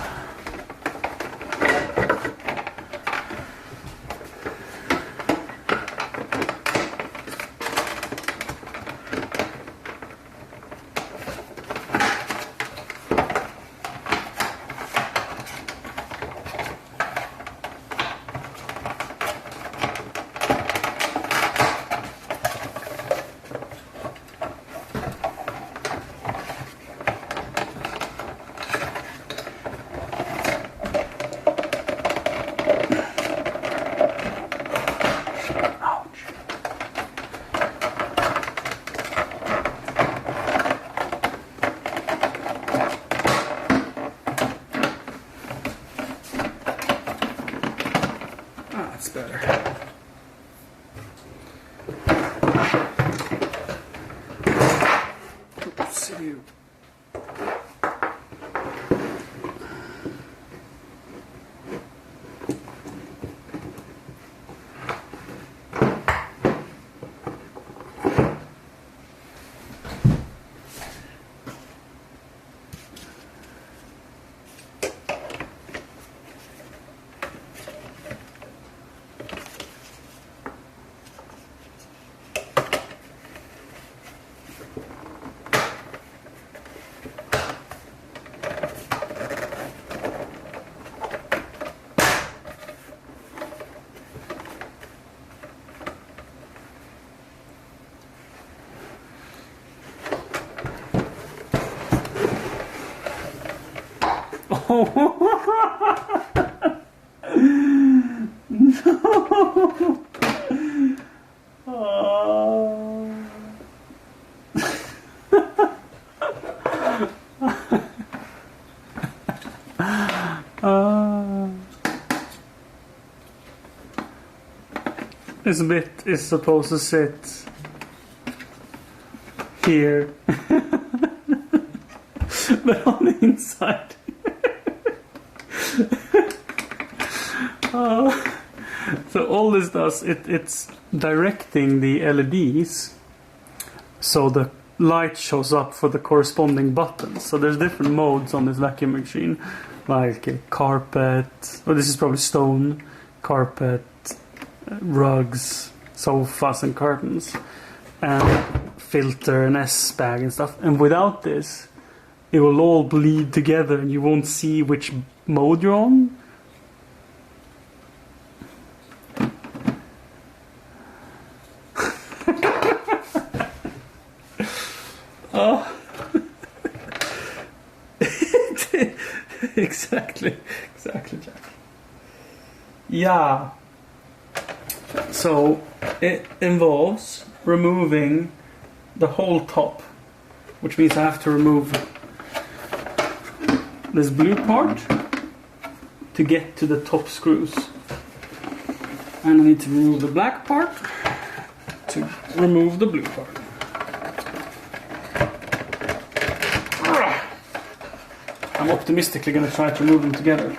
A: That's better. Oops, you. No. This bit is supposed to sit here, but on the inside. So all this does, it's directing the LEDs so the light shows up for the corresponding buttons. So there's different modes on this vacuum machine, like carpet, or this is probably stone, carpet, rugs, sofas and curtains, and filter and S-bag and stuff. And without this, it will all bleed together and you won't see which mode you're on. Oh. Exactly, Jack. Yeah. So it involves removing the whole top, which means I have to remove this blue part to get to the top screws. And I need to remove the black part to remove the blue part. I'm optimistically going to try to remove them together.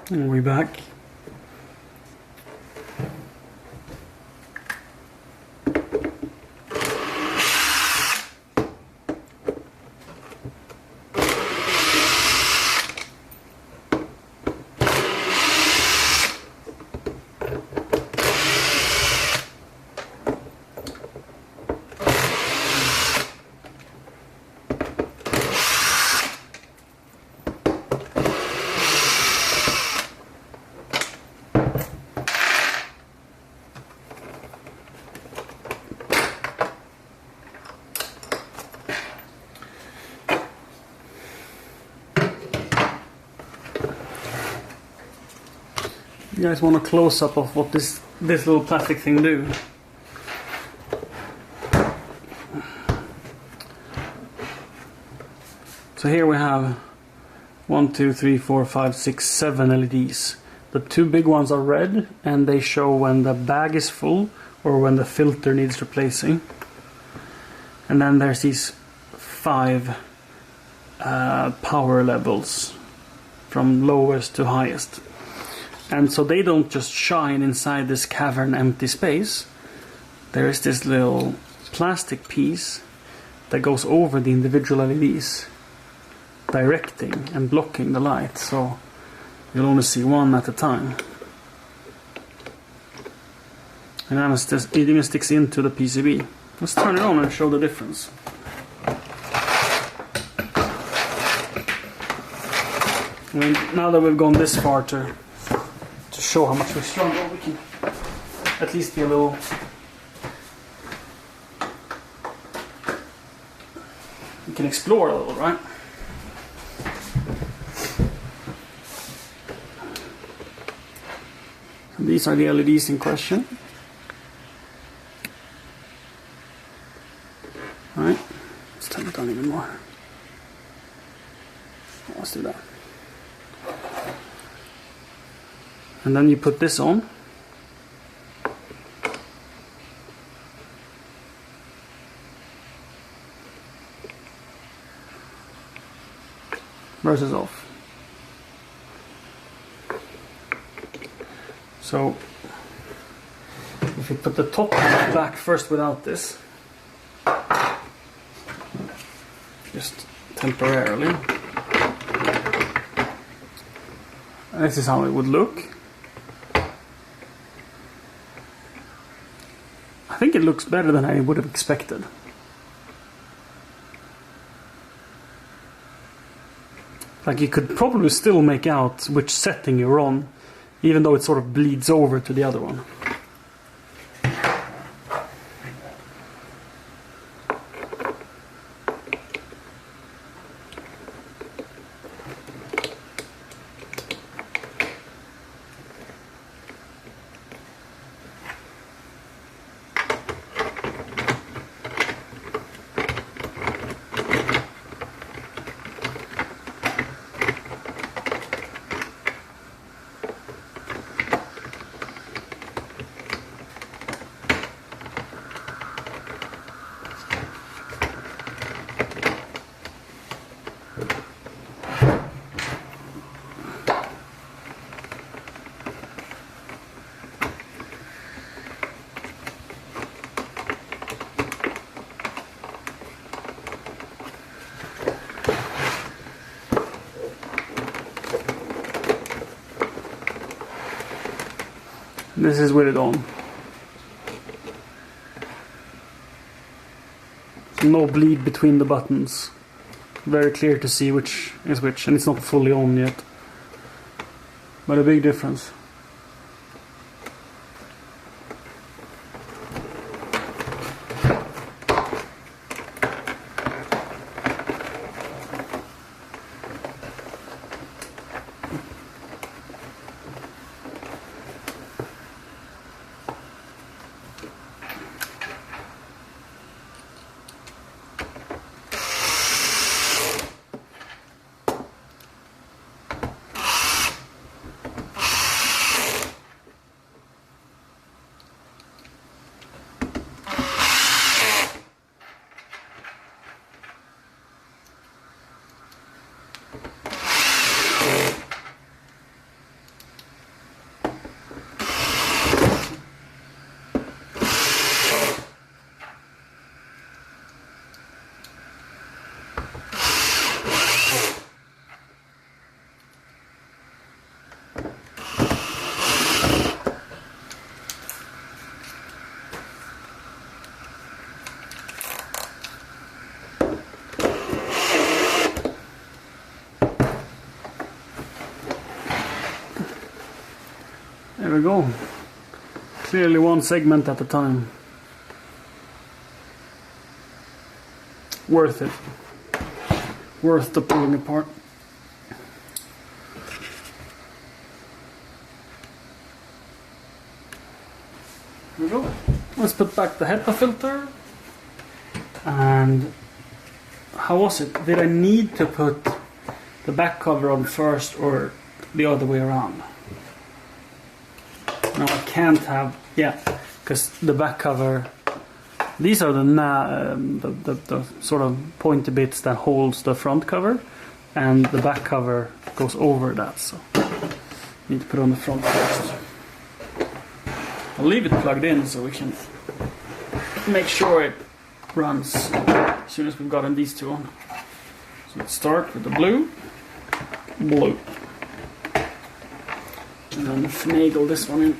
A: And we're back. You guys want a close-up of what this little plastic thing do? So here we have 1, 2, 3, 4, 5, 6, 7 LEDs. The two big ones are red, and they show when the bag is full or when the filter needs replacing. And then there's these 5 power levels from lowest to highest. And so they don't just shine inside this cavern empty space. There is this little plastic piece that goes over the individual LEDs, directing and blocking the light, so you'll only see one at a time. And then it even sticks into the PCB. Let's turn it on and show the difference. I mean, now that we've gone this far to show how much we struggle, we can at least be a little... We can explore a little, right? And these are the LEDs in question. Alright, let's turn it on even more. Let's do that. And then you put this on. Versus off. So if you put the top back first without this, just temporarily, this is how it would look. I think it looks better than I would have expected. Like, you could probably still make out which setting you're on, even though it sort of bleeds over to the other one. This is with it on. No bleed between the buttons. Very clear to see which is which, and it's not fully on yet. But a big difference. There we go. Clearly one segment at a time. Worth it. Worth the pulling apart. put back the Hepa filter. And how was it? Did I need to put the back cover on first or the other way around? No, I can't have, yeah, because the back cover, these are the sort of pointy bits that holds the front cover, and the back cover goes over that, so I need to put it on the front first. I'll leave it plugged in so we can make sure it runs as soon as we've gotten these two on. So let's start with the blue, and then finagle this one in.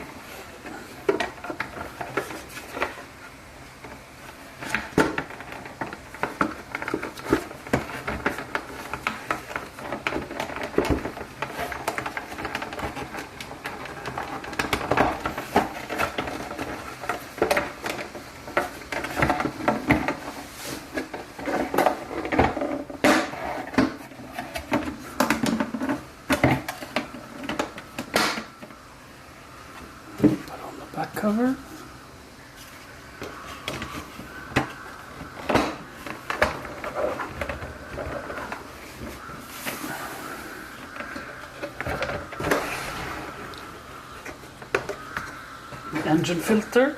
A: Back cover. The engine filter.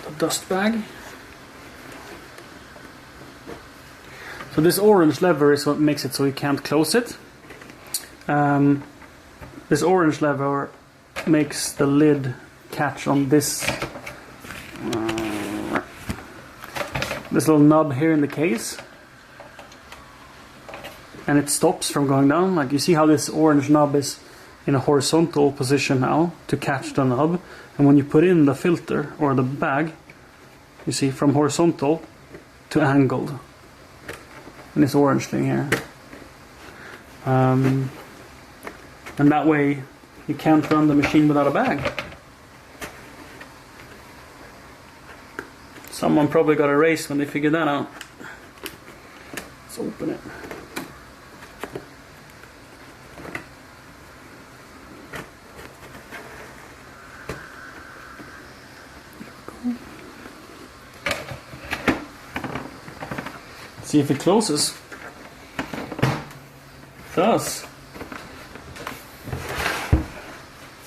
A: The dust bag. So this orange lever is what makes it so you can't close it. This orange lever makes the lid catch on this little nub here in the case, and it stops from going down. Like you see how this orange nub is in a horizontal position now to catch the nub, and when you put in the filter or the bag, you see from horizontal to angled, and this orange thing here, and that way you can't run the machine without a bag. Someone probably got a raise when they figured that out. Let's open it. See if it closes. It does.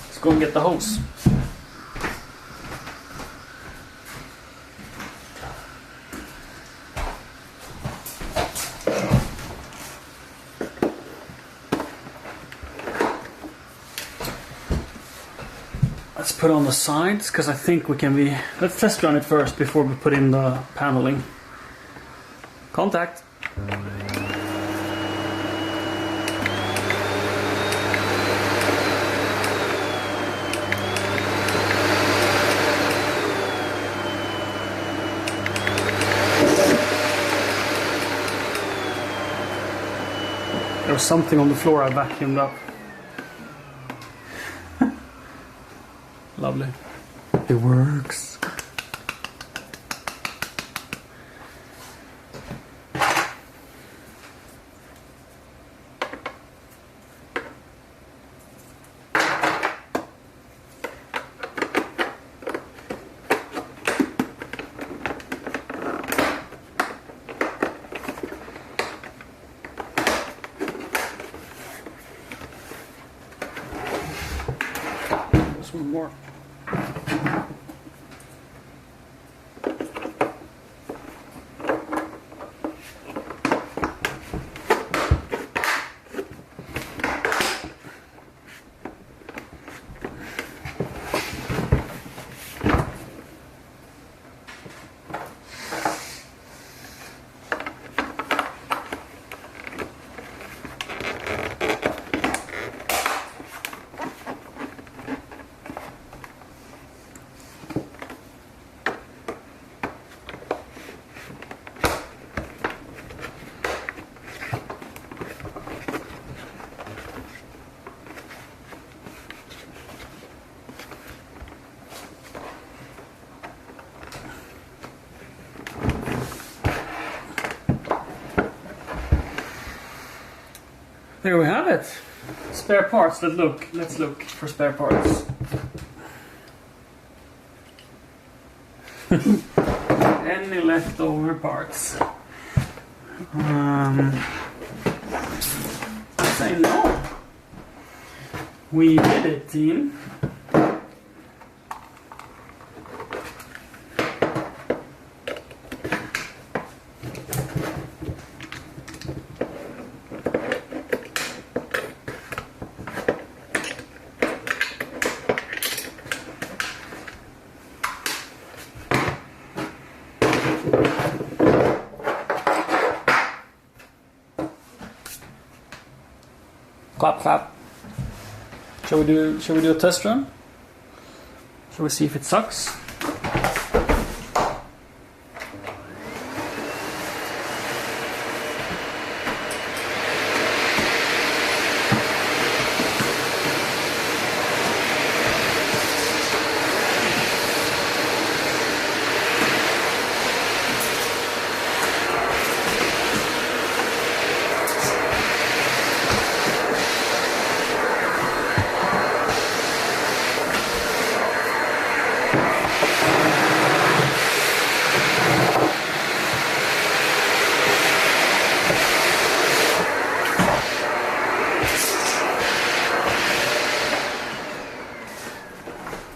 A: Let's go and get the hose. Let's put on the sides, because I think we can be... Let's test run it first before we put in the paneling. Contact. There was something on the floor I vacuumed up. Lovely. It works. One more. There we have it. Spare parts. Let's look for spare parts. Any leftover parts? I say no. We did it, team. Clap, clap. Shall we do a test run? Shall we see if it sucks?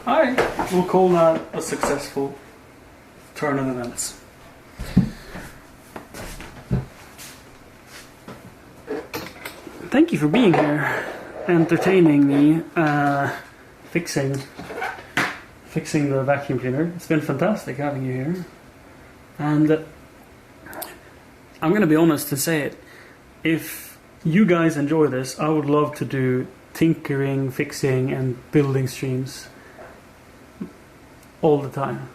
A: Alright, we'll call that a successful turn of events. Thank you for being here, entertaining me, fixing the vacuum cleaner. It's been fantastic having you here. And I'm going to be honest and say it. If you guys enjoy this, I would love to do tinkering, fixing, and building streams all the time.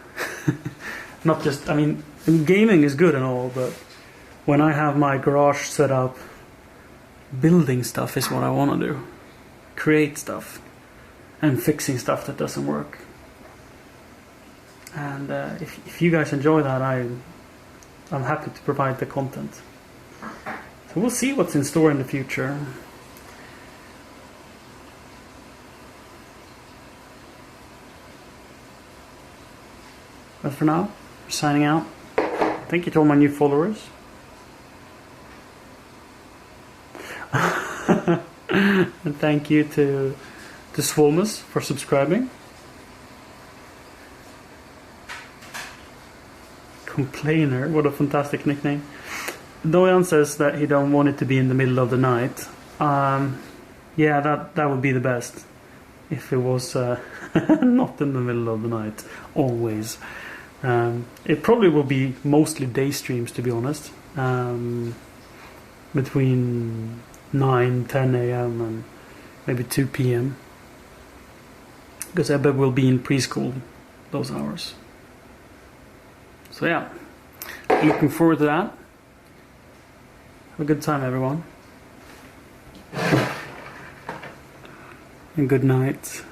A: Not just, I mean, gaming is good and all, but when I have my garage set up, building stuff is what I want to do. Create stuff and fixing stuff that doesn't work. And if you guys enjoy that, I'm happy to provide the content. So we'll see what's in store in the future. But for now, we're signing out. Thank you to all my new followers. And thank you to Swolmus for subscribing. Complainer, what a fantastic nickname. Doyan says that he don't want it to be in the middle of the night. Yeah, that would be the best. If it was not in the middle of the night, always. It probably will be mostly day streams, to be honest. Between 9, 10 a.m. and maybe 2 p.m. Because Ebbe will be in preschool those hours. So yeah, looking forward to that. Have a good time, everyone. And good night.